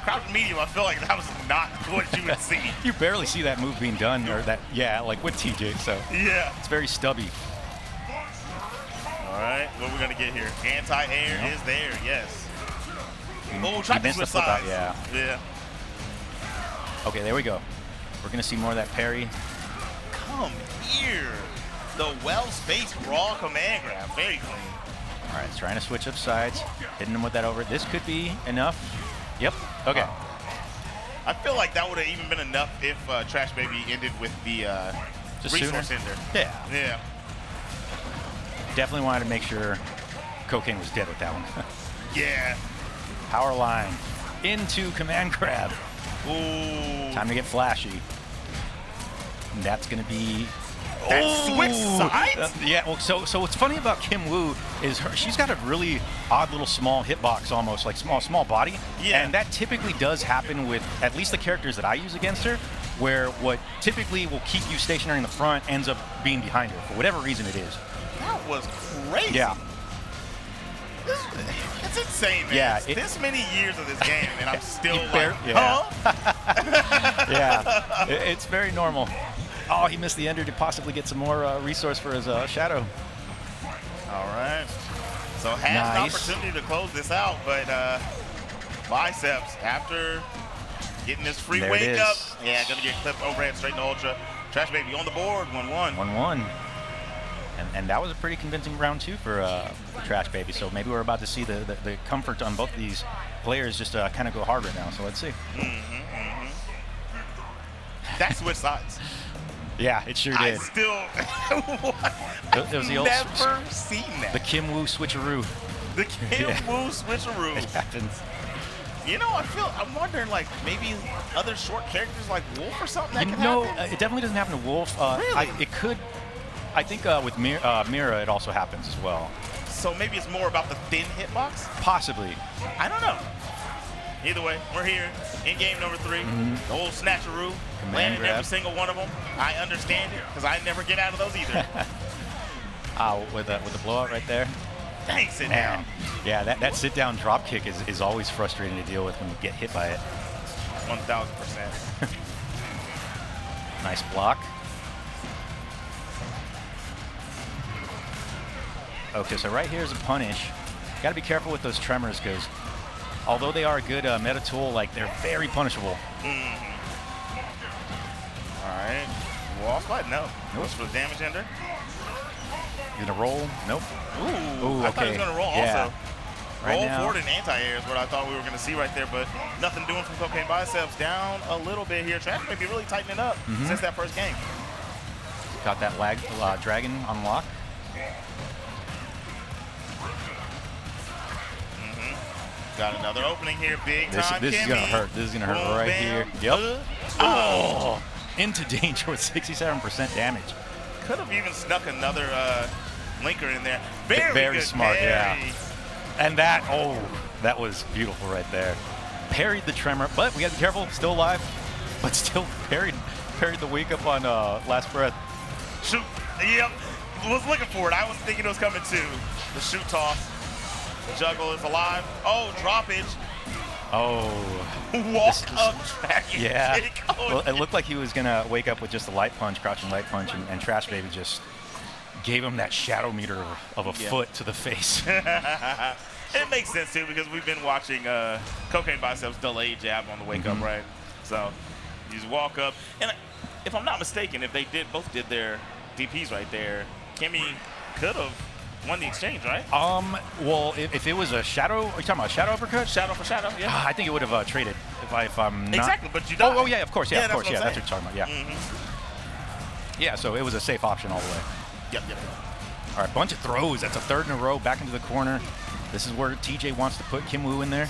Crouching medium, I feel like that was not what you would see. You barely see that move being done, or that, like with TJ, so. Yeah. It's very stubby. All right, what are we going to get here? Anti-air is there, yes. Oh, try to switch sides. Yeah. Okay, there we go. We're going to see more of that parry. Come here. The well-spaced raw command grab. Very clean. All right, trying to switch up sides. Hitting him with that over. This could be enough. Yep. Okay. I feel like that would have even been enough if Trashbaby ended with the resource ender. Yeah. Definitely wanted to make sure Cocaine was dead with that one. Yeah. Power line into command grab. Ooh. Time to get flashy. And that's going to be... Switch sides? Yeah, well, so what's funny about Kim Woo is she's got a really odd little small hitbox, almost like small body. Yeah. And that typically does happen with at least the characters that I use against her, where what typically will keep you stationary in the front ends up being behind her for whatever reason it is. That was crazy. Yeah. It's insane, man. Yeah. This many years of this game, and I'm still It's very normal. Oh, he missed the ender to possibly get some more resource for his shadow. All right. So has an opportunity to close this out, but Biceps, after getting this free wake up, going to get clipped overhead straight to Ultra. Trashbaby on the board, 1-1. 1-1. And that was a pretty convincing round two for Trashbaby. So maybe we're about to see the comfort on both these players just kind of go hard right now. So let's see. That switch sides. Yeah, it sure did. I still it was the old never seen that. The Kim Woo switcheroo. The Kim Woo switcheroo. It happens. I'm wondering, like, maybe other short characters like Wolf or something that can happen? It definitely doesn't happen to Wolf. Really? It could. I think with Mira, it also happens as well. So maybe it's more about the thin hitbox? Possibly. I don't know. Either way, we're here in game number 3. The old snatcheroo, landing every single one of them. I understand it, because I never get out of those either. With the blowout right there. Thanks, sit down. Yeah, that sit-down drop kick is always frustrating to deal with when you get hit by it. 1,000%. Nice block. Okay, so right here is a punish. Got to be careful with those tremors, because although they are a good meta tool, like, they're very punishable. All right. Wall slide? No. What's for the damage ender? You gonna roll? Nope. Ooh, I thought he was gonna roll also. Right roll now. forward and anti-air is what I thought we were gonna see right there, but nothing doing from Cocaine Biceps. Down a little bit here. Trash may be really tightening up since that first game. Got that dragon on lock. Got another opening here, big time. This is gonna hurt. This is gonna hurt right here. Yep. Oh, into danger with 67% damage. Could have even snuck another linker in there. Very good smart, parry. yeah. And that was beautiful right there. Parried the tremor, but we got to be careful. Still alive, but still parried the wake up on last breath. Shoot. Yep. Was looking for it. I was thinking it was coming too. The shoot toss. Juggle is alive. Oh, droppage. Oh. Walk up dragon kick. Oh, well, it looked like he was going to wake up with just a light punch, crouching light punch, and Trashbaby just gave him that shadow meter of a foot to the face. It makes sense, too, because we've been watching Cocaine Biceps delay jab on the wake up, right? So you just walk up. And if I'm not mistaken, if they both did their DPs right there, Kimmy could have won the exchange, right? Well, if it was a shadow, are you talking about shadow uppercut? Shadow for shadow, yeah. I think it would have traded if I'm not. Exactly, but you died. Oh, yeah, of course, yeah, of course, that's yeah, that's what you're talking about, yeah. Yeah, so it was a safe option all the way. Yep. All right, bunch of throws. That's a third in a row, back into the corner. This is where TJ wants to put Kim Woo in there.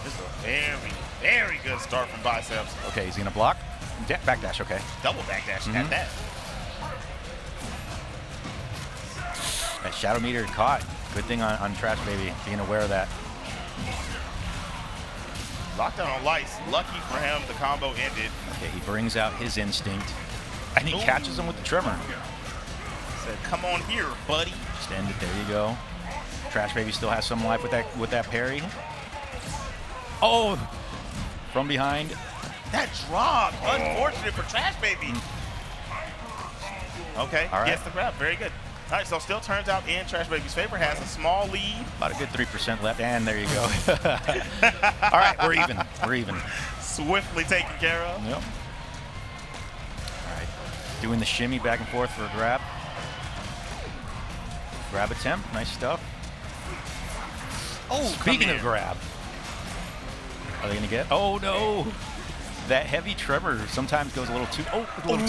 This is a very, very good start from Biceps. Okay, he's going to block. Backdash, okay. Double backdash, at that. That shadow meter caught. Good thing on Trashbaby, being aware of that. Lockdown on lights. Lucky for him, the combo ended. Okay, he brings out his instinct. And he catches him with the tremor. Said, come on here, buddy. Just end it, there you go. Trashbaby still has some life with that parry. Oh! From behind. That drop, unfortunate for Trashbaby. Okay, all right. Gets the grab, very good. All right, so still turns out in Trashbaby's favor, has a small lead. About a good 3% left, and there you go. All right, we're even. Swiftly taken care of. Yep. All right, doing the shimmy back and forth for a grab. Grab attempt, nice stuff. Oh, speaking of grab. Are they gonna get? Oh no! That heavy tremor sometimes goes a little too.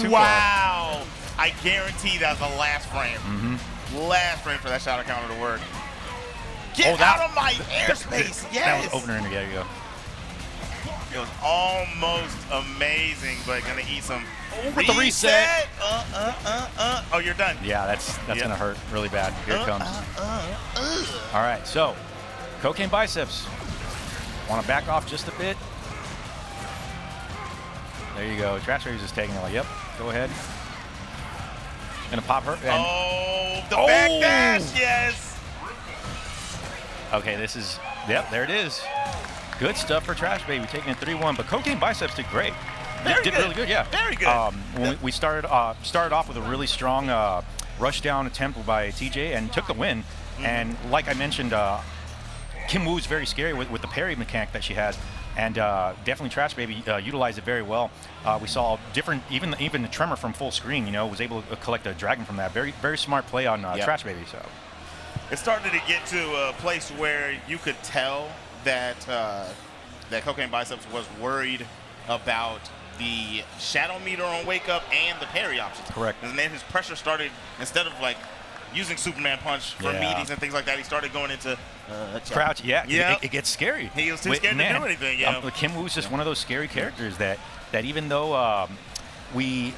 Wow! I guarantee that was the last frame. Last frame for that shadow counter to work. Get out of my airspace! Yes. That was opener. There you go. It was almost amazing, but gonna eat some. With the reset. Oh, you're done. Yeah, that's gonna hurt really bad. Here it comes. All right, so Cocaine Biceps. Want to back off just a bit? There you go. Trashbaby's just taking it like, yep, go ahead. Gonna pop her. And the backdash, yes. Okay, this is, yep, there it is. Good stuff for Trashbaby, taking it 3-1. But Cocaine Biceps did great. Did really good, yeah. Very good. When we started off with a really strong rush down attempt by TJ and took the win. And like I mentioned, Kim Woo's very scary with the parry mechanic that she has, and definitely Trashbaby utilized it very well. We saw different, even the tremor from full screen, was able to collect a dragon from that. Very, very smart play on Trashbaby. So it started to get to a place where you could tell that that Cocaine Biceps was worried about the shadow meter on wake up and the parry options. Correct. And then his pressure started, instead of like using Superman punch for meetings and things like that, he started going into crouch. Yeah. It gets scary. He was too scared to do anything. Kim Woo's just one of those scary characters that even though we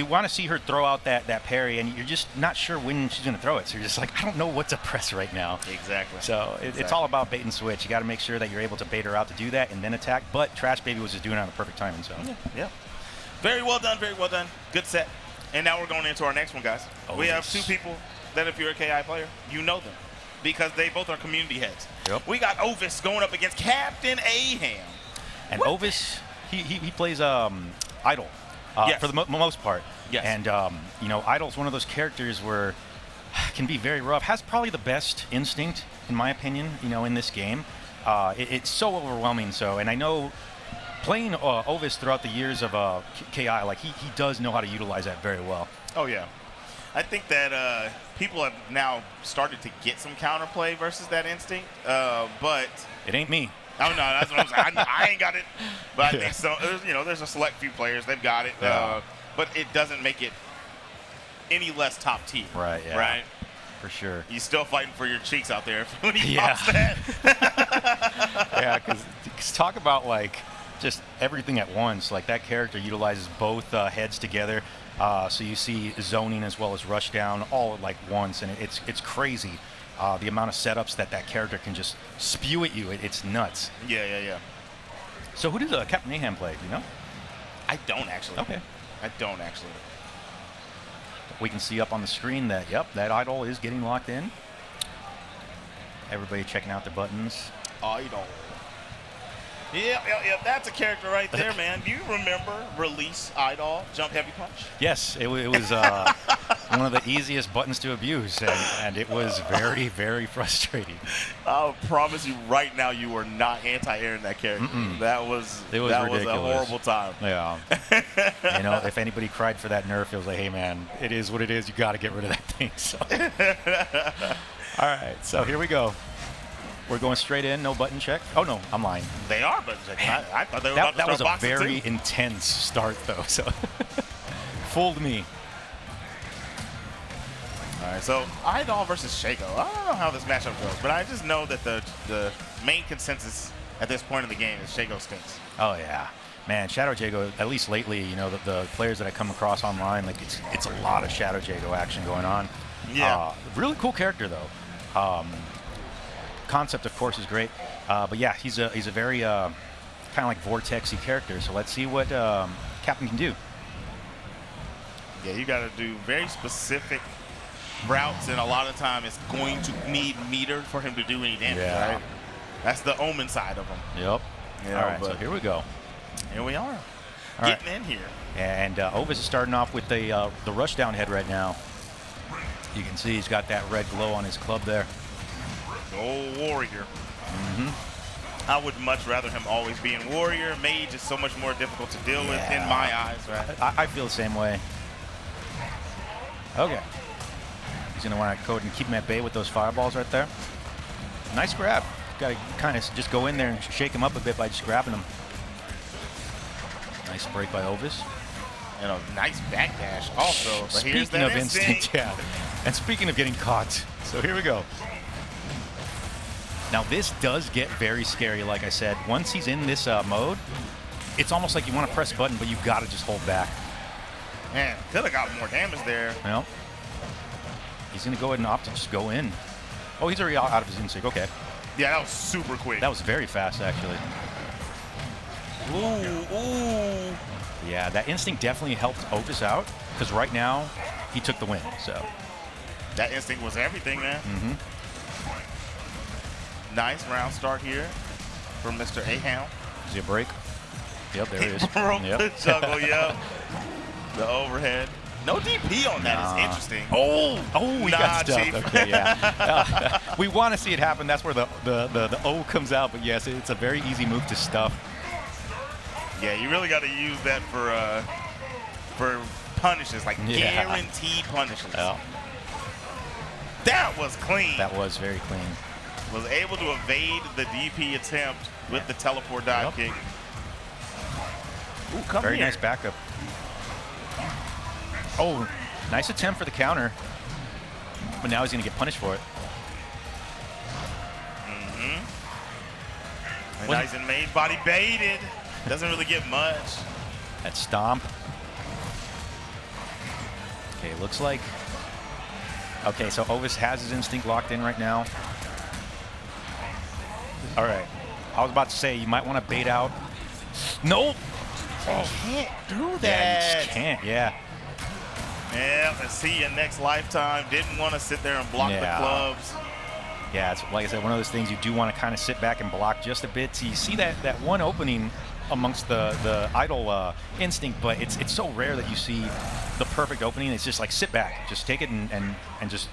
want to see her throw out that parry, and you're just not sure when she's going to throw it. So you're just like, I don't know what to press right now. Exactly. So it's all about bait and switch. You got to make sure that you're able to bait her out to do that and then attack. But Trashbaby was just doing it on the perfect timing. So yeah. Very well done. Very well done. Good set. And now we're going into our next one, guys. We have two people that if you're a KI player, you know them because they both are community heads. Yep. We got Ovis going up against CaptainAham. And Ovis, he plays Eyedol for the most part. Yes. And, Eyedol's one of those characters where can be very rough. Has probably the best instinct, in my opinion, in this game. It's so overwhelming. And I know playing Ovis throughout the years of KI, like he does know how to utilize that very well. Oh, yeah. I think that people have now started to get some counterplay versus that instinct, but it ain't me. Oh no, that's what I'm saying. I ain't got it, but I think so. There's a select few players they've got it, but it doesn't make it any less top tier. Right. Yeah. Right. For sure. You're still fighting for your cheeks out there when he pops that. Yeah, because talk about like just everything at once. Like that character utilizes both heads together. So you see zoning as well as rush down all at like once, and it's crazy the amount of setups that character can just spew at you. It's nuts. Yeah. So who does CaptainAham play? Do you know? I don't actually. Okay. I don't actually. We can see up on the screen that that Eyedol is getting locked in, Everybody checking out their buttons. Eyedol. Yeah, that's a character right there, man. Do you remember Release Eyedol, Jump Heavy Punch? Yes, it was one of the easiest buttons to abuse, and it was very, very frustrating. I'll promise you right now you were not anti-airing that character. That was ridiculous. A horrible time. Yeah. You know, if anybody cried for that nerf, it was like, hey, man, it is what it is. You got to get rid of that thing. So. All right, so here we go. We're going straight in, no button check. Oh, no, I'm lying. They are button checking. I thought they were about to That was start a very too. intense start, though, so fooled me. All right, so Eyedol versus Jago. I don't know how this matchup goes, but I just know that the main consensus at this point in the game is Jago stinks. Oh, yeah. Man, Shadow Jago, at least lately, you know, the players that I come across online, like it's a lot of Shadow Jago action going on. Yeah. Really cool character, though. Concept, of course, is great. But yeah, he's a very kind of like vortexy character. So let's see what Captain can do. Yeah, you got to do very specific routes, and a lot of time it's going to need meter for him to do any damage, right? That's the Omen side of him. Yep. You know, all right, so here we go. Here we are. All Getting in here. And Ovis is starting off with the rushdown head right now. You can see he's got that red glow on his club there. Old warrior. I would much rather him always be in warrior. Mage is so much more difficult to deal with in my eyes, right? I feel the same way. Okay. He's going to want to go ahead and keep him at bay with those fireballs right there. Nice grab. Got to kind of just go in there and shake him up a bit by just grabbing him. Nice break by Ovis. And a nice backdash also. But here's Speaking that of instinct, yeah. And speaking of getting caught, so here we go. Now this does get very scary, like I said. Once he's in this mode, it's almost like you want to press a button, but you got to just hold back. Man, could have got more damage there. Well, he's going to go ahead and opt to just go in. Oh, he's already out of his instinct. Okay. Yeah, that was super quick. That was very fast, actually. Ooh. Yeah, that instinct definitely helped Ovis out, because right now, he took the win, so. That instinct was everything, man. Nice round start here from Mr. Aham. Is he a break? Yep, there he is. Broke the juggle, yep. The overhead. No DP on that is interesting. We got stuffed. Chief. Okay, yeah. We want to see it happen. That's where the O comes out. But yes, it's a very easy move to stuff. Yeah, you really got to use that for punishes, like guaranteed punishes. Yeah. That was clean. That was very clean. Was able to evade the DP attempt with the teleport dive kick. Ooh, come very here. nice backup. Oh, nice attempt for the counter. But now he's going to get punished for it. Nice and made body baited. Doesn't really get much. That stomp. Okay, looks like. Okay, so Ovis has his instinct locked in right now. All right. I was about to say, you might want to bait out. Nope. Oh, can't do that. Yeah, you just can't, yeah. Yeah, let's see you next lifetime. Didn't want to sit there and block the clubs. Yeah, it's like I said, one of those things you do want to kind of sit back and block just a bit. So you see that one opening amongst the Eyedol instinct, but it's so rare that you see the perfect opening. It's just like sit back, just take it and just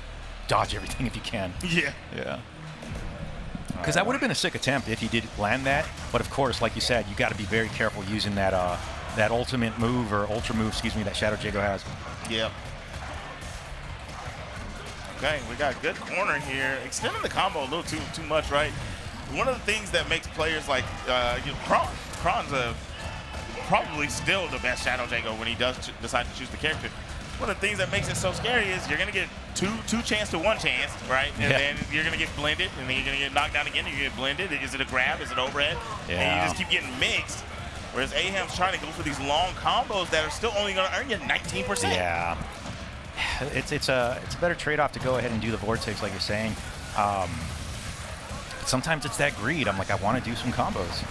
dodge everything if you can. Yeah. Yeah. Because that would have been a sick attempt if he did land that. But of course, like you said, you got to be very careful using that ultimate move or ultra move, excuse me, that Shadow Jago has. Yep. Okay, we got good corner here. Extending the combo a little too much, right? One of the things that makes players like Kron's probably still the best Shadow Jago when he does decide to choose the character. One of the things that makes it so scary is you're going to get two chance to one chance, right? And then you're going to get blended, and then you're going to get knocked down again, and you get blended. Is it a grab? Is it overhead? Yeah. And you just keep getting mixed. Whereas Aham's trying to go for these long combos that are still only going to earn you 19%. Yeah. It's a better trade-off to go ahead and do the vortex, like you're saying. But sometimes it's that greed. I'm like, I want to do some combos.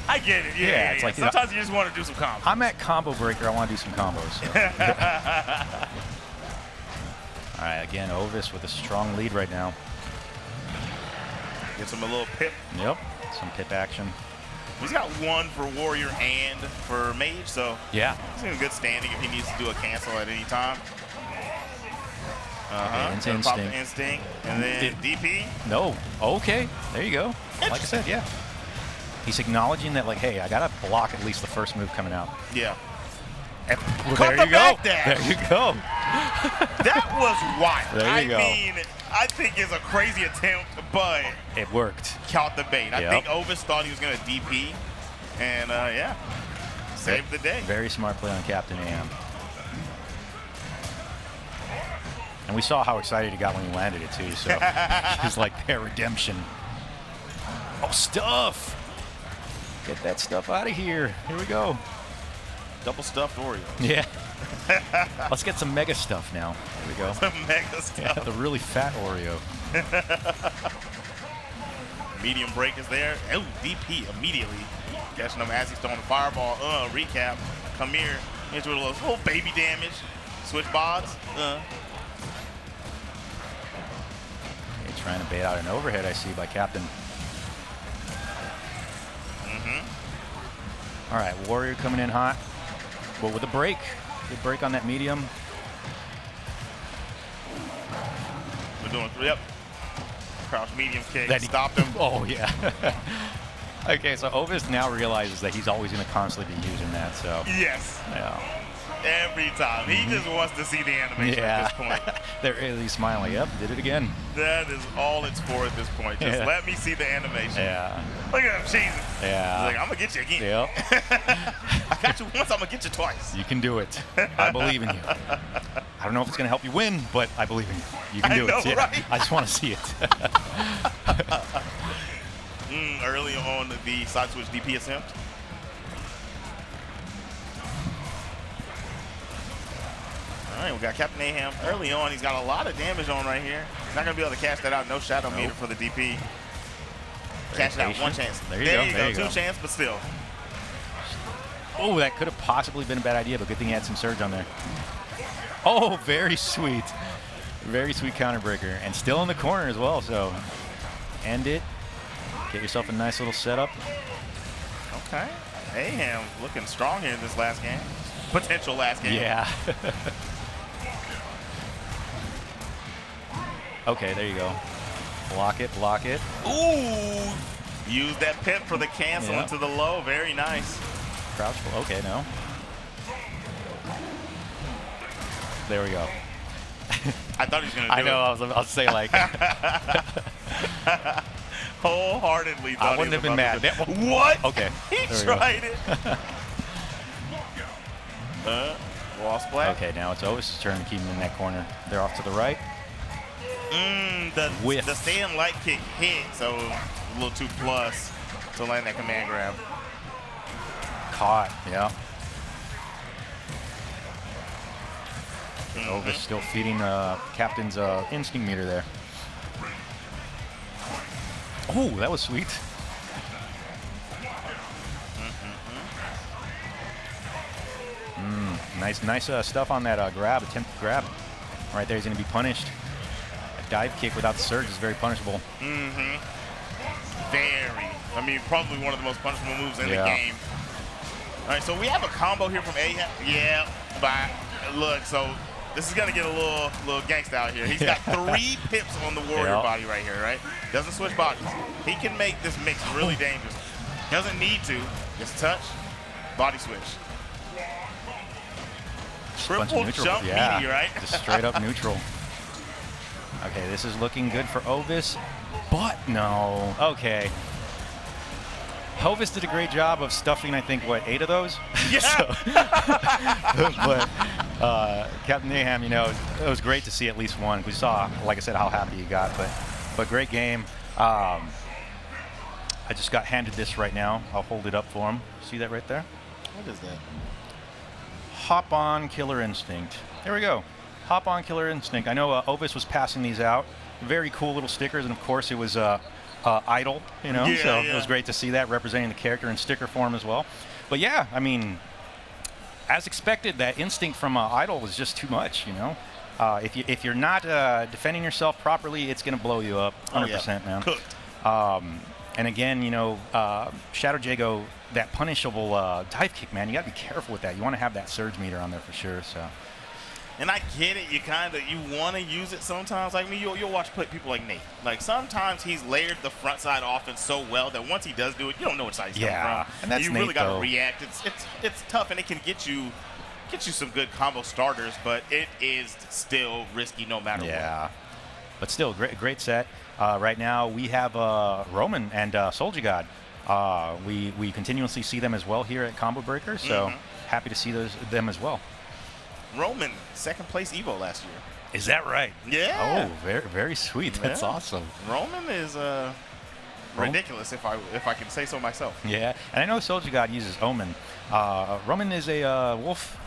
I get it. Yeah. It's like, sometimes you just want to do some combos. I'm at combo breaker. I want to do some combos. So. All right, again, Ovis with a strong lead right now. Gets him a little pip. Yep, some pip action. He's got one for Warrior and for Mage, so yeah, he's in good standing if he needs to do a cancel at any time. Into Instinct. Pop the Instinct. Instinct, and then DP. No, okay, there you go. Like I said, yeah. He's acknowledging that, like, hey, I gotta block at least the first move coming out. Yeah. Well, there you go. There you go. That was wild. There you go. I mean, I think it's a crazy attempt, but it worked. Count the bait. Yep. I think Ovis thought he was going to DP, and yeah, saved the day. Very smart play on CaptainAham. And we saw how excited he got when he landed it too. So it was like their redemption. Oh, stuff! Get that stuff out of here. Here we go. Double stuffed Oreo. Yeah. Let's get some mega stuff now. There we go. Some mega stuff. Yeah, the really fat Oreo. Medium break is there. Oh, DP immediately catching him as he's throwing the fireball. Recap. Come here. Into a little baby damage. Switch bods. Okay, trying to bait out an overhead, I see, by Captain. All right, Warrior coming in hot. But with a break. Good break on that medium. We're doing yep. Crouch medium kick. That Stopped him. Oh, yeah. Okay, so Ovis now realizes that he's always going to constantly be using that, so. Yes. Yeah. Every time. He just wants to see the animation at this point. They're really smiling. Yep, did it again. That is all it's for at this point. Just let me see the animation. Yeah. Look at him cheesing. Yeah. He's like, I'm going to get you again. Yep. I got you once, I'm going to get you twice. You can do it. I believe in you. I don't know if it's going to help you win, but I believe in you. You can do it. Yeah. Right? I just want to see it. Early on the side switch DP attempt. All right, we got CaptainAham early on. He's got a lot of damage on right here. He's not going to be able to cash that out. No shadow meter for the DP. Cash it out. One chance. There you go. Two chance, but still. Oh, that could have possibly been a bad idea, but good thing he had some surge on there. Oh, very sweet. Very sweet counter breaker. And still in the corner as well, so end it. Get yourself a nice little setup. Okay. Aham looking strong here in this last game. Potential last game. Yeah. Okay, there you go. Block it, block it. Ooh! Use that pip for the cancel into the low. Very nice. Crouch. Okay, no. There we go. I thought he was going to do it. I know. I was about to say, like. Wholeheartedly thought I wouldn't have been mad. What? Okay. He tried it. Wall splash. Okay, now it's Ovis' turn to keep him in that corner. They're off to the right. The stand light kick hit, so a little too plus to land that command grab. Caught, yeah. Ovis still feeding Captain's instinct meter there. Oh, that was sweet. Nice stuff on that grab, attempted grab. Right there, he's going to be punished. A dive kick without the surge is very punishable. Very. I mean, probably one of the most punishable moves in the game. All right, so we have a combo here from Aham. Yeah, but look, so this is going to get a little gangsta out here. He's got 3 pips on the Warrior body right here, right? Doesn't switch bodies. He can make this mix really dangerous. Doesn't need to. Just touch, body switch. Triple jump meaty, right? Just straight up neutral. Okay, this is looking good for Ovis, but no. Okay. Ovis did a great job of stuffing, I think, what, 8 of those? Yeah. But CaptainAham, you know, it was great to see at least one. We saw, like I said, how happy he got, but great game. I just got handed this right now. I'll hold it up for him. See that right there? What is that? Hop on Killer Instinct. There we go. Hop on Killer Instinct. I know Ovis was passing these out. Very cool little stickers, and of course it was Eyedol, you know, so it was great to see that representing the character in sticker form as well. But yeah, I mean, as expected, that instinct from Eyedol was just too much, you know. If you're not defending yourself properly, it's going to blow you up 100%, man. Cooked. And again, you know, Shadow Jago, that punishable dive kick, man, you got to be careful with that. You want to have that surge meter on there for sure. So. And I get it. You want to use it sometimes. Like me, you'll watch people like Nate. Like sometimes he's layered the front side offense so well that once he does do it, you don't know which side he's coming from. And that's you Nate, really got though. to react. It's tough, and it can get you some good combo starters, but it is still risky no matter what. Yeah, but still great set. Right now we have Roman and SouljaGod. We continuously see them as well here at Combo Breaker, so happy to see them as well. Roman, second place Evo last year. Is that right? Yeah. Oh, very sweet. That's awesome. Roman is ridiculous, if I can say so myself. Yeah, and I know SouljaGod uses Omen. Roman is a wolf.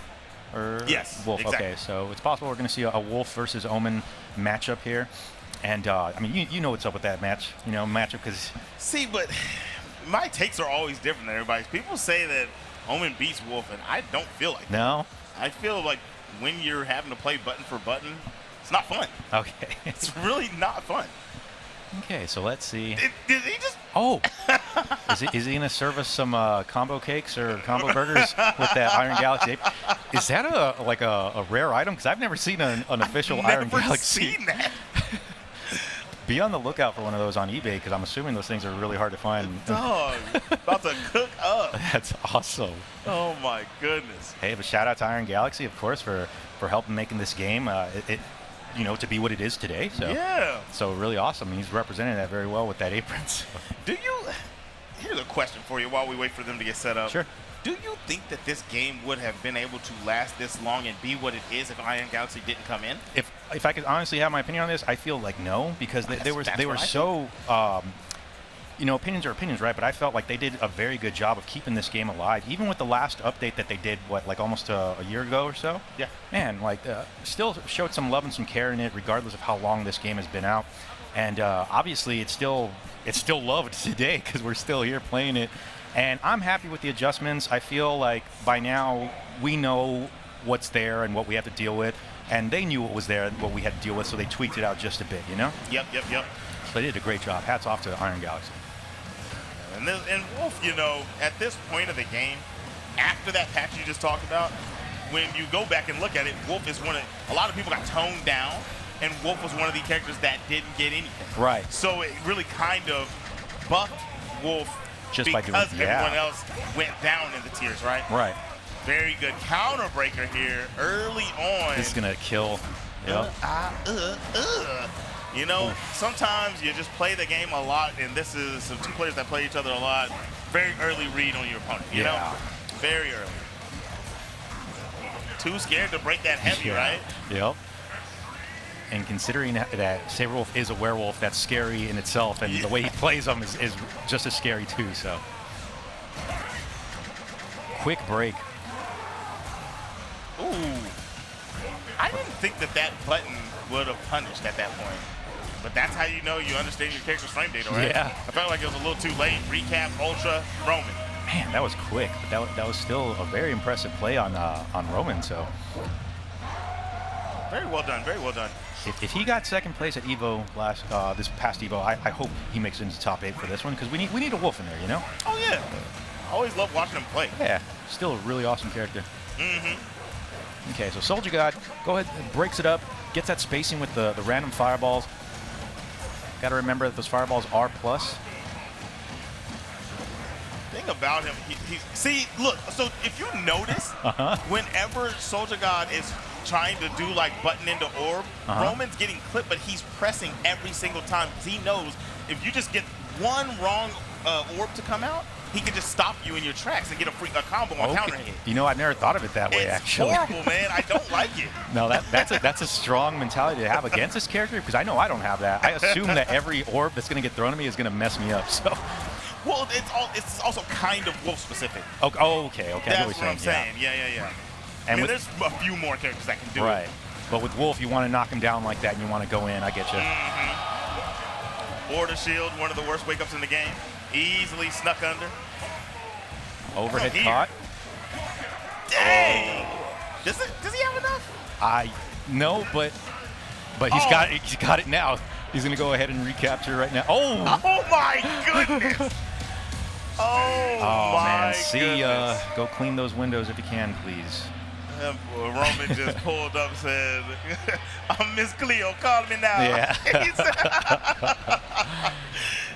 Yes. Wolf. Exactly. Okay, so it's possible we're going to see a wolf versus Omen matchup here, and I mean you know what's up with that matchup because. See, but my takes are always different than everybody's. People say that Omen beats Wolf, and I don't feel like that. No. I feel like when you're having to play button for button, it's not fun. Okay. It's really not fun. Okay, so let's see. Did he just? Oh, is he gonna serve us some combo cakes or combo burgers with that Iron Galaxy ape? Is that a rare item? Because I've never seen an official Iron Galaxy. Never seen that. Be on the lookout for one of those on eBay because I'm assuming those things are really hard to find. Dog, about to cook up. That's awesome. Oh my goodness. Hey, but shout out to Iron Galaxy, of course, for helping making this game. To be what it is today. So yeah. So really awesome. He's representing that very well with that apron. So. Here's a question for you while we wait for them to get set up. Sure. Do you think that this game would have been able to last this long and be what it is if Iron Galaxy didn't come in? If I could honestly have my opinion on this, I feel like no, because they were so. Opinions are opinions, right? But I felt like they did a very good job of keeping this game alive, even with the last update that they did, almost a year ago or so? Yeah. Man, still showed some love and some care in it, regardless of how long this game has been out. And obviously, it's still loved today because we're still here playing it. And I'm happy with the adjustments. I feel like by now we know what's there and what we have to deal with. And they knew what was there and what we had to deal with, so they tweaked it out just a bit, you know? Yep. So they did a great job. Hats off to Iron Galaxy. And Wolf, at this point of the game, after that patch you just talked about, when you go back and look at it, Wolf is a lot of people got toned down, and Wolf was one of the characters that didn't get anything. Right. So it really kind of buffed Wolf just because everyone else went down in the tiers, right? Right. Very good counter breaker here early on. This is going to kill. Yep. Sometimes you just play the game a lot, and this is some two players that play each other a lot. Very early read on your opponent, you know? Very early. Too scared to break that heavy, right? Yep. And considering that Sabrewulf is a werewolf, that's scary in itself, and the way he plays them is just as scary too, so. Quick break. Ooh. I didn't think that button would have punished at that point. But that's how you know you understand your character's frame data, right? Yeah. I felt like it was a little too late. Recap, Ultra, Roman. Man, that was quick. But that was still a very impressive play on Roman, so. Very well done, very well done. If he got second place at Evo this past Evo, I hope he makes it into the top 8 for this one, because we need a wolf in there, you know? Oh, yeah. Always love watching him play. Yeah, still a really awesome character. Mm-hmm. Okay, so SouljaGod, go ahead and breaks it up, gets that spacing with the random fireballs. Got to remember that those fireballs are plus. Thing about him, see, look, so if you notice, whenever SouljaGod is trying to do button into orb, Roman's getting clipped, but he's pressing every single time because he knows if you just get one wrong orb to come out, he can just stop you in your tracks and get a combo on counter hit. You know, I've never thought of it that way, actually. It's horrible, man. I don't like it. No, that's a strong mentality to have against this character, because I know I don't have that. I assume that every orb that's going to get thrown at me is going to mess me up, so. Well, it's also kind of wolf specific. Okay, okay. That's what I'm saying. Yeah. And there's a few more characters that can do it. Right. But with Wolf, you want to knock him down like that, and you want to go in. I get you. Border shield, one of the worst wake-ups in the game. Easily snuck under. Overhead caught. Dang! Oh. Does he have enough? No, but he's got it now. He's going to go ahead and recapture right now. Oh! Oh, my goodness! Oh, man. Goodness. Go clean those windows if you can, please. Roman just pulled up and said, I'm Miss Cleo, call me now. Yeah.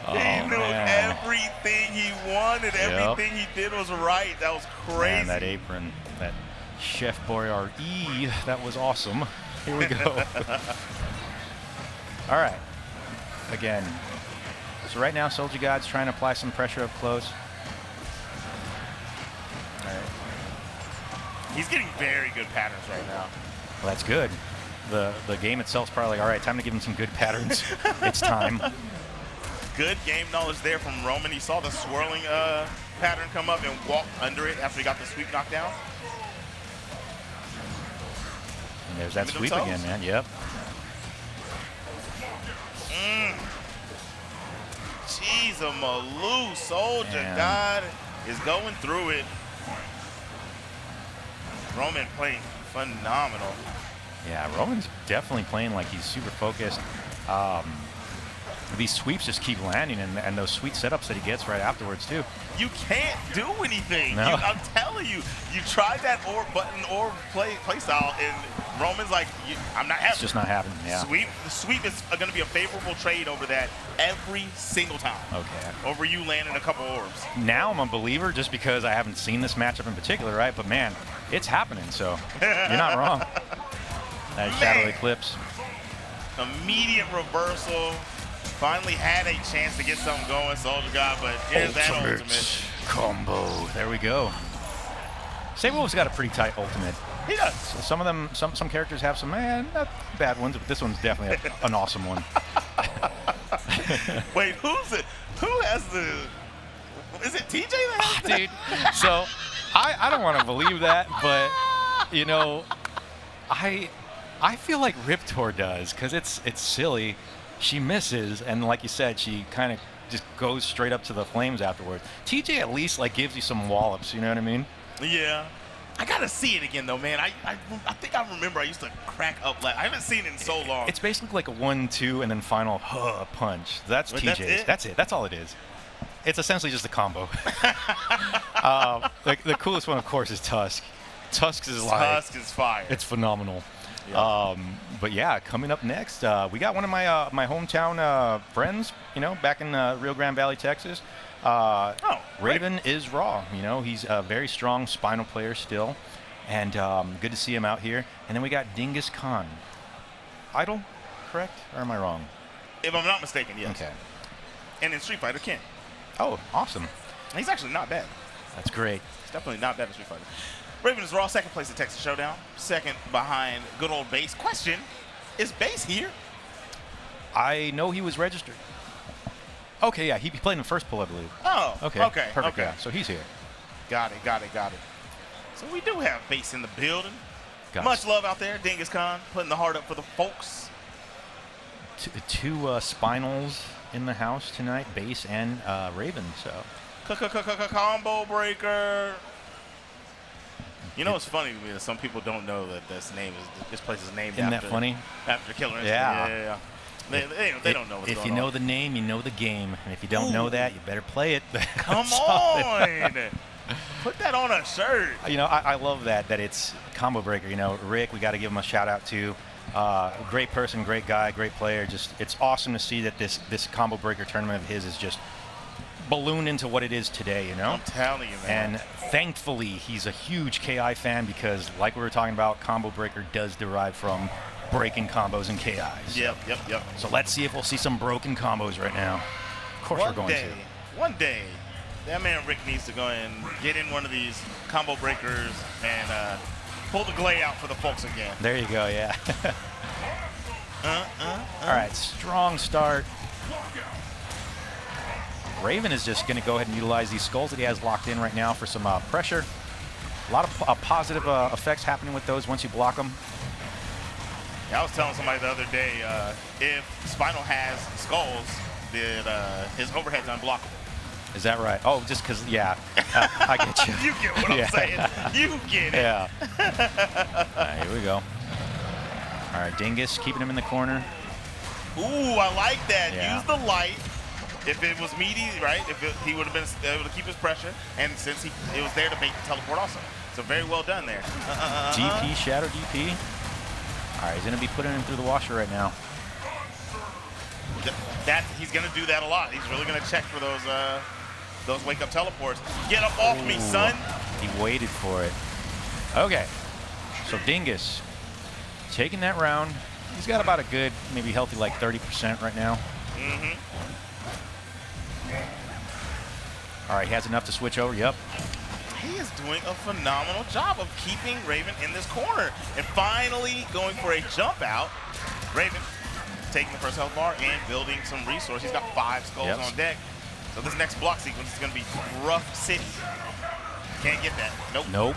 He knew everything he wanted. Everything he did was right. That was crazy. Man, that apron, that Chef Boyardee, that was awesome. Here we go. All right. Again. So right now, SouljaGod's trying to apply some pressure up close. All right. He's getting very good patterns right now. Well, that's good. The game itself's probably like, all right, time to give him some good patterns. It's time. Good game knowledge there from Roman. He saw the swirling pattern come up and walked under it after he got the sweep knocked down. And there's that sweep again, man. Yep. Jeez, a Malou. SouljaGod is going through it. Roman playing phenomenal. Yeah, Roman's definitely playing like he's super focused. These sweeps just keep landing, and those sweet setups that he gets right afterwards, too. You can't do anything. No. I'm telling you, you tried that orb button orb play style, and Roman's like, I'm not having it. It's just not happening, yeah. The sweep is going to be a favorable trade over that every single time. Okay. Over you landing a couple orbs. Now I'm a believer just because I haven't seen this matchup in particular, right? But, man, it's happening, so you're not wrong. That Shadow Eclipse. Immediate reversal. Finally had a chance to get something going, SouljaGod, but here's that ultimate combo. There we go. Sabrewulf's got a pretty tight ultimate. He does. So some of them, some characters have some, not bad ones, but this one's definitely an awesome one. Wait, who's it? Who has the? Is it TJ that has that? Dude, so I don't want to believe that, but you know, I feel like Riptor does because it's silly. She misses, and like you said, she kind of just goes straight up to the flames afterwards. TJ at least like gives you some wallops, you know what I mean? Yeah. I gotta see it again though, man. I think I remember I used to crack up. I haven't seen it in so long. It's basically like a 1-2 and then final punch. That's TJ's. That's it. That's all it is. It's essentially just a combo. The coolest one, of course, is Tusk. Tusk is fire. It's phenomenal. Yeah. But yeah, coming up next, we got one of my my hometown friends, you know, back in Rio Grande Valley, Texas. Raven is raw. You know, he's a very strong spinal player still, and good to see him out here. And then we got Dingus Khan. Eyedol, correct? Or am I wrong? If I'm not mistaken, yes. Okay. And in Street Fighter, Ken. Oh, awesome. He's actually not bad. That's great. He's definitely not bad in Street Fighter. Raven is raw, second place at Texas Showdown. Second behind good old Base. Question, is Base here? I know he was registered. Okay, yeah, he played in the first pull, I believe. Oh, okay. Perfect, okay. Yeah, so he's here. Got it. So we do have Base in the building. Got Much love out there, Dingus Khan, putting the heart up for the folks. Two spinals in the house tonight, Base and Raven, so. Combo breaker. You know what's funny to me is some people don't know that this place is named Isn't after. that funny? After Killer Instinct. Yeah. They don't know what's going on. If you know the name, you know the game. And if you don't know that, you better play it. Come on. Put that on a shirt. You know, I love that it's Combo Breaker. You know, Rick, we got to give him a shout out too. Great person, great guy, great player. Just it's awesome to see that this Combo Breaker tournament of his is just ballooned into what it is today, you know? I'm telling you, man. And thankfully, he's a huge KI fan because, like we were talking about, Combo Breaker does derive from breaking combos and KIs. Yep. So let's see if we'll see some broken combos right now. Of course we're going to. One day, that man Rick needs to go and get in one of these Combo Breakers and pull the glay out for the folks again. There you go, yeah. All right, strong start. Raven is just going to go ahead and utilize these skulls that he has locked in right now for some pressure. A lot of positive effects happening with those once you block them. Yeah, I was telling somebody the other day, if Spinal has skulls, that his overhead's unblockable. Is that right? Oh, just because, yeah. I get you. You get what I'm saying. You get it. Yeah. All right, here we go. All right, Dingus keeping him in the corner. Ooh, I like that. Yeah. Use the light. If it was meaty, right? He would have been able to keep his pressure, and since it was there to make the teleport also. So very well done there. DP, Shadow DP. All right, he's going to be putting him through the washer right now. He's going to do that a lot. He's really going to check for those wake-up teleports. Get up off me, son. He waited for it. Okay, so Dingus taking that round. He's got about a good, maybe healthy, like 30% right now. All right, he has enough to switch over. Yep. He is doing a phenomenal job of keeping Raven in this corner and finally going for a jump out. Raven taking the first health bar and building some resource. He's got 5 skulls on deck. So this next block sequence is going to be rough city. Can't get that. Nope. Nope.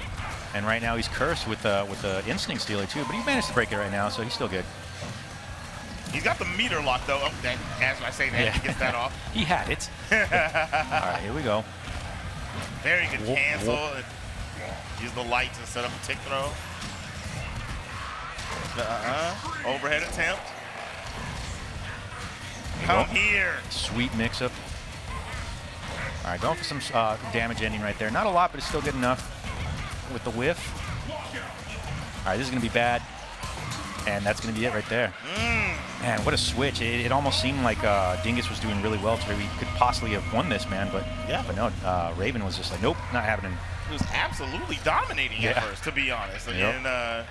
And right now he's cursed with the instinct stealer too, but he managed to break it right now, so he's still good. He's got the meter lock though. Oh, as I say that, he gets that off. He had it. All right, here we go. Very good cancel. Use the light to set up a tick throw. Overhead attempt. Come here. Sweet mix-up. All right, going for some damage ending right there. Not a lot, but it's still good enough with the whiff. All right, this is going to be bad. And that's going to be it right there. Man, what a switch. It almost seemed like Dingus was doing really well to where we could possibly have won this, man. But no, Raven was just like, nope, not happening. He was absolutely dominating at first, to be honest. And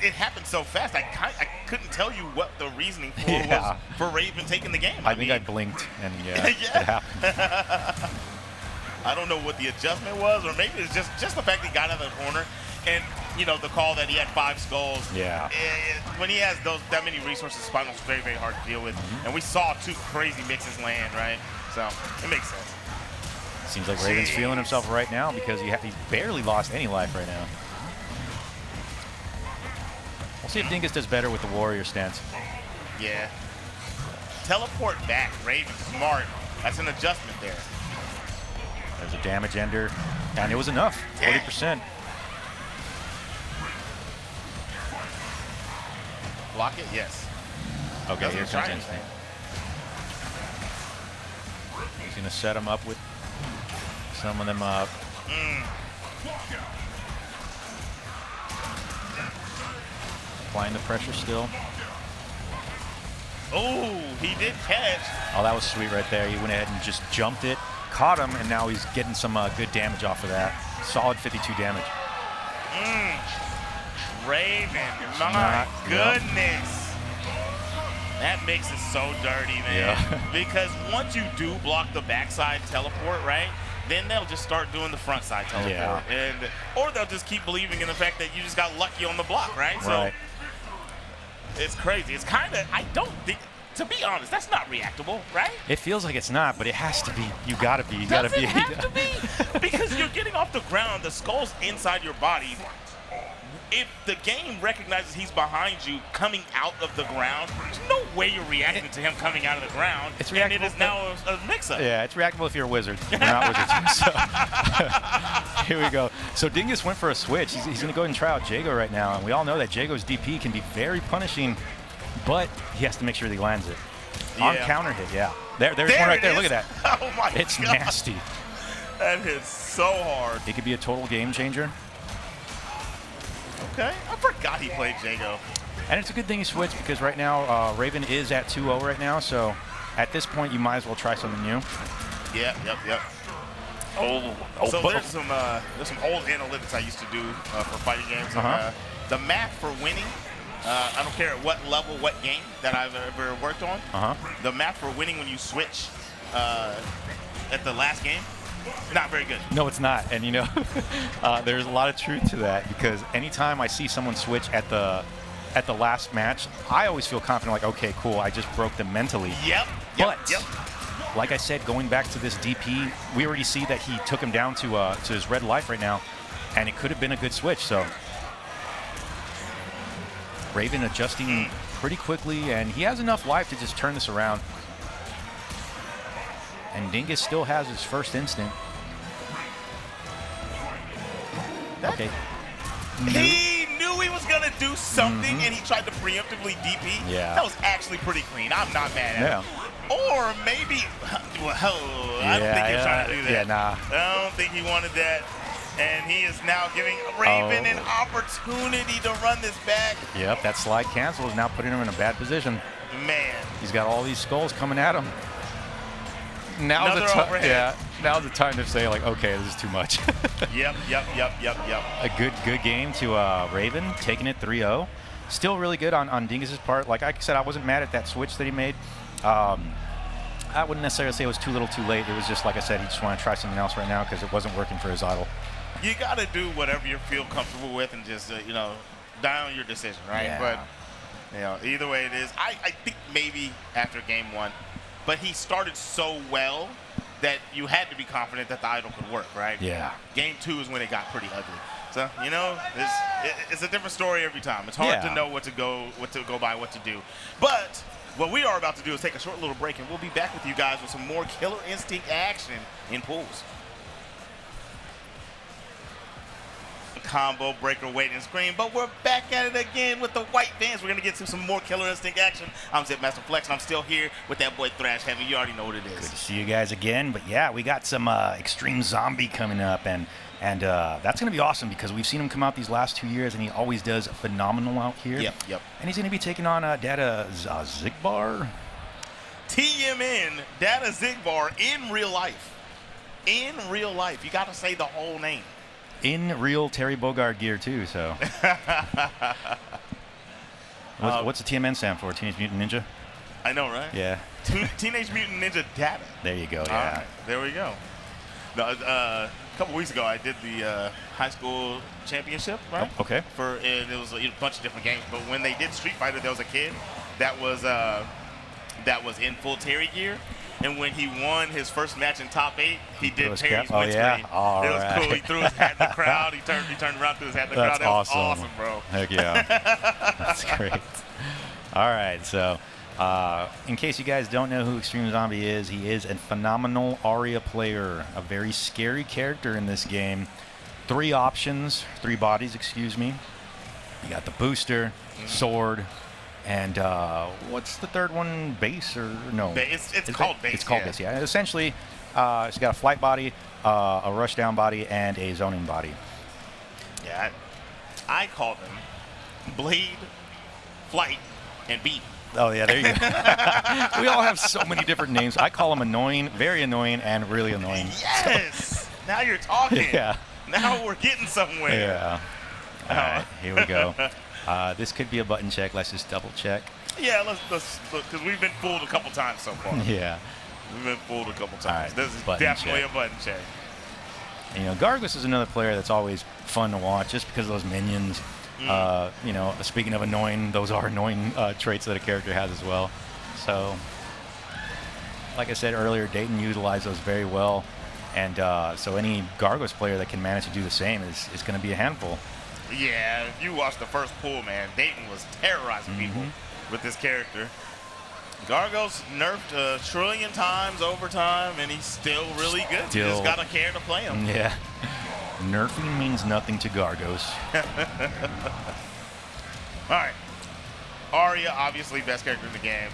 it happened so fast. I couldn't tell you what the reasoning was for Raven taking the game. I think I blinked, and it happened. I don't know what the adjustment was, or maybe it's just the fact he got out of the corner. And, you know, the call that he had 5 skulls. Yeah. When he has that many resources, Spinal's very, very hard to deal with. And we saw 2 crazy mixes land, right? So it makes sense. Seems like Raven's feeling himself right now because he barely lost any life right now. We'll see if Dingus does better with the warrior stance. Yeah. Teleport back. Raven, smart. That's an adjustment there. There's a damage ender. And it was enough. 40%. Block it? Yes. Okay, here comes Instinct. He's going to set him up with some of them up. Applying the pressure still. Oh, he did catch. Oh, that was sweet right there. He went ahead and just jumped it, caught him, and now he's getting some good damage off of that. Solid 52 damage. Raven, my goodness. That makes it so dirty, man. Yeah. Because once you do block the backside teleport, right, then they'll just start doing the front side teleport. Yeah. Or they'll just keep believing in the fact that you just got lucky on the block, right? So it's crazy. It's kind of, I don't think, to be honest, that's not reactable, right? It feels like it's not, but it has to be. You gotta be. You Does it have to be? Because you're getting off the ground, the skull's inside your body. If the game recognizes he's behind you coming out of the ground, there's no way you're reacting to him coming out of the ground. It's reactable. And it is now a mix-up. Yeah, it's reactable if you're a wizard. You're not wizards. So here we go. So Dingus went for a switch. He's going to go ahead and try out Jago right now. And we all know that Jago's DP can be very punishing, but he has to make sure that he lands it. On counter hit, There's one right there. Look at that. Oh, my God. It's nasty. That hits so hard. It could be a total game changer. Okay, I forgot he played Jago. And it's a good thing he switched because right now Raven is at 2-0 right now. So at this point, you might as well try something new. Yep. So there's some old analytics I used to do for fighting games. The math for winning, I don't care at what level, what game that I've ever worked on. The math for winning when you switch at the last game, not very good. No, it's not. And, you know, there's a lot of truth to that because anytime I see someone switch at the last match, I always feel confident, like, okay, cool, I just broke them mentally. But, like I said, going back to this DP, we already see that he took him down to his red life right now, and it could have been a good switch. So Raven adjusting pretty quickly, and he has enough life to just turn this around. And Dingus still has his first instant. He knew knew he was going to do something and he tried to preemptively DP. Yeah. That was actually pretty clean. I'm not mad at him. Or maybe, well, I don't think he was trying to do that. Yeah, nah. I don't think he wanted that. And he is now giving Raven an opportunity to run this back. Yep, that slide cancel is now putting him in a bad position. Man. He's got all these skulls coming at him. Now's the time to say, like, okay, this is too much. Yep. A good game to Raven, taking it 3-0. Still really good on Dingus's part. Like I said, I wasn't mad at that switch that he made. I wouldn't necessarily say it was too little too late. It was just, like I said, he just wanted to try something else right now because it wasn't working for his idol. You got to do whatever you feel comfortable with and just, die on your decision, right? Yeah. But, either way it is. I think maybe after game 1, but he started so well that you had to be confident that the idol could work, right? Yeah. Game 2 is when it got pretty ugly. So, it's a different story every time. It's hard to know what to go by, what to do. But what we are about to do is take a short little break, and we'll be back with you guys with some more Killer Instinct action in pools. Combo breaker wait and scream, but we're back at it again with the white vans. We're gonna get to some more Killer Instinct action. I'm ZipMaster Flex, and I'm still here with that boy Thrash Heavy. You already know what it is. Good to see you guys again. But yeah, we got some Extreme Zombie coming up, and that's gonna be awesome because we've seen him come out these last 2 years, and he always does phenomenal out here. Yep. And he's gonna be taking on Data Zigbar. TMN Data Zigbar in real life. In real life, you got to say the whole name. In real Terry Bogard gear too, so. What's the TMN stand for? Teenage Mutant Ninja? I know, right? Yeah. Teenage Mutant Ninja Data. There you go, yeah. All right, there we go. No, a couple weeks ago, I did the high school championship, right? Oh, okay. And it was a bunch of different games, but when they did Street Fighter, there was a kid that was in full Terry gear. And when he won his first match in top 8, he did Terry's win screen. All it was right. cool. He threw his hat in the crowd. He turned around, threw his hat in the crowd. That was awesome, bro. Heck yeah. That's great. All right, so in case you guys don't know who Extreme Zombie is, he is a phenomenal Aria player, a very scary character in this game. 3 options, 3 bodies, excuse me. You got the booster, sword, and what's the third one? Base or no? It's called base. It's called base, yeah. Essentially, it's got a flight body, a rushdown body, and a zoning body. Yeah, I call them Blade, Flight, and Beat. Oh, yeah, there you go. We all have so many different names. I call them annoying, very annoying, and really annoying. Yes! Now you're talking. Yeah. Now we're getting somewhere. Yeah. All right, here we go. This could be a button check. Let's just double check. Yeah, let's look, because we've been fooled a couple times so far. Yeah. We've been fooled a couple times. Right, this is definitely a button check. And, Gargos is another player that's always fun to watch just because of those minions. Speaking of annoying, those are annoying traits that a character has as well. So, like I said earlier, Dayton utilized those very well. And so any Gargos player that can manage to do the same is going to be a handful. Yeah, if you watch the first pool, man, Dayton was terrorizing people with this character. Gargos nerfed 1 trillion times over time, and he's still really good. You just got to care to play him. Yeah. Nerfing means nothing to Gargos. All right. Arya, obviously best character in the game.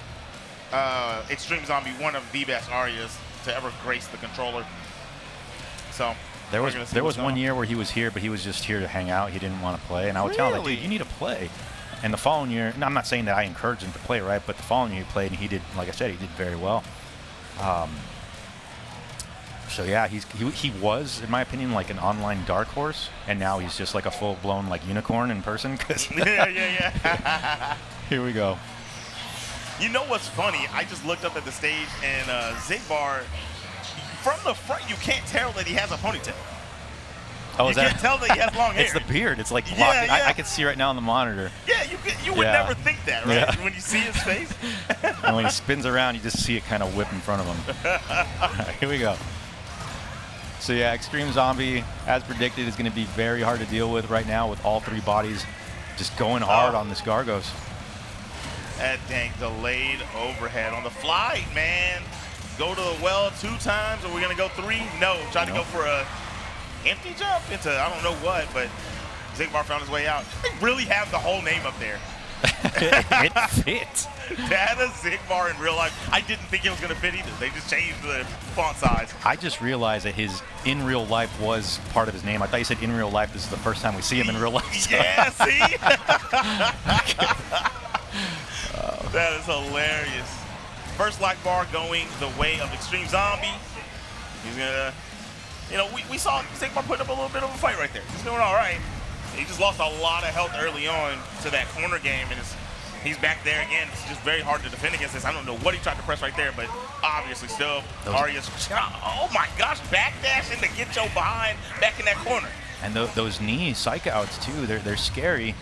Extreme Zombie, one of the best Aryas to ever grace the controller. So there was one year where he was here, but he was just here to hang out. He didn't want to play, and I would tell him, like, dude, you need to play. And the following year, I'm not saying that I encouraged him to play, right? But the following year he played, and he did, like I said, he did very well. So yeah, he was, in my opinion, like an online dark horse, and now he's just like a full-blown like unicorn in person. Yeah. Here we go. You know what's funny? I just looked up at the stage, and Zigbar, from the front, you can't tell that he has a ponytail. Oh, you can't tell that he has long hair. It's the beard. It's like blocking. Yeah. I can see right now on the monitor. Yeah, you would never think that, right? Yeah. When you see his face. And when he spins around, you just see it kind of whip in front of him. All right, here we go. So yeah, Extreme Zombie, as predicted, is going to be very hard to deal with right now with all 3 bodies just going hard on this Gargos. That dang delayed overhead on the flight, man. Go to the well 2 times, or we're going to go 3? No, try to go for a empty jump into I don't know what, but Zigbar found his way out. They really have the whole name up there. It fits. Data Zigbar in real life. I didn't think it was going to fit either. They just changed the font size. I just realized that his in real life was part of his name. I thought you said in real life. This is the first time we see him in real life. Yeah, see? That is hilarious. First LAGR going the way of Extreme Zombie. He's going to, you know, we saw Zigbar put up a little bit of a fight right there. He's doing all right. He just lost a lot of health early on to that corner game, and he's back there again. It's just very hard to defend against this. I don't know what he tried to press right there, but obviously still, Arya's, oh my gosh, backdash into get your behind back in that corner. And those knee psych outs too, they're scary,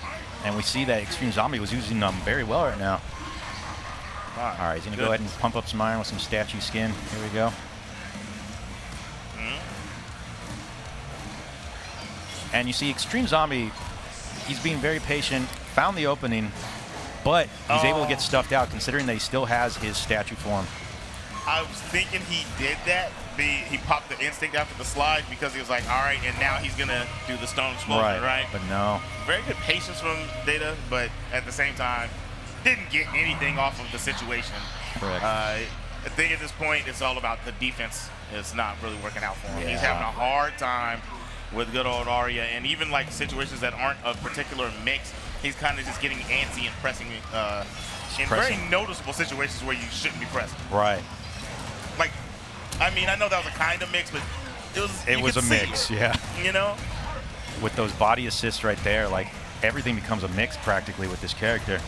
and we see that Extreme Zombie was using them very well right now. All right, he's going to go ahead and pump up some iron with some statue skin. Here we go. And you see Extreme Zombie, he's being very patient, found the opening, but he's able to get stuffed out considering that he still has his statue form. I was thinking he did that. He popped the instinct after the slide because he was like, all right, and now he's going to do the stone explosion, right? But no. Very good patience from Data, but at the same time, didn't get anything off of the situation. Correct. I think at this point, it's all about the defense. It's not really working out for him. Yeah. He's having a hard time with good old Arya, and even like situations that aren't a particular mix, he's kind of just getting antsy and pressing in very noticeable situations where you shouldn't be pressing. Right. Like, I mean, I know that was a kind of mix, but it was a mix, yeah. You know? With those body assists right there, like everything becomes a mix practically with this character.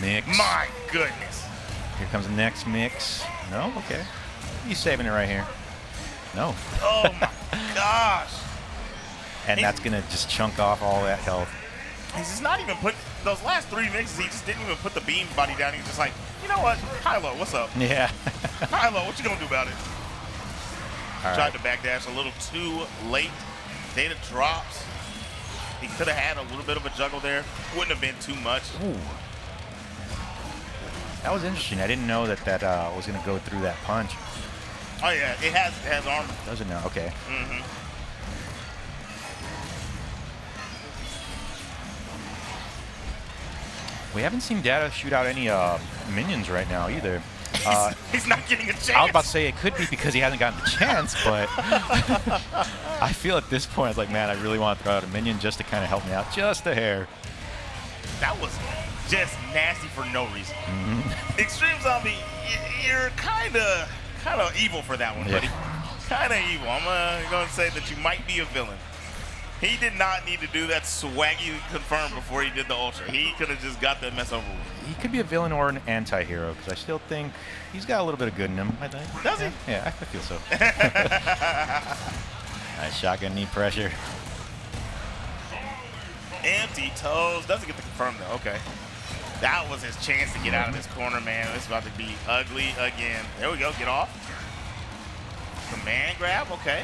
Mix. My goodness. Here comes the next mix. No? Okay. He's saving it right here. No. Oh my gosh. And that's going to just chunk off all that health. He's just not even put those last 3 mixes. He just didn't even put the beam body down. He's just like, you know what? Kylo, what's up? Yeah. Kylo, what you going to do about it? All Tried to backdash a little too late. Data drops. He could have had a little bit of a juggle there. Wouldn't have been too much. Ooh. That was interesting. I didn't know that was going to go through that punch. Oh yeah, it has armor. Does it now? Okay. We haven't seen Data shoot out any minions right now either. He's not getting a chance. I was about to say it could be because he hasn't gotten the chance, but I feel at this point, it's like, man, I really want to throw out a minion just to kind of help me out, just a hair. That was just nasty for no reason. Extreme Zombie, you're kind of evil for that one, buddy. Kind of evil. I'm going to say that you might be a villain. He did not need to do that swaggy confirm before he did the ultra. He could have just got that mess over with. He could be a villain or an anti-hero, because I still think he's got a little bit of good in him, I think. Does he? Yeah, I feel so. Nice shotgun knee pressure. Empty toes. Doesn't get the confirm, though. Okay. That was his chance to get out of this corner, man. It's about to be ugly again. There we go. Get off. Command grab. Okay.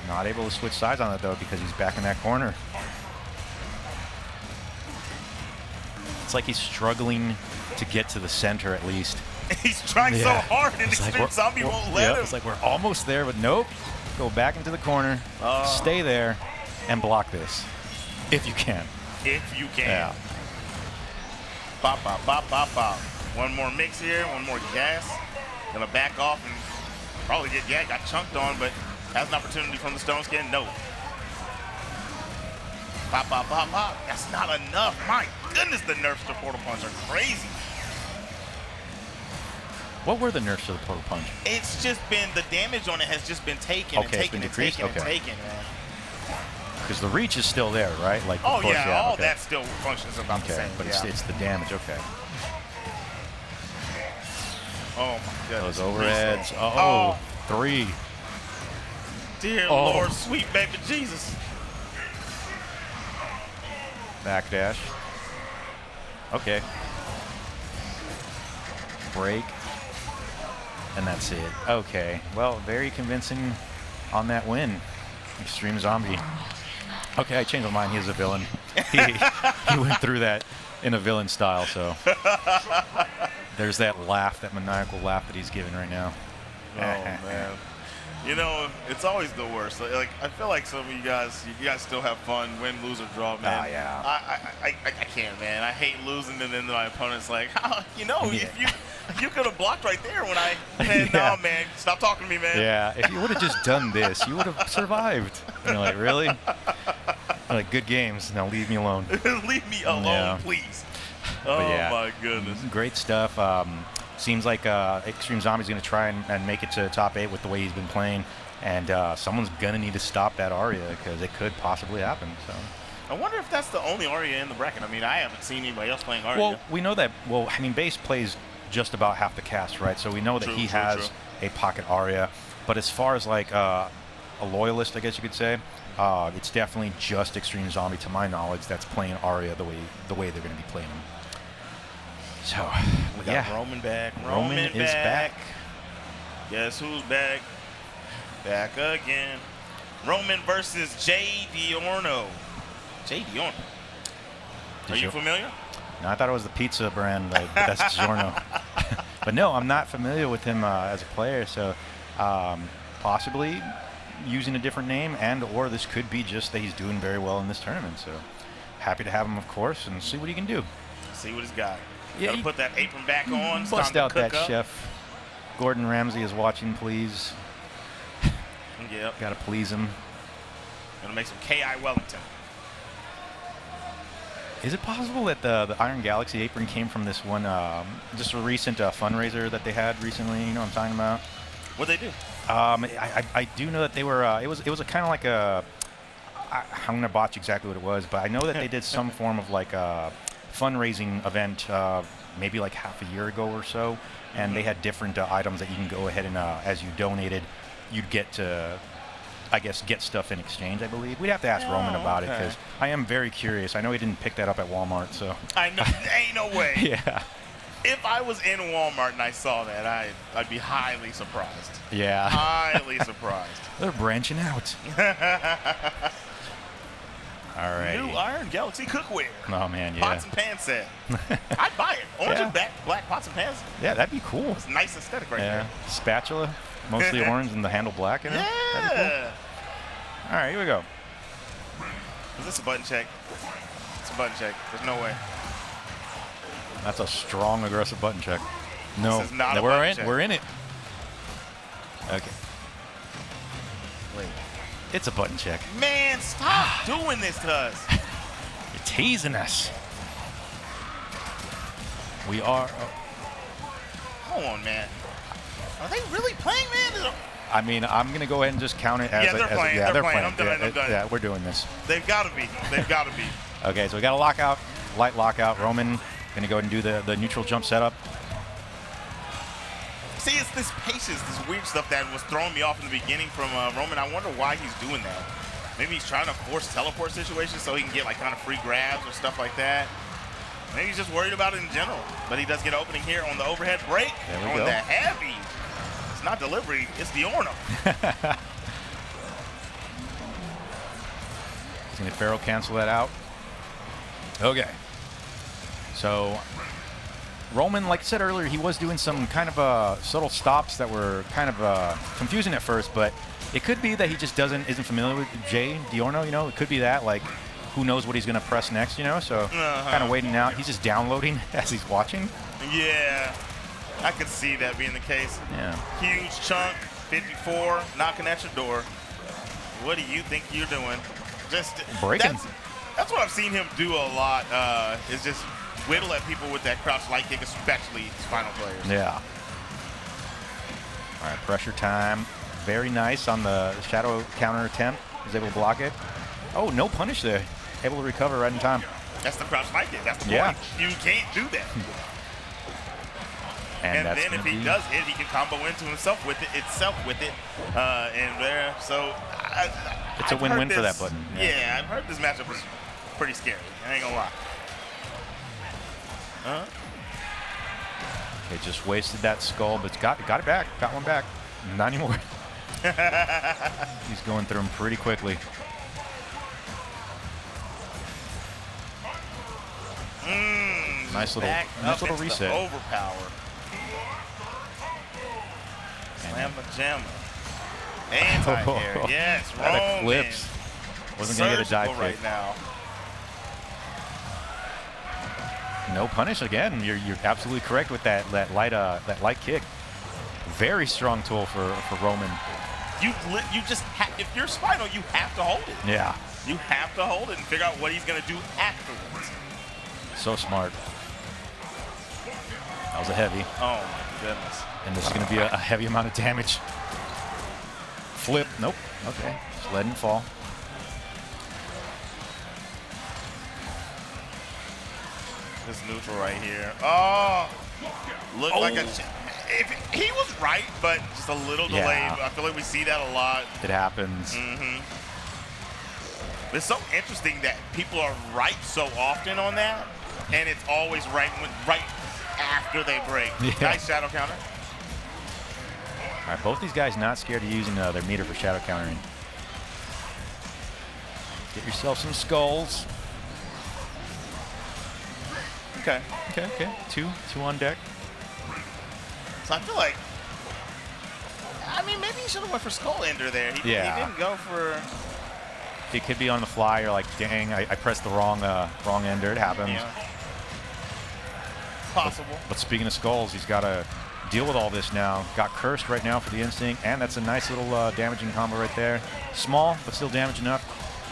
Not able to switch sides on it, though, because he's back in that corner. It's like he's struggling to get to the center, at least. He's trying so hard, and Extreme Zombie won't let him. It's like we're almost there, but nope. Go back into the corner, stay there, and block this. If you can. If you can. Yeah. Bop, bop, bop, bop, bop. One more mix here, one more gas. Gonna back off and probably get got chunked on, but has an opportunity from the stone skin. No. Pop, pop, pop, pop. That's not enough. My goodness, the nerfs to Portal Punch are crazy. What were the nerfs to the Portal Punch? It's just been, the damage on it has just been taken and taken and taken and taken, man. Because the reach is still there, right? Like, oh, yeah, all that still functions about the same. But it's the damage, okay. Oh, my goodness. Those overheads. Oh, 3. Dear Lord, sweet baby Jesus. Backdash. Okay. Break. And that's it. Okay. Well, very convincing on that win. Extreme Zombie. Okay, I changed my mind. He is a villain. He went through that in a villain style, so. There's that laugh, that maniacal laugh that he's giving right now. Oh, man. You know, it's always the worst. Like I feel like some of you guys still have fun, win, lose, or draw, man. Oh, yeah. I can't, man. I hate losing, and then my opponent's like, if you could have blocked right there when I said, no, man, stop talking to me, man. Yeah, if you would have just done this, you would have survived. And you're like, really? You're like, good games. Now leave me alone. Leave me alone, please. Oh, my goodness. Great stuff. Seems like Extreme Zombie's going to try and make it to top 8 with the way he's been playing. And someone's going to need to stop that Arya because it could possibly happen. So I wonder if that's the only Arya in the bracket. I mean, I haven't seen anybody else playing Arya. Well, we know that. Well, I mean, Base plays just about half the cast, right? So we know that he has a pocket Arya. But as far as like a loyalist, I guess you could say, it's definitely just Extreme Zombie, to my knowledge, that's playing Arya the way they're going to be playing him. So we got Roman back. Roman is back. Guess who's back? Back again. Roman versus Jay Diorno. Jay Diorno. Are you familiar? No, I thought it was the pizza brand, but that's Giorno. But no, I'm not familiar with him as a player, so possibly using a different name, or this could be just that he's doing very well in this tournament. So happy to have him, of course, and see what he can do. See what he's got. Yeah, gotta put that apron back on. Bust out that chef. Gordon Ramsay is watching, please. Yep. Gotta please him. Gonna make some K.I. Wellington. Is it possible that the Iron Galaxy apron came from this one, just a recent fundraiser that they had recently? You know what I'm talking about? What'd they do? I do know that they were. It was a kind of like a. I'm gonna botch exactly what it was, but I know that they did some form of like a fundraising event, maybe like half a year ago or so, and they had different items that you can go ahead and as you donated, you'd get to, I guess, get stuff in exchange, I believe. We'd have to ask Roman about it because I am very curious. I know he didn't pick that up at Walmart, so. I know, ain't no way. Yeah. If I was in Walmart and I saw that, I'd be highly surprised. Yeah. Highly surprised. They're branching out. All right. New Iron Galaxy cookware. Oh, man, yeah. Pots and pans set. I'd buy it. Orange and black pots and pans. Yeah, that'd be cool. It's a nice aesthetic right there. Spatula, mostly orange and the handle black. You know? Yeah. That'd be cool. All right, here we go. Is this a button check? It's a button check. There's no way. That's a strong, aggressive button check. No, this is not a button check. We're in it. Okay. Wait. It's a button check. Man, stop doing this to us. You're teasing us. We are. Hold on, man. Are they really playing, man? I mean, I'm going to go ahead and just count it as they're playing. They're playing. I'm done. Yeah, we're doing this. They've got to be. They've got to be. Okay, so we got a lockout, light lockout. Roman going to go ahead and do the neutral jump setup. See, it's this patience, this weird stuff that was throwing me off in the beginning from Roman. I wonder why he's doing that. Maybe he's trying to force teleport situations so he can get like kind of free grabs or stuff like that. Maybe he's just worried about it in general. But he does get an opening here on the overhead break. There we on go. the heavy. It's not delivery, it's the Orno. He's going to Pharaoh cancel that out. Okay. So Roman, like I said earlier, he was doing some kind of subtle stops that were kind of confusing at first, but it could be that he just isn't familiar with Jay Diorno, you know? It could be that, like, who knows what he's going to press next, you know? So kind of waiting out. He's just downloading as he's watching. Yeah, I could see that being the case. Yeah. Huge chunk, 54, knocking at your door. What do you think you're doing? Just breaking. That's what I've seen him do a lot, is just whittle at people with that crouch light kick, especially final players. Yeah. All right, pressure time. Very nice on the shadow counter attempt. He's able to block it. Oh, no punish there. Able to recover right in time. That's the crouch light kick. That's the point. You can't do that. And then if he does hit, he can combo into himself with it, and there. So it's a win-win for that button. Yeah, I've heard this matchup was pretty scary. I ain't gonna lie. Okay, just wasted that skull, but got it back. Got one back. Not anymore. He's going through them pretty quickly. Nice little reset. Overpower. Slam a jammer. Anti-air. Yes, That eclipse. Wasn't going to get a dive right kick. now. No punish again. You're absolutely correct with that light kick. Very strong tool for Roman. You just if you're Spinal, you have to hold it. Yeah. You have to hold it and figure out what he's going to do afterwards. So smart. That was a heavy. Oh my goodness. And this is going to be a heavy amount of damage. Flip. Nope. Okay. Just let him fall. This neutral right here. Oh, looked like a. If he was right, but just a little delayed. Yeah. I feel like we see that a lot. It happens. It's so interesting that people are right so often on that, and it's always right after they break. Yeah. Nice shadow counter. All right, both these guys not scared of using their meter for shadow countering. Get yourself some skulls. Okay. Okay. Two on deck. So I feel like, I mean, maybe he should have went for Skull Ender there. He didn't go for. It could be on the fly. You're like, dang, I pressed the wrong ender. It happens. Yeah. Possible. But speaking of skulls, he's got to deal with all this now. Got cursed right now for the instinct, and that's a nice little damaging combo right there. Small, but still damage enough.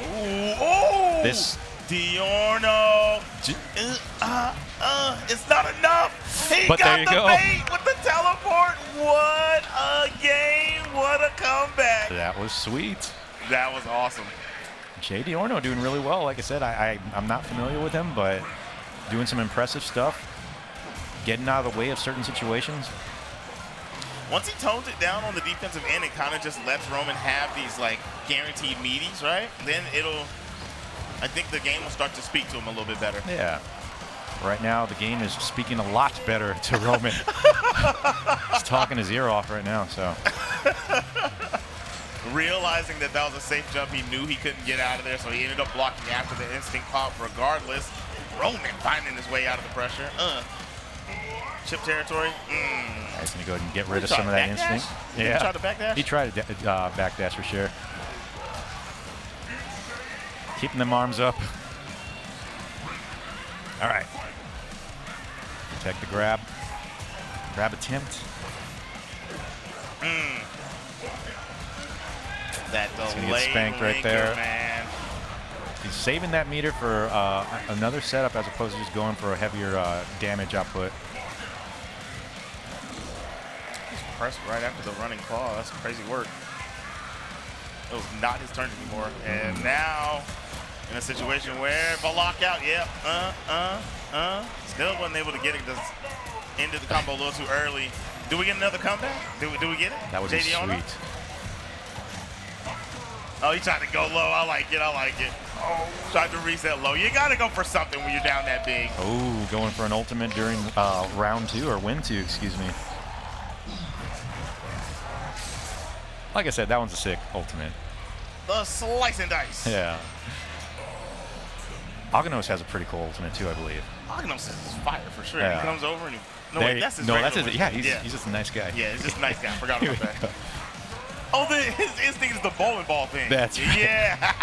Ooh, this Diorno. It's not enough. He but got there you the go. bait with the teleport. What a game. What a comeback. That was sweet. That was awesome. Jay Diorno doing really well. Like I said, I'm not familiar with him, but doing some impressive stuff. Getting out of the way of certain situations. Once he tones it down on the defensive end, it kind of just lets Roman have these like guaranteed meaties, right? Then I think the game will start to speak to him a little bit better. Yeah. Right now, the game is speaking a lot better to Roman. He's talking his ear off right now, so. Realizing that was a safe jump, he knew he couldn't get out of there, so he ended up blocking after the instinct pop regardless. Roman finding his way out of the pressure. Chip territory. He's going to go ahead and get rid of some of that instinct. Yeah. He tried to backdash? He tried to backdash for sure. Keeping them arms up. All right. Protect the grab. Grab attempt. That He's going to get spanked right there. Man. He's saving that meter for another setup as opposed to just going for a heavier damage output. Pressed right after the running claw. That's crazy work. It was not his turn anymore. And now, in a situation where if a lockout, still wasn't able to get it. Just ended the combo a little too early. Do we get another comeback? Do we get it? That was JD sweet. Oh, he tried to go low. I like it. Oh, tried to reset low. You got to go for something when you're down that big. Oh, going for an ultimate during round 2, or win 2, excuse me. Like I said, that one's a sick ultimate. The slice and dice. Yeah. Aganos has a pretty cool ultimate too, I believe. Aganos is fire for sure. Yeah. He comes over and that's his Yeah, he's just a nice guy. Yeah, he's just a nice guy. I forgot about that. Oh, his instinct is the bowling ball thing. That's right. Yeah.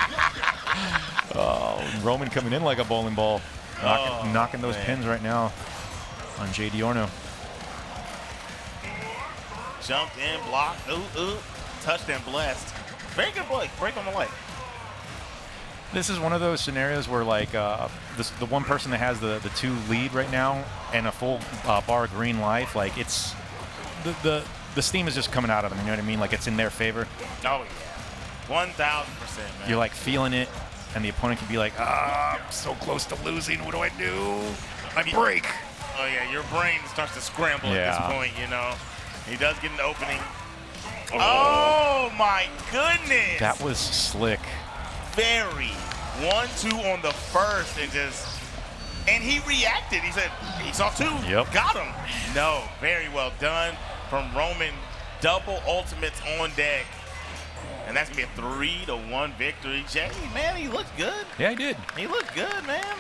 Oh, Roman coming in like a bowling ball. Knocking those pins right now on Jay Diorno. Jumped in, blocked, touched and blessed. Very good break on the leg. This is one of those scenarios where, like, the one person that has the 2 lead right now and a full bar of green life, like, it's the steam is just coming out of them. You know what I mean? Like, it's in their favor. Oh yeah, 1,000%, man. You're like feeling it, and the opponent can be like, I'm so close to losing. What do I do? I break. Oh yeah, your brain starts to scramble at this point. You know, he does get an opening. Oh my goodness! That was slick. Very 1-2 on the first, and he reacted. He said he saw 2. Yep. Got him. No, very well done from Roman. Double ultimates on deck, and that's gonna be a 3-1 victory. Jay, man, he looked good. Yeah, he did. He looked good, man.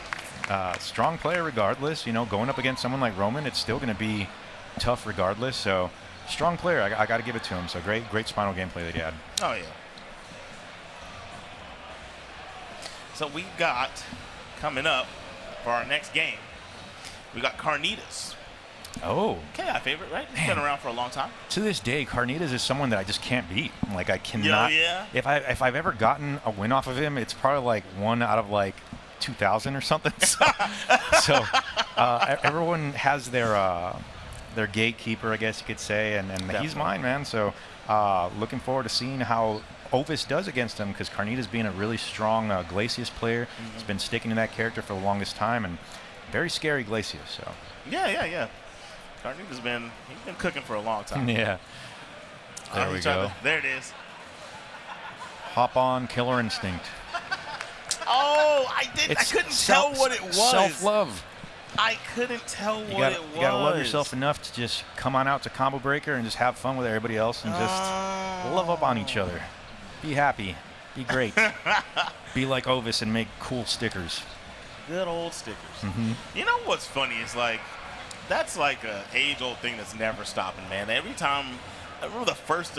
Strong player regardless. You know, going up against someone like Roman, it's still going to be tough regardless. So strong player. I got to give it to him. So great spinal gameplay that he had. Oh, yeah. So we got, coming up for our next game, we got Carnitas. Oh. KI favorite, right? He's been around for a long time. To this day, Carnitas is someone that I just can't beat. Like, I cannot. Yeah. If I've ever gotten a win off of him, it's probably like 1 out of like 2,000 or something. So everyone has their gatekeeper, I guess you could say, and he's mine, man. So looking forward to seeing how Ovis does against him, because Carnitas being a really strong Glacius player, has been sticking to that character for the longest time, and very scary Glacius. So yeah. Carnitas he's been cooking for a long time. Yeah. There we go. There it is. Hop on, Killer Instinct. Oh, I couldn't tell what it was. Self-love. I couldn't tell what it was. You gotta love yourself enough to just come on out to Combo Breaker and just have fun with everybody else and just love up on each other. Be happy. Be great. Be like Ovis and make cool stickers. Good old stickers. You know what's funny is, like, that's like a age-old thing that's never stopping, man. Every time, I remember the first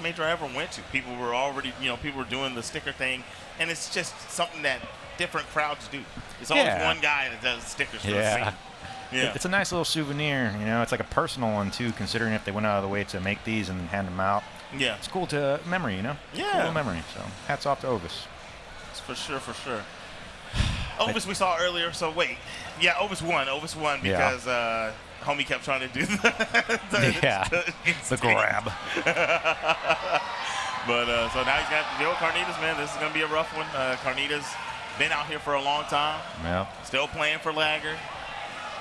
major I ever went to, people were already, people were doing the sticker thing, and it's just something that different crowds do. It's always one guy that does stickers for the scene. Yeah. It's a nice little souvenir, It's like a personal one, too, considering if they went out of the way to make these and hand them out. Yeah. It's cool to memory, Yeah. Cool memory. So hats off to Ovis. For sure. Ovis we saw earlier, so wait. Yeah, Ovis won because homie kept trying to do the grab. But so now he's got to deal with Carnitas, man. This is going to be a rough one. Carnitas been out here for a long time. Yeah. Still playing for LAGR.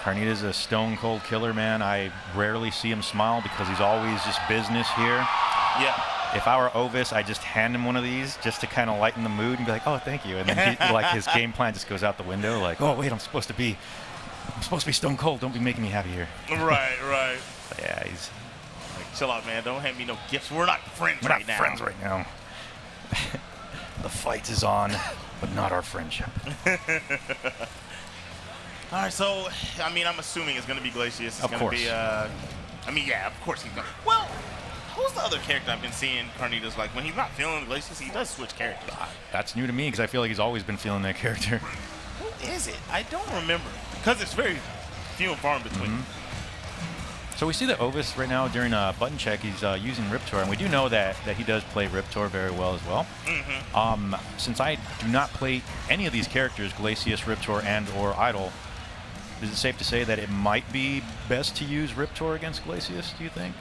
Carnitas a stone cold killer, man. I rarely see him smile because he's always just business here. Yeah. If I were Ovis, I'd just hand him one of these just to kind of lighten the mood and be like, oh, thank you. And then his game plan just goes out the window. Like, oh, wait, I'm supposed to be stone cold. Don't be making me happy here. Right. But yeah, he's like, chill out, man. Don't hand me no gifts. We're not friends right now. We're not friends right now. The fight is on, but not our friendship. All right, so, I'm assuming it's going to be Glacius. It's going to be, of course he's going to. Well, who's the other character I've been seeing Carnitas, like, when he's not feeling Glacius, he does switch characters. That's new to me because I feel like he's always been feeling that character. Who is it? I don't remember. Because it's very few and far in between. So we see that Ovis right now during a button check, he's using Riptor, and we do know that he does play Riptor very well as well. Since I do not play any of these characters, Glacius, Riptor, and or Eyedol, is it safe to say that it might be best to use Riptor against Glacius, do you think?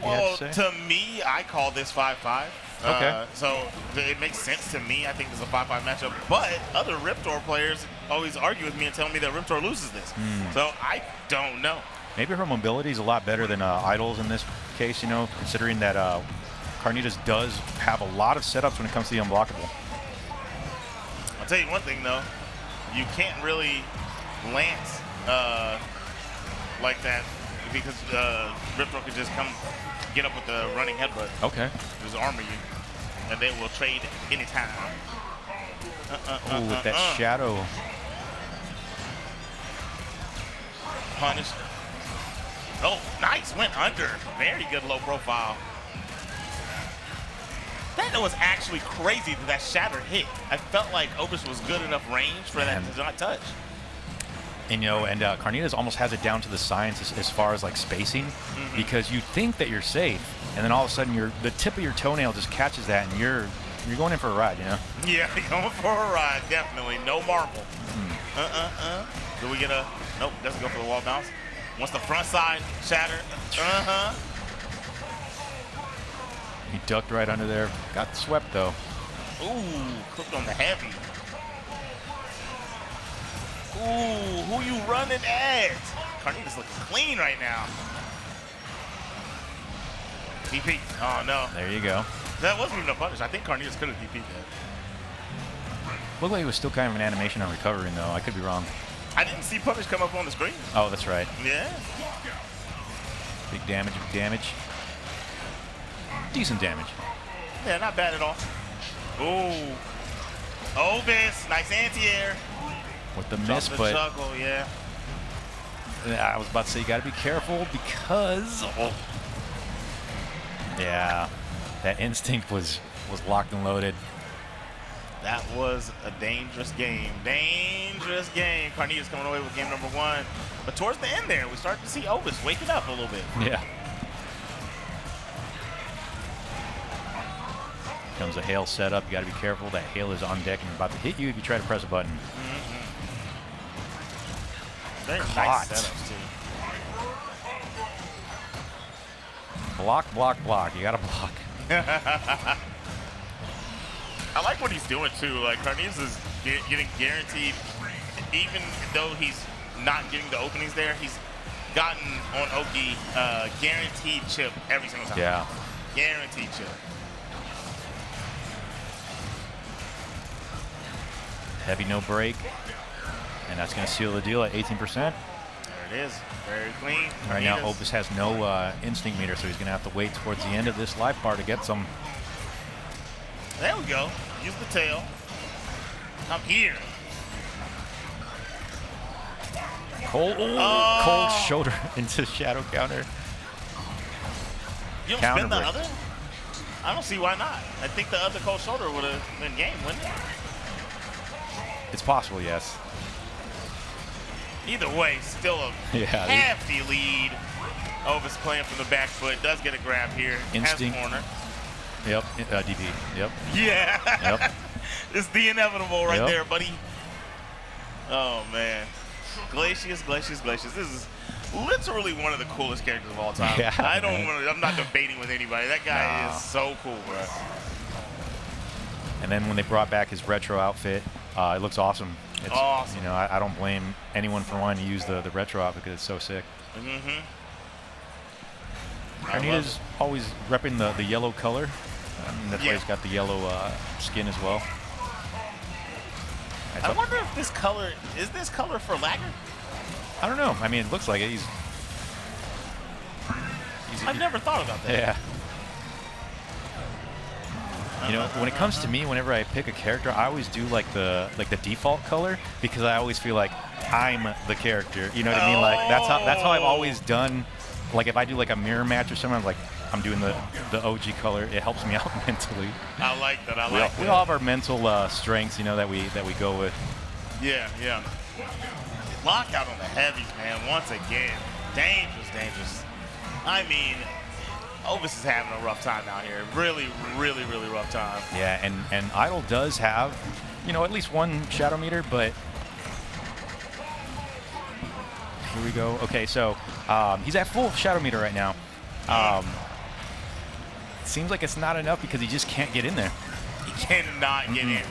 Well, to me, I call this 5-5. Okay. So it makes sense to me. I think it's a 5-5 matchup. But other Riptor players always argue with me and tell me that Riptor loses this. So I don't know. Maybe her mobility is a lot better than Eyedol's in this case, considering that Carnitas does have a lot of setups when it comes to the unblockable. I'll tell you one thing, though. You can't really lance like that because Riptor could just come get up with the running headbutt. Okay. Just armor you, and they will trade anytime. With that shadow. Punish. Oh, nice. Went under. Very good low profile. That was actually crazy that shatter hit. I felt like Ovis was good enough range for that to not touch. And Carnitas almost has it down to the science as far as like spacing, because you think that you're safe, and then all of a sudden the tip of your toenail just catches that, and you're going in for a ride, Yeah, going for a ride, definitely. No marble. Do we get a? Nope, doesn't go for the wall bounce. Once the front side shatter. He ducked right under there. Got swept though. Ooh, cooked on the heavy. Ooh, who you running at? Carnitas looking clean right now. DP. Oh, no. There you go. That wasn't even a punish. I think Carnitas could have DP'd that. Looked like it was still kind of an animation on recovering, though. I could be wrong. I didn't see punish come up on the screen. Oh, that's right. Yeah. Big damage, Decent damage. Yeah, not bad at all. Ooh. Ovis, nice anti-air. With the miss, but juggle, yeah. I was about to say you got to be careful because, yeah, that instinct was locked and loaded. That was a dangerous game. Dangerous game. Carnitas coming away with game number 1. But towards the end there, we start to see Ovis waking up a little bit. Yeah. Comes a hail setup. You got to be careful. That hail is on deck and about to hit you if you try to press a button. Very nice setups, too. Block, block, block. You got to block. I like what he's doing, too. Like, Carnitas is getting guaranteed, even though he's not getting the openings there, he's gotten on Oki guaranteed chip every single time. Yeah. Guaranteed chip. Heavy no break. And that's going to seal the deal at 18%. There it is. Very clean. Right now, Ovis has no instinct meter, so he's going to have to wait towards the end of this life bar to get some. There we go. Use the tail. Come here. Cold shoulder into shadow counter. You don't spin the other? I don't see why not. I think the other cold shoulder would have been game, wouldn't it? It's possible, yes. Either way, still a hefty lead. Ovis playing from the back foot. Does get a grab here. Instinct. Has corner. Yep, DP. Yep. Yeah. Yep. It's the inevitable right Yep. there, buddy. Oh, man. Glacius. This is literally one of the coolest characters of all time. Yeah, I'm not debating with anybody. That guy is so cool, bro. And then when they brought back his retro outfit, it looks awesome. It's awesome. You know, I don't blame anyone for wanting to use the retro outfit because it's so sick. Carnitas always repping the yellow color. That's why he's got the yellow skin as well. I wonder if this color for LAGR? I don't know. I mean, it looks like it. I've never thought about that. Yeah. You know, when it comes to me, whenever I pick a character, I always do like the default color because I always feel like I'm the character. You know what I mean? Like that's how I've always done. Like if I do like a mirror match or something, I'm like I'm doing the OG color. It helps me out mentally. I like that. We all have our mental strengths, you know, that we go with. Yeah. Lockout on the heavies, man. Once again, dangerous. I mean, Ovis is having a rough time out here. Really rough time. Yeah, and Eyedol does have, you know, at least one shadow meter, but here we go. Okay, so he's at full shadow meter right now. It seems like it's not enough because he just can't get in there. He cannot get in.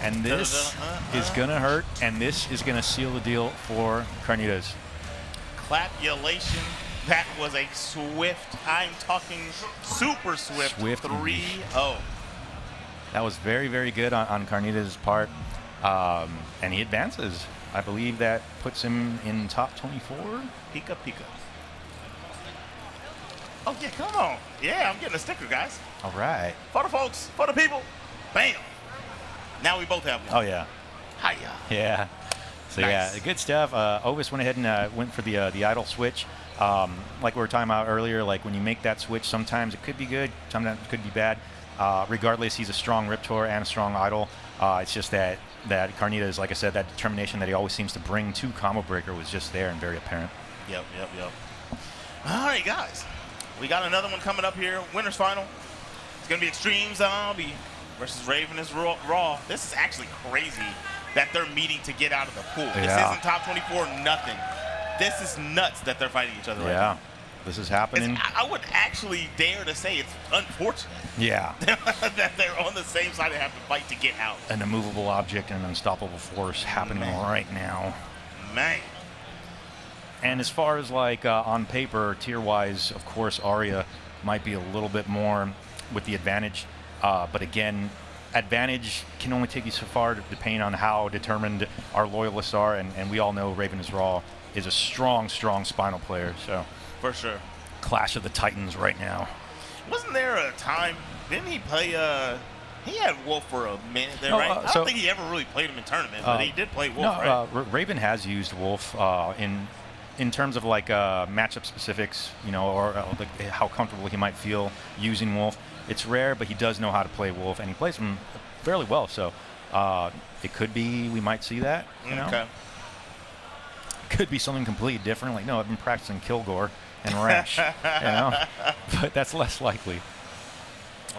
And this is going to hurt, and this is going to seal the deal for Carnitas. Clapulation. That was a swift, I'm talking super swift 3-0. That was very good on Carnitas' part. And he advances. I believe that puts him in top 24. Pika. Oh, yeah, come on. Yeah, I'm getting a sticker, guys. All right. For the folks, for the people. Bam. Now we both have one. Oh, yeah. Hiya. Yeah. So, nice. Yeah, good stuff. Ovis went ahead and went for the Eyedol switch. Like we were talking about earlier, like when you make that switch, sometimes it could be good, sometimes it could be bad. Regardless, he's a strong Riptor and a strong Eyedol. It's just that Carnitas, like I said, that determination that he always seems to bring to Combo Breaker was just there and very apparent. Yep. All right, guys. We got another one coming up here. Winners final. It's going to be Extreme Zombie versus Raven is Raw. This is actually crazy that they're meeting to get out of the pool. Yeah. This isn't top 24, nothing. This is nuts that they're fighting each other right now. Yeah, this is happening. I would actually dare to say it's unfortunate. Yeah. that they're on the same side and have to fight to get out. An immovable object and an unstoppable force happening right now. Man. And as far as like on paper, tier-wise, of course, Arya might be a little bit more with the advantage. But again, advantage can only take you so far depending on how determined our loyalists are. And we all know Raven is Raw is a strong spinal player. So for sure. Clash of the Titans right now. Wasn't there a time, didn't he play, he had Wolf for a minute there, right? I don't think he ever really played him in tournament, but he did play Wolf, right? Raven has used Wolf in terms of like matchup specifics, you know, or like how comfortable he might feel using Wolf, it's rare, but he does know how to play Wolf, and he plays him fairly well. So it could be we might see that. You know? Okay. Could be something completely different. Like, no, I've been practicing Kilgore and Rash, you know, but that's less likely.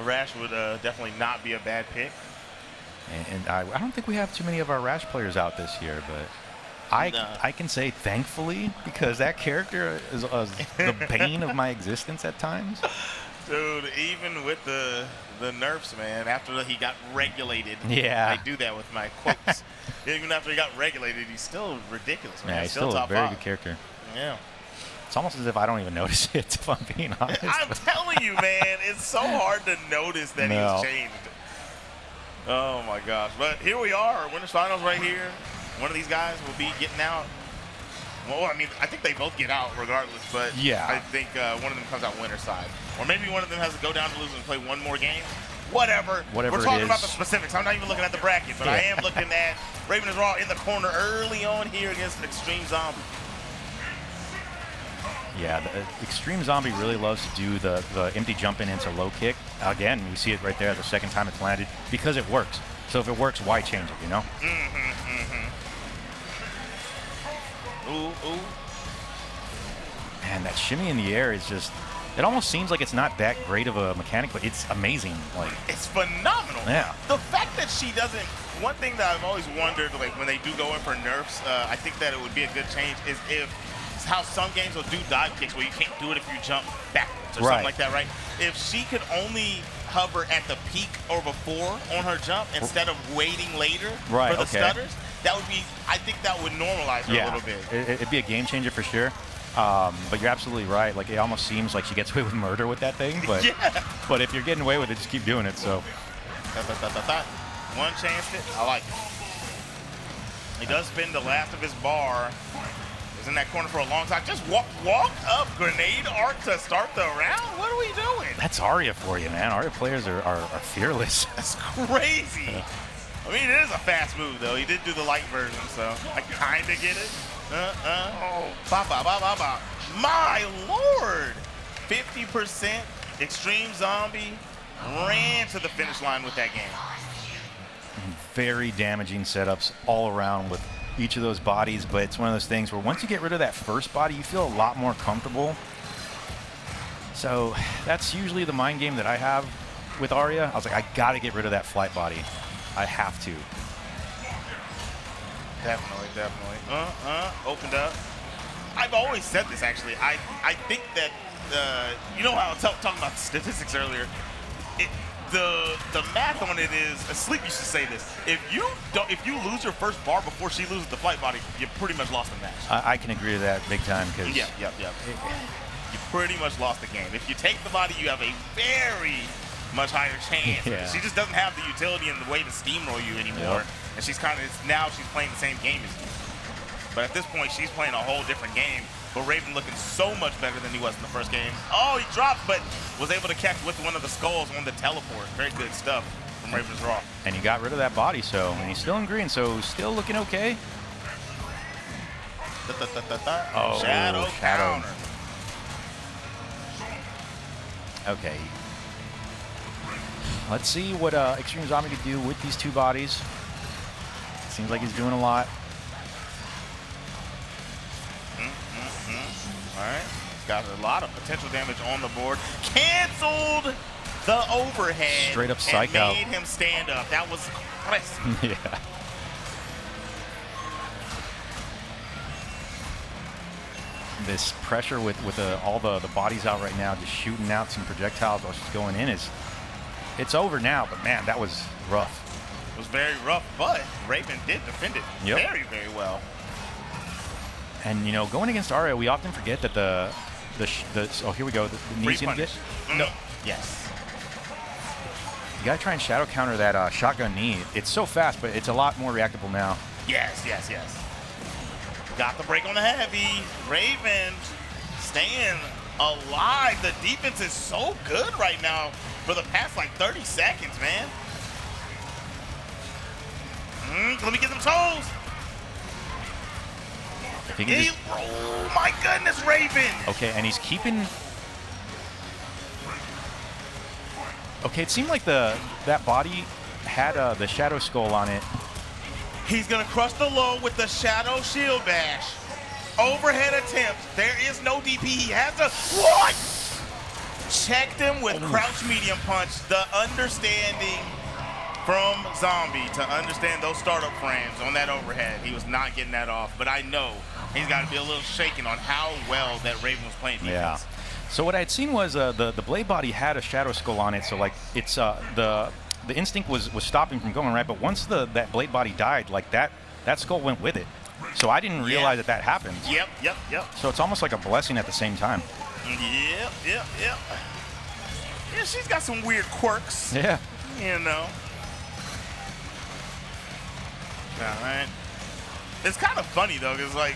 Rash would definitely not be a bad pick. And I don't think we have too many of our Rash players out this year, but I can say thankfully, because that character is the bane of my existence at times. Dude, even with the nerfs, man, after he got regulated, yeah, I do that with my quotes. Even after he got regulated, he's still ridiculous, man. Yeah, he's still a very good character. Yeah. It's almost as if I don't even notice it, if I'm being honest. I'm telling you, man, it's so hard to notice that he's changed. Oh, my gosh. But here we are, Winners Finals right here. One of these guys will be getting out. Well, I mean, I think they both get out regardless, but yeah, I think one of them comes out winner's side. Or maybe one of them has to go down to lose and play one more game. Whatever We're talking about the specifics. I'm not even looking at the bracket, but I am looking at Raven is Raw in the corner early on here against Extreme Zombie. Yeah, the Extreme Zombie really loves to do the empty jump in into low kick. Again, you see it right there the second time it's landed because it works. So if it works, why change it, you know? Ooh. Man, that shimmy in the air is just, it almost seems like it's not that great of a mechanic, but it's amazing. Like, it's phenomenal. Yeah. The fact that she doesn't, one thing that I've always wondered, like when they do go in for nerfs, I think that it would be a good change is if how some games will do dive kicks where you can't do it if you jump backwards or something like that, right? If she could only hover at the peak or before on her jump instead of waiting later for the stutters, that would be, I think that would normalize her a little bit. It'd be a game changer for sure. But you're absolutely right. Like, it almost seems like she gets away with murder with that thing. But but if you're getting away with it, just keep doing it. So one chance it. I like it. He does spend the last of his bar. He's in that corner for a long time. Just walk up, grenade arc to start the round. What are we doing? That's Arya for you, man. Arya players are fearless. That's crazy. I mean, it is a fast move, though. He did do the light version, so I kind of get it. My Lord! 50% Extreme Zombie ran to the finish line with that game. Very damaging setups all around with each of those bodies, but it's one of those things where once you get rid of that first body, you feel a lot more comfortable. So that's usually the mind game that I have with Arya. I was like, I gotta get rid of that flight body. I have to. Definitely. Opened up. I've always said this, actually. I think that, you know how I was talking about statistics earlier? The math on it is, Sleep used to say this, if you lose your first bar before she loses the flight body, you pretty much lost the match. I can agree to that big time. Cause Yep. You pretty much lost the game. If you take the body, you have a very much higher chance. Yeah. She just doesn't have the utility and the way to steamroll you anymore. Yep. And she's now she's playing the same game as you. But at this point, she's playing a whole different game. But Raven looking so much better than he was in the first game. Oh, he dropped, but was able to catch with one of the skulls on the teleport. Very good stuff from Raven's Raw. And he got rid of that body, and he's still in green, so still looking okay. Oh, Shadow counter. Okay. Let's see what Extreme Zombie could do with these two bodies. Seems like he's doing a lot. All right. He's got a lot of potential damage on the board. Canceled the overhead. Straight up psych out. Made him stand up. That was crazy. Yeah. This pressure with all the bodies out right now, just shooting out some projectiles while she's going in, it's over now. But man, that was rough. It was very rough, but Raven did defend it very, very well. And you know, going against Arya, we often forget that the oh, here we go. The knee's gonna get. No. Yes. You gotta try and shadow counter that shotgun knee. It's so fast, but it's a lot more reactable now. Yes. Got the break on the heavy. Raven staying alive. The defense is so good right now for the past like 30 seconds, man. Let me get them toes. Oh my goodness, Raven! Okay, and he's keeping. Okay, it seemed like that body had the Shadow Skull on it. He's gonna crush the low with the Shadow Shield Bash. Overhead attempt. There is no DP. He has the what? Checked him with crouch medium punch. The understanding from Zombie to understand those startup frames on that overhead. He was not getting that off, but I know he's got to be a little shaken on how well that Raven was playing defense. Yeah. So what I had seen was the blade body had a Shadow Skull on it, so like it's the instinct was stopping from going right, but once that blade body died, like that skull went with it. So I didn't realize that happened. Yep. So it's almost like a blessing at the same time. Yep. Yeah, she's got some weird quirks. Yeah. You know. All right. It's kind of funny though, because like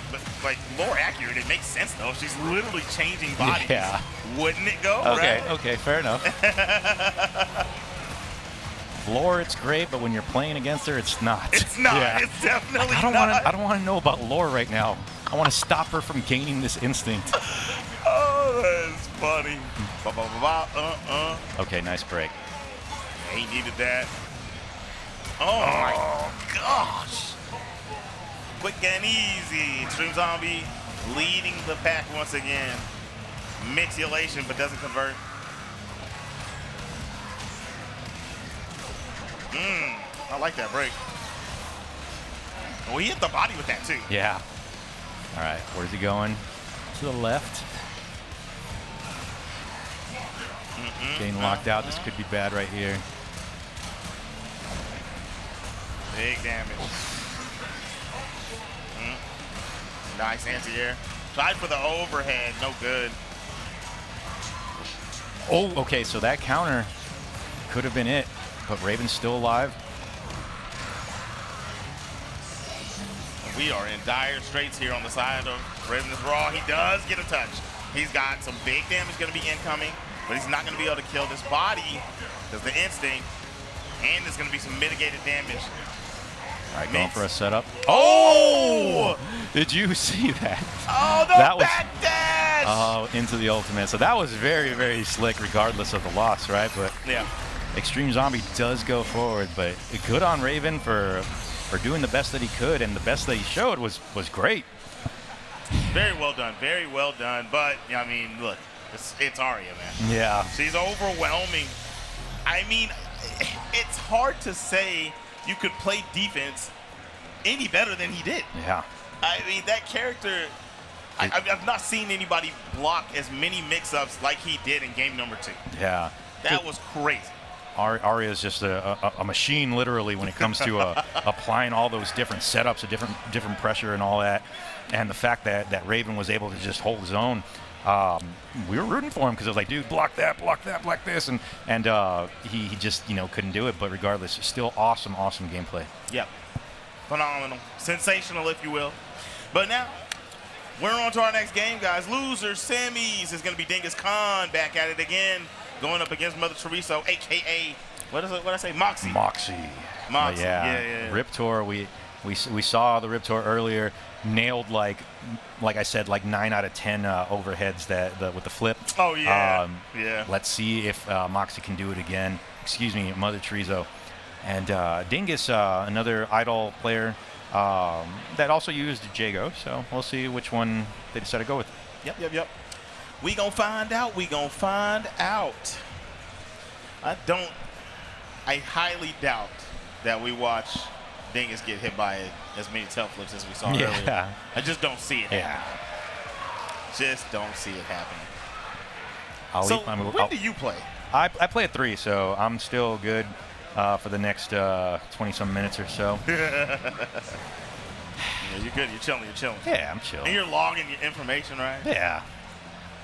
more accurate, it makes sense though. She's literally changing bodies. Yeah. Wouldn't it go? Okay. Right? Okay. Fair enough. Lore, it's great, but when you're playing against her, it's not. It's not. Yeah. It's definitely not. I don't want to know about Lore right now. I want to stop her from gaining this instinct. Oh, that's funny. Okay, nice break. He needed that. Oh my gosh. Quick and easy. Extreme Zombie leading the pack once again. Mixulation, but doesn't convert. I like that break. Oh, he hit the body with that too. Yeah. All right, where's he going? To the left. Getting locked out. This could be bad right here. Big damage. Nice anti-air. Tried for the overhead. No good. Oh, okay, so that counter could have been it, but Raven's still alive. We are in dire straits here on the side of Raven is Raw. He does get a touch. He's got some big damage going to be incoming, but he's not going to be able to kill this body because the instinct, and there's going to be some mitigated damage. All right, going for a setup. Oh! Did you see that? Oh, the backdash! Oh, into the ultimate. So that was very, very slick regardless of the loss, right? But yeah, Extreme Zombie does go forward, but good on Raven for doing the best that he could, and the best that he showed was great. Very well done, very well done. But, I mean, look, it's Arya, man. Yeah. She's overwhelming. I mean, it's hard to say you could play defense any better than he did. Yeah. I mean, that character, I've not seen anybody block as many mix-ups like he did in game number 2. Yeah. That was crazy. Arya is just a machine, literally, when it comes to applying all those different setups, different pressure and all that. And the fact that Raven was able to just hold his own, we were rooting for him because it was like, dude, block that, block this, and he just couldn't do it. But regardless, still awesome gameplay. Yep, phenomenal, sensational, if you will. But now we're on to our next game, guys. Loser semis is going to be Dingus Khan back at it again, going up against Mother Chorizo, aka what I say, Moxie. Moxie. Yeah. Riptor. We saw the Riptor earlier. Nailed like I said, like 9 out of 10 overheads with the flip. Oh yeah. Yeah. Let's see if Moxie can do it again. Excuse me, Mother Chorizo. And Dingus, another Eyedol player that also used Jago. So we'll see which one they decide to go with. Yep. We gonna find out. I highly doubt that we watch Dingus get hit by as many tail flips as we saw earlier. I just don't see it happening. Just don't see it happening. When do you play? I play at 3, so I'm still good for the next 20-some minutes or so. Yeah, you're good. You're chilling. Yeah, I'm chilling. And you're logging your information, right? Yeah.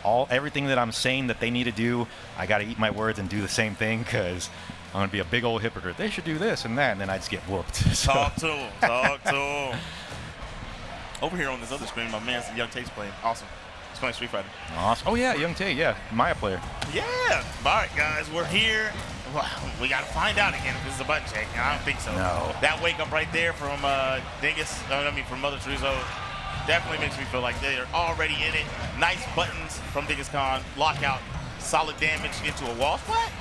Everything that I'm saying that they need to do, I got to eat my words and do the same thing because I'm going to be a big old hypocrite. They should do this and that, and then I just get whooped. So. Talk to him. Over here on this other screen, my man, Young Tate's playing. Awesome. He's playing Street Fighter. Awesome. Oh, yeah, Young Tate. Yeah, Maya player. Yeah. All right, guys, we're here. Well, we got to find out again if this is a button check. I don't think so. No. That wake up right there from Dingus, from Mother Chorizo. Definitely makes me feel like they are already in it. Nice buttons from Dingus Khan. Lockout. Solid damage into a wall. What?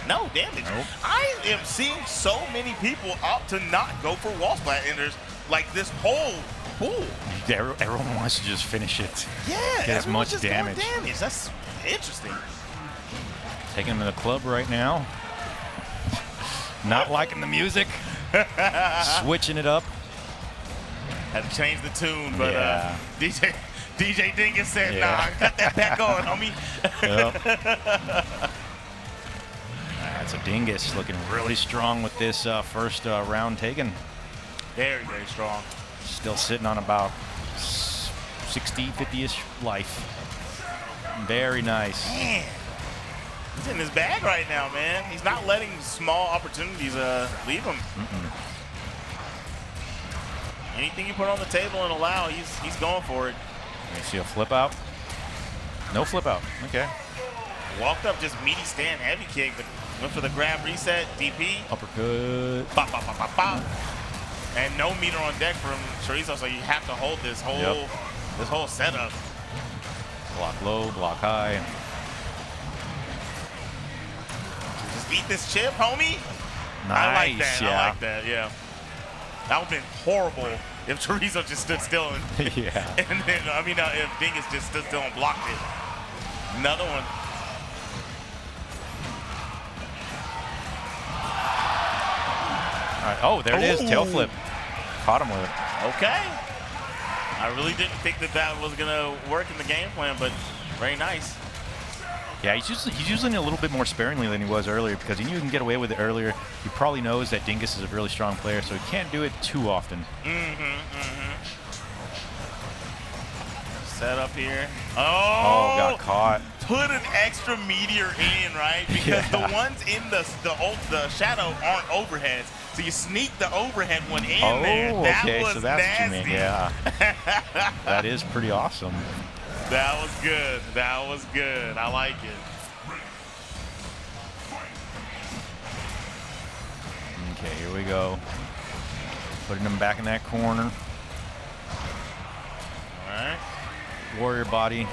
No damage. Nope. I am seeing so many people opt to not go for wall splat enders like this whole pool. Everyone wants to just finish it. Yeah, get as much just damage. That's interesting. Taking him to the club right now. Not liking the music. Switching it up. Had to change the tune, but DJ Dingus said, nah, cut that back on, homie. Yep. So Dingus looking really strong with this first round taken. Very, very strong. Still sitting on about 60, 50-ish life. Very nice. Man, he's in his bag right now, man. He's not letting small opportunities leave him. Anything you put on the table and allow, he's going for it. You see a flip out? No flip out. Okay. Walked up, just meaty stand, heavy kick, but went for the grab reset, DP. Uppercut. Bop, bop, bop, bop, bop. And no meter on deck from Chorizo, so you have to hold this whole setup. Block low, block high. Just eat this chip, homie. Nice, I like that. yeah. I like that, yeah. That would have been horrible if Chorizo just stood still and, yeah. and then, if Dingus just stood still and blocked it. Another one. All right. Oh, there it is. Tail flip. Caught him with it. Okay. I really didn't think that was going to work in the game plan, but very nice. Yeah, he's using it a little bit more sparingly than he was earlier because he knew he can get away with it earlier. He probably knows that Dingus is a really strong player, so he can't do it too often. Set up here. Oh, got caught. Put an extra meteor in, right? Because the ones in the shadow aren't overheads. So you sneak the overhead one in there. That okay, was so that's nasty. what you mean. Yeah. That is pretty awesome. That was good. That was good. I like it. Okay, here we go. Putting him back in that corner. All right. Warrior body.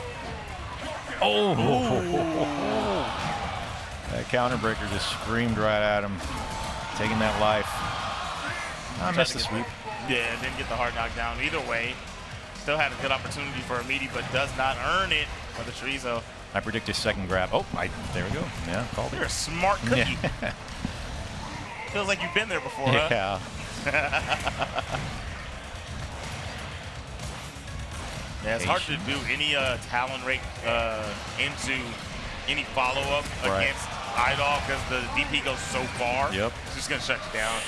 Oh! That counter breaker just screamed right at him. Taking that life. I missed the sweep. Yeah, didn't get the hard knockdown. Either way, still had a good opportunity for a meaty, but does not earn it for the Chorizo. I predict his second grab. Oh, there we go. Yeah, called it. You're a smart cookie. Yeah. Feels like you've been there before, huh? Yeah. Yeah, it's hard to do any talon rake into any follow-up against Eyedol because the DP goes so far. Yep. It's just going to shut you down.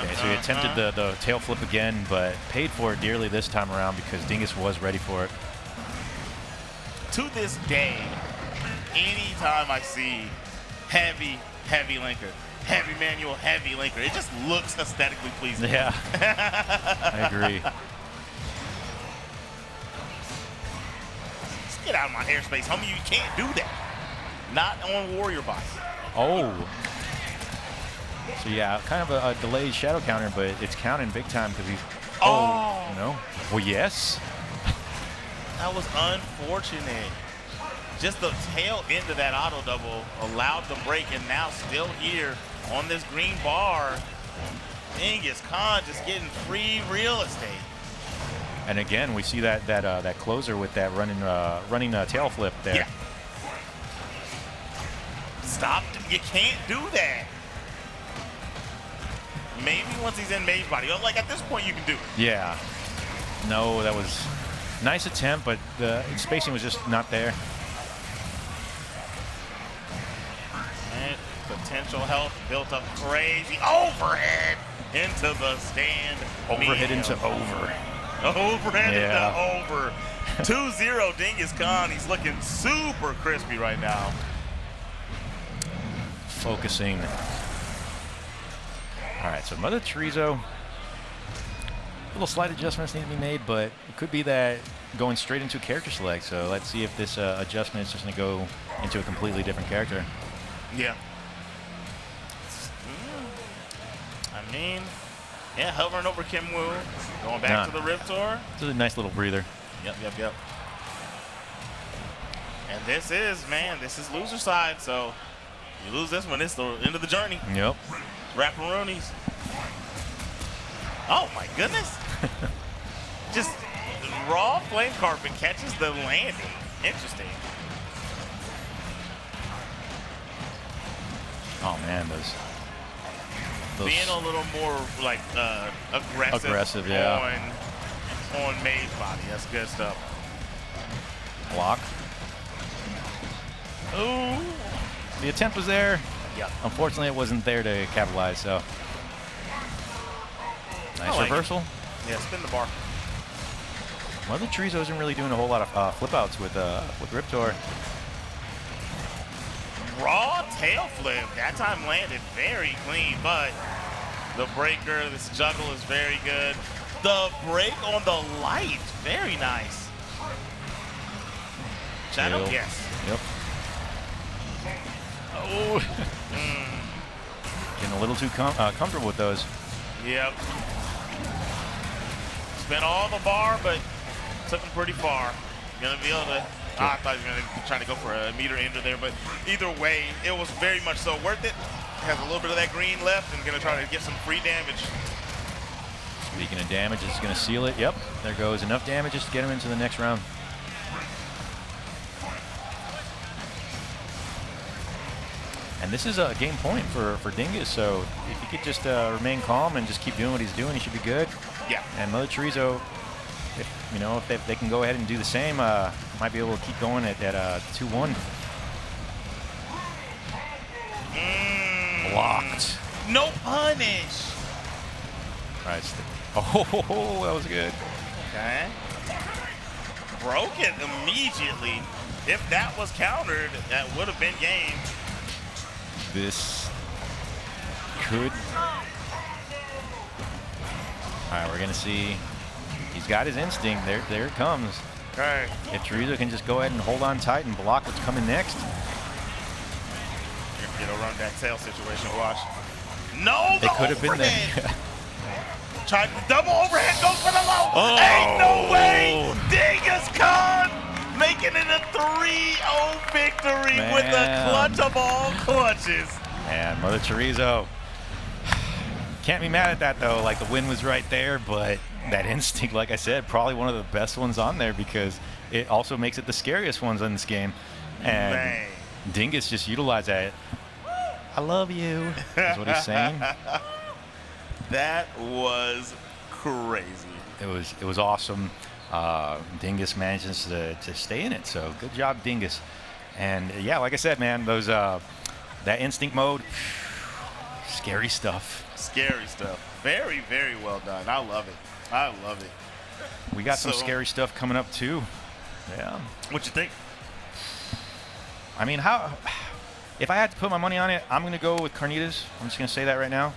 Okay, so he attempted the tail flip again, but paid for it dearly this time around because Dingus was ready for it. To this day, anytime I see heavy linker, heavy manual, heavy linker, it just looks aesthetically pleasing. Yeah, I agree. Get out of my airspace, homie. You can't do that. Not on Warrior Boss. Oh. So yeah, kind of a delayed shadow counter, but it's counting big time because he's. Oh. No. Well, yes. That was unfortunate. Just the tail end of that auto double allowed the break, and now still here on this green bar. Dingus Khan just getting free real estate. And again, we see that closer with that running tail flip there. Yeah. Stop. You can't do that. Maybe once he's in mage body. Like at this point, you can do it. Yeah. No, that was nice attempt, but the spacing was just not there. And potential health built up crazy. Overhead into the stand. Overhead into over. Overhead into over. 2-0 Dingus Khan. He's looking super crispy right now. Focusing. All right, so Mother Chorizo. Little slight adjustments need to be made, but it could be that going straight into character select. So let's see if this adjustment is just going to go into a completely different character. Yeah. I mean, Yeah, hovering over Kim Woo. Going back to the Riptor. It's a nice little breather. Yep. And this is loser side, so you lose this one, it's the end of the journey. Yep. Rapparoonies. Oh my goodness. Just raw flame carpet catches the landing. Interesting. Oh man, those being a little more like aggressive on May's body. That's good stuff. Block. Ooh. The attempt was there. Yeah. Unfortunately, it wasn't there to capitalize, so. Nice reversal. Yeah, spin the bar. Well, the Chorizo isn't really doing a whole lot of flip outs with Riptor. Raw tail flip. That time landed very clean, but the breaker, this juggle is very good. The break on the light, very nice. Shadow, yes. Yep. Oh. Getting a little too comfortable with those. Yep. Spent all the bar, but took him pretty far. Gonna be able to. I thought he was gonna be trying to go for a meter ender there, but either way, it was very much so worth it. Has a little bit of that green left and gonna try to get some free damage. Speaking of damage, it's gonna seal it. Yep, there goes enough damage just to get him into the next round. And this is a game point for Dingus, so if he could just remain calm and just keep doing what he's doing, he should be good. Yeah. And Mother Chorizo, if they can go ahead and do the same, might be able to keep going at 2-1. Blocked. No punish. All right. Oh, that was good. Okay. Broke it immediately. If that was countered, that would have been game. This could. All right, we're gonna see. He's got his instinct. There it comes. Okay. If Chorizo can just go ahead and hold on tight and block what's coming next. Get around that tail situation. Watch. No, it could have been there. Tried the double overhead. Goes for the low. Oh. Ain't no way. Dingus Khan making it a 3-0 victory with the clutch of all clutches. And Mother Chorizo. Can't be mad at that though. Like the win was right there, but that instinct, like I said, probably one of the best ones on there because it also makes it the scariest ones in this game. And Dingus just utilized that. I love you, is what he's saying. That was crazy. It was awesome. Dingus manages to stay in it, so good job, Dingus. And yeah, like I said, man, those that instinct mode, scary stuff. Scary stuff. Very, very well done. I love it. I love it. We got some scary stuff coming up too. Yeah. What you think? I mean, if I had to put my money on it, I'm going to go with Carnitas. I'm just going to say that right now.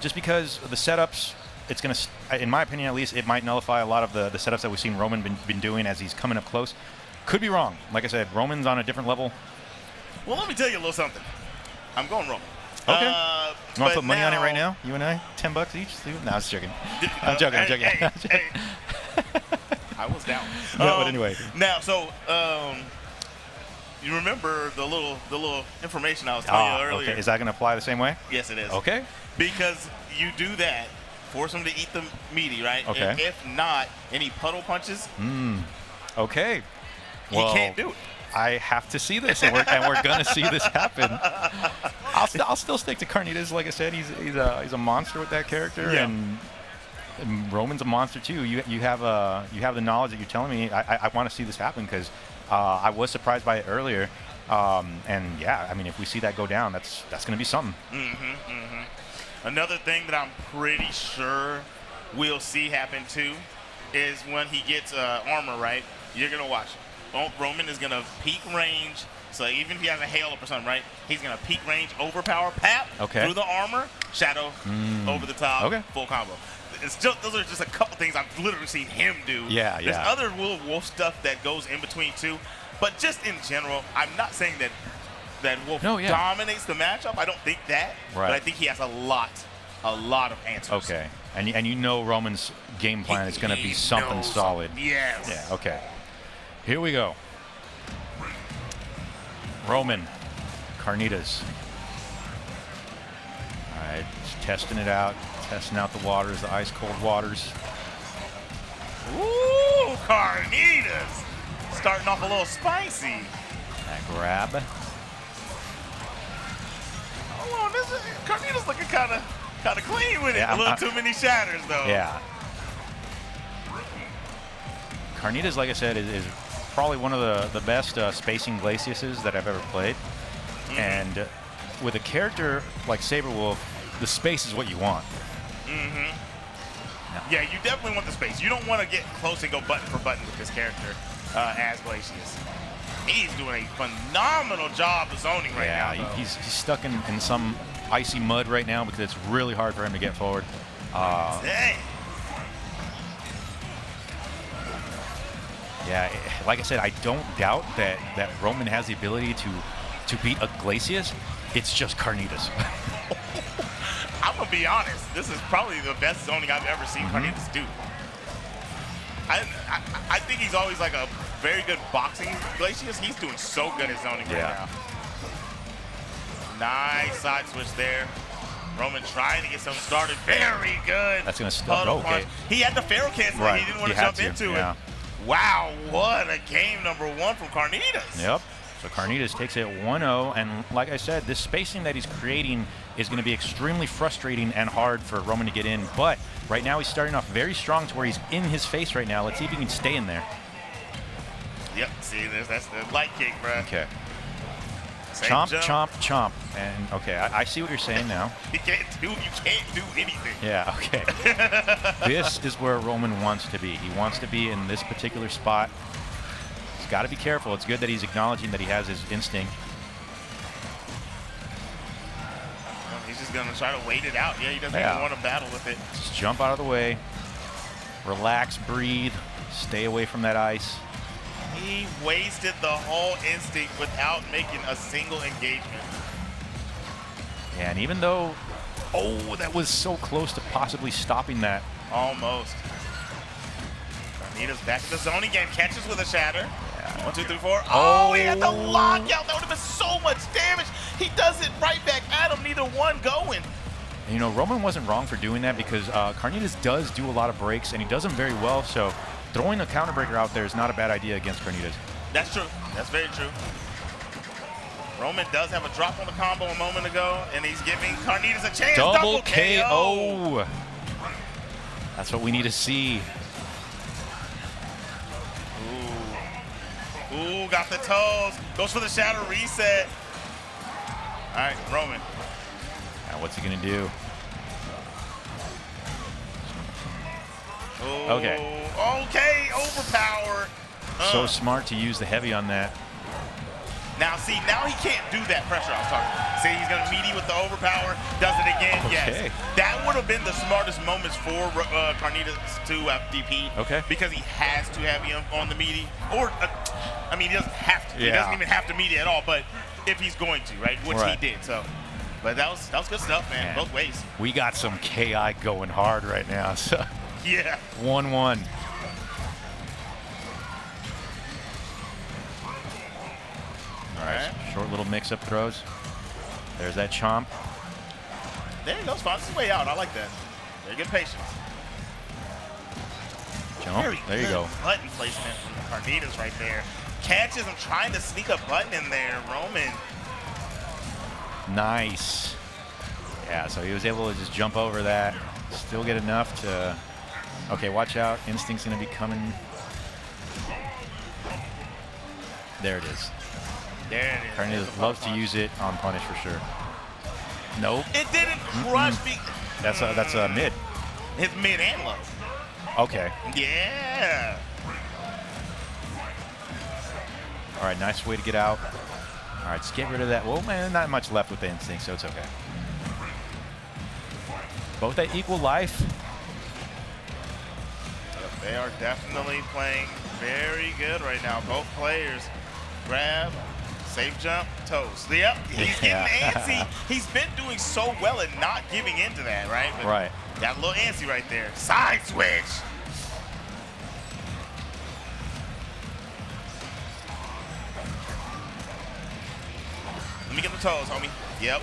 Just because the setups, it's going to, in my opinion at least, it might nullify a lot of the setups that we've seen Roman been doing as he's coming up close. Could be wrong. Like I said, Roman's on a different level. Well, let me tell you a little something. I'm going Roman. Okay. You want to put money on it right now? You and I? $10 each? No, I was joking. I'm joking. Hey. I was down. No, but anyway. Now, so you remember the little information I was telling you earlier? Okay. Is that going to apply the same way? Yes, it is. Okay. Because you do that, force them to eat the meaty, right? Okay. And if not, any puddle punches. Okay. Well, you can't do it. I have to see this, and we're gonna see this happen. I'll still stick to Carnitas. Like I said, he's a monster with that character, and Roman's a monster too. You have the knowledge that you're telling me. I want to see this happen because I was surprised by it earlier, and yeah, I mean, if we see that go down, that's gonna be something. Another thing that I'm pretty sure we'll see happen too is when he gets armor, right? You're gonna watch it. Roman is going to peak range, so even if he has a hail up or something, right, he's going to peak range, overpower, pap, through the armor, shadow, over the top, full combo. Those are just a couple things I've literally seen him do. There's other Wolf stuff that goes in between too, but just in general, I'm not saying that Wolf dominates the matchup. I don't think that, but I think he has a lot a lot of answers. Okay. And you know Roman's game plan is going to be something solid. Yes. Yeah, okay. Here we go. Roman, Carnitas. All right, just testing it out, testing out the waters, the ice-cold waters. Ooh, Carnitas. Starting off a little spicy. That grab. Hold on, Carnitas looking kind of clean with it. A little too many shatters, though. Yeah. Carnitas, like I said, is probably one of the best spacing Glaciuses that I've ever played. And with a character like Sabrewulf, the space is what you want. No. Yeah, you definitely want the space. You don't want to get close and go button for button with this character as Glacius. He's doing a phenomenal job of zoning right now. Yeah, he's stuck in some icy mud right now because it's really hard for him to get forward. Dang. Yeah, like I said, I don't doubt that Roman has the ability to beat a Glacius. It's just Carnitas. I'm going to be honest. This is probably the best zoning I've ever seen Carnitas do. I think he's always like a very good boxing Glacius. He's doing so good at zoning right now. Nice side switch there. Roman trying to get something started. Very good. That's going to stop. Okay. He had the Pharaoh cancel. Right. He didn't want to jump into it. Wow, what a game #1 from Carnitas. Yep. So Carnitas takes it 1-0, and like I said, this spacing that he's creating is going to be extremely frustrating and hard for Roman to get in. But right now he's starting off very strong to where he's in his face right now. Let's see if he can stay in there. Yep, see, that's the light kick, bro. Okay. Chomp, chomp, chomp. And okay, I see what you're saying now. You can't do anything. Yeah, okay. This is where Roman wants to be. He wants to be in this particular spot. He's got to be careful. It's good that he's acknowledging that he has his instinct. Well, he's just going to try to wait it out. Yeah, he doesn't even want to battle with it. Just jump out of the way. Relax, breathe. Stay away from that ice. He wasted the whole instinct without making a single engagement. Yeah, and even though, that was so close to possibly stopping that. Almost. Carnitas back in the zoning game, catches with a shatter. Yeah. 1, 2, 3, 4. Oh, he had the lockout. That would have been so much damage. He does it right back at him, neither one going. And, you know, Roman wasn't wrong for doing that because Carnitas does do a lot of breaks, and he does them very well, so throwing a counter breaker out there is not a bad idea against Carnitas. That's true. That's very true. Roman does have a drop on the combo a moment ago, and he's giving Carnitas a chance. Double KO. That's what we need to see. Ooh, got the toes. Goes for the shadow reset. All right, Roman. Now what's he going to do? Ooh, okay, overpower. So smart to use the heavy on that. Now, see, now he can't do that pressure I was talking about. See, he's going to meet you with the overpower, does it again, yes. That would have been the smartest moments for Carnitas to DP. Okay. Because he has to have him on the meaty. Or, I mean, he doesn't have to. Yeah. He doesn't even have to meet it at all, but if he's going to, right, which he did, so. But that was good stuff, man, both ways. We got some KI going hard right now, so. Yeah. 1-1. All right, short little mix-up throws. There's that chomp. There he goes, finds his way out. I like that. Very good patience. Jump. There you go. Button placement from the Carnitas right there. Catches him trying to sneak a button in there. Roman. Nice. Yeah, so he was able to just jump over that. Still get enough to... Okay, watch out. Instinct's going to be coming. There it is. There it is. Carnitas loves to use it on punish for sure. Nope. It didn't crush me. That's a mid. It's mid and low. Okay. Yeah. All right, nice way to get out. All right, let's get rid of that. Well, man, not much left with the instinct, so it's okay. Both at equal life. They are definitely playing very good right now. Both players. Grab, Safe jump, toes. Yep, he's getting antsy. He's been doing so well at not giving into that, right? But got a little antsy right there. Side switch. Let me get the toes, homie. Yep.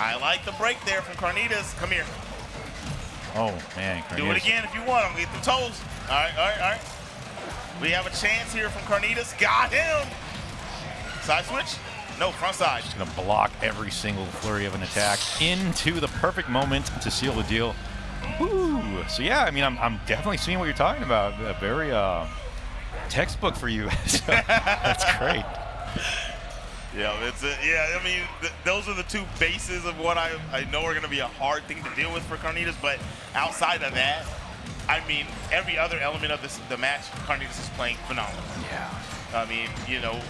I like the break there from Carnitas. Come here. Oh, man. Carnitas. Do it again if you want. I'm going to get the toes. All right, all right, all right. We have a chance here from Carnitas. Got him. Side switch? No, front side. Just going to block every single flurry of an attack into the perfect moment to seal the deal. Woo. So, yeah, I mean, I'm definitely seeing what you're talking about. Very textbook for you. So, that's great. Yeah, I mean, those are the two bases of what I know are going to be a hard thing to deal with for Carnitas, but outside of that, I mean, every other element of the match, Carnitas is playing phenomenal. Yeah. I mean, you know,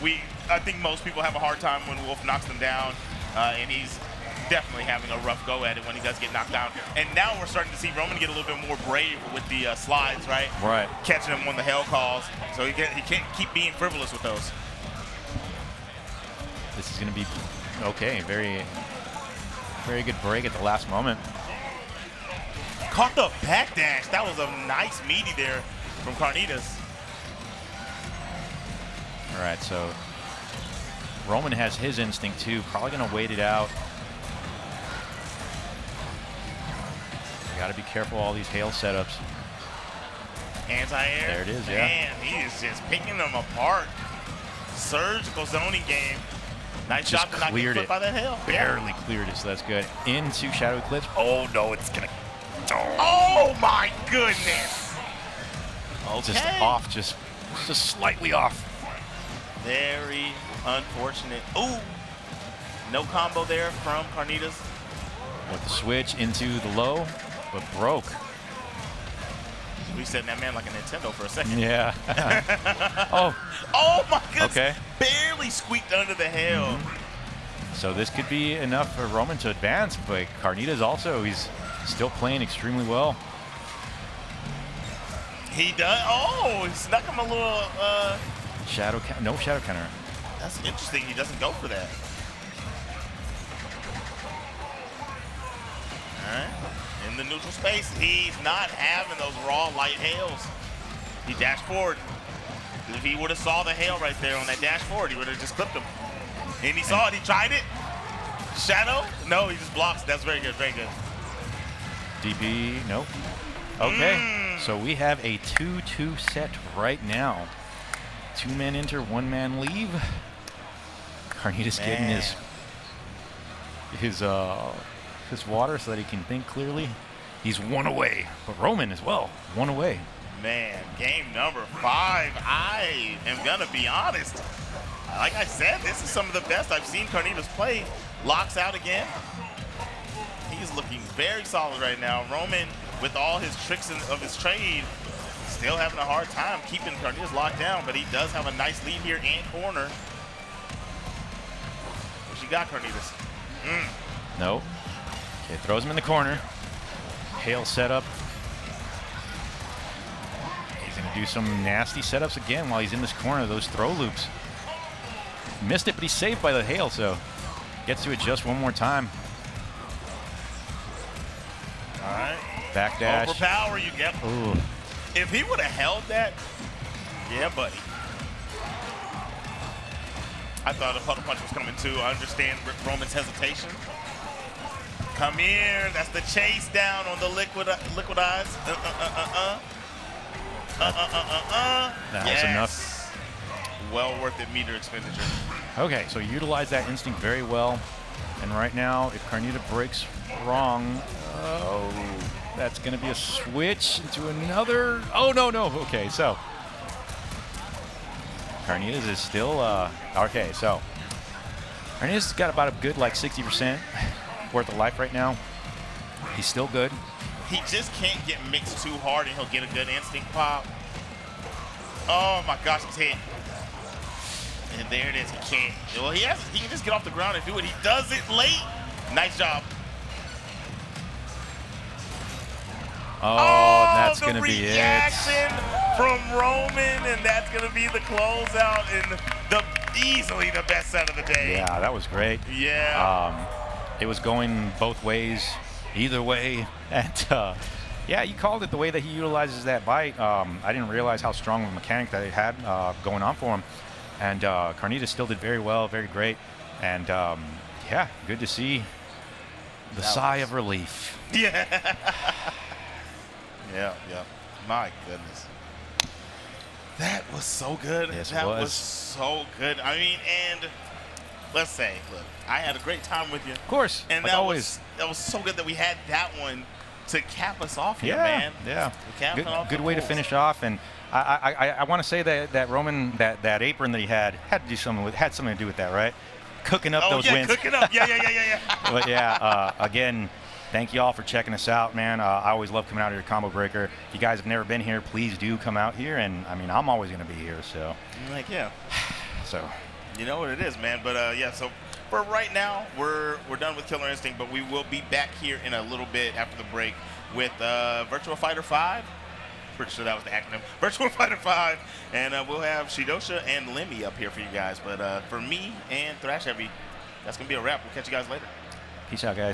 I think most people have a hard time when Wolf knocks them down, and he's definitely having a rough go at it when he does get knocked down. And now we're starting to see Roman get a little bit more brave with the slides, right? Right. Catching him on the hell calls, so he can't keep being frivolous with those. This is going to be okay. Very, very good break at the last moment. Caught the backdash. That was a nice meaty there from Carnitas. All right, so Roman has his instinct too. Probably going to wait it out. You got to be careful all these hail setups. Anti-air. There it is, Man, he is just picking them apart. Surgical zoning game. Nice Just job to not get cleared flipped it. by that hail. Barely cleared it, so that's good. Into Shadow Eclipse. Oh, no, it's going to... Oh, my goodness. Okay. Just off, just slightly off. Very unfortunate. Ooh. No combo there from Carnitas. With the switch into the low, but broke. We setting that man like a Nintendo for a second. Yeah. Oh my goodness. Okay. Barely squeaked under the hail. So this could be enough for Roman to advance, but Carnitas also, he's still playing extremely well. He does. Oh, he snuck him a little. No shadow counter. That's interesting. He doesn't go for that. All right. In the neutral space, he's not having those raw light hails. He dashed forward. If he would have saw the hail right there on that dash forward, he would have just clipped him. And he saw it. He tried it. Shadow? No, he just blocks. That's very good. Very good. DB, nope. Okay, so we have a 2-2 set right now. 2-man enter, 1-man leave. Carnitas getting his water so that he can think clearly. He's one away, but Roman as well, one away. Man, game number 5. I am gonna be honest. Like I said, this is some of the best I've seen Carnitas play. Locks out again. He's looking very solid right now. Roman, with all his tricks of his trade, still having a hard time keeping Carnitas locked down, but he does have a nice lead here and corner. What you got, Carnitas? Nope. Okay, throws him in the corner. Hail setup. He's going to do some nasty setups again while he's in this corner, those throw loops. Missed it, but he's saved by the hail, so gets to adjust one more time. All right. Backdash. Overpower you, yep. Ooh. If he would have held that, yeah, buddy. I thought a puddle punch was coming too. I understand Roman's hesitation. Come here. That's the chase down on the liquid eyes. That was enough. Well worth it meter expenditure. Okay, so utilize that instinct very well. And right now, if Carnita breaks wrong, that's going to be a switch into another. Oh, no. Okay, so Carnitas is still, okay, so Carnitas got about a good, 60% worth of life right now. He's still good. He just can't get mixed too hard and he'll get a good instinct pop. Oh my gosh, he's hit. And there it is, he can't. Well, he can just get off the ground and do it. He does it late. Nice job. Oh, that's going to be it. Reaction from Roman, and that's going to be the closeout. And Easily the best set of the day. Yeah, that was great. Yeah. It was going both ways, either way. And yeah, you called it the way that he utilizes that bite. I didn't realize how strong of a mechanic that it had going on for him. And Carnitas still did very well, very great. And yeah, good to see the sigh of relief. Yeah. Yeah. My goodness. That was so good. Yes, that was so good. I mean, and let's say, look, I had a great time with you. Of course. And like that always. that was so good that we had that one to cap us off here, Yeah, man. yeah. Good way to finish off. And I want to say that Roman, that apron that he had to do something with, had something to do with that, right? Cooking up those wins. Cooking up. Yeah. But yeah, again, thank you all for checking us out, man. I always love coming out here to Combo Breaker. If you guys have never been here, please do come out here. And I mean, I'm always going to be here, so. Like, yeah. So. You know what it is, man. But yeah, so for right now, we're done with Killer Instinct, but we will be back here in a little bit after the break with Virtua Fighter 5. Pretty sure that was the acronym. Virtua Fighter 5. And we'll have Shidosha and Lemmy up here for you guys. But for me and Trashbaby, that's going to be a wrap. We'll catch you guys later. Peace out, guys.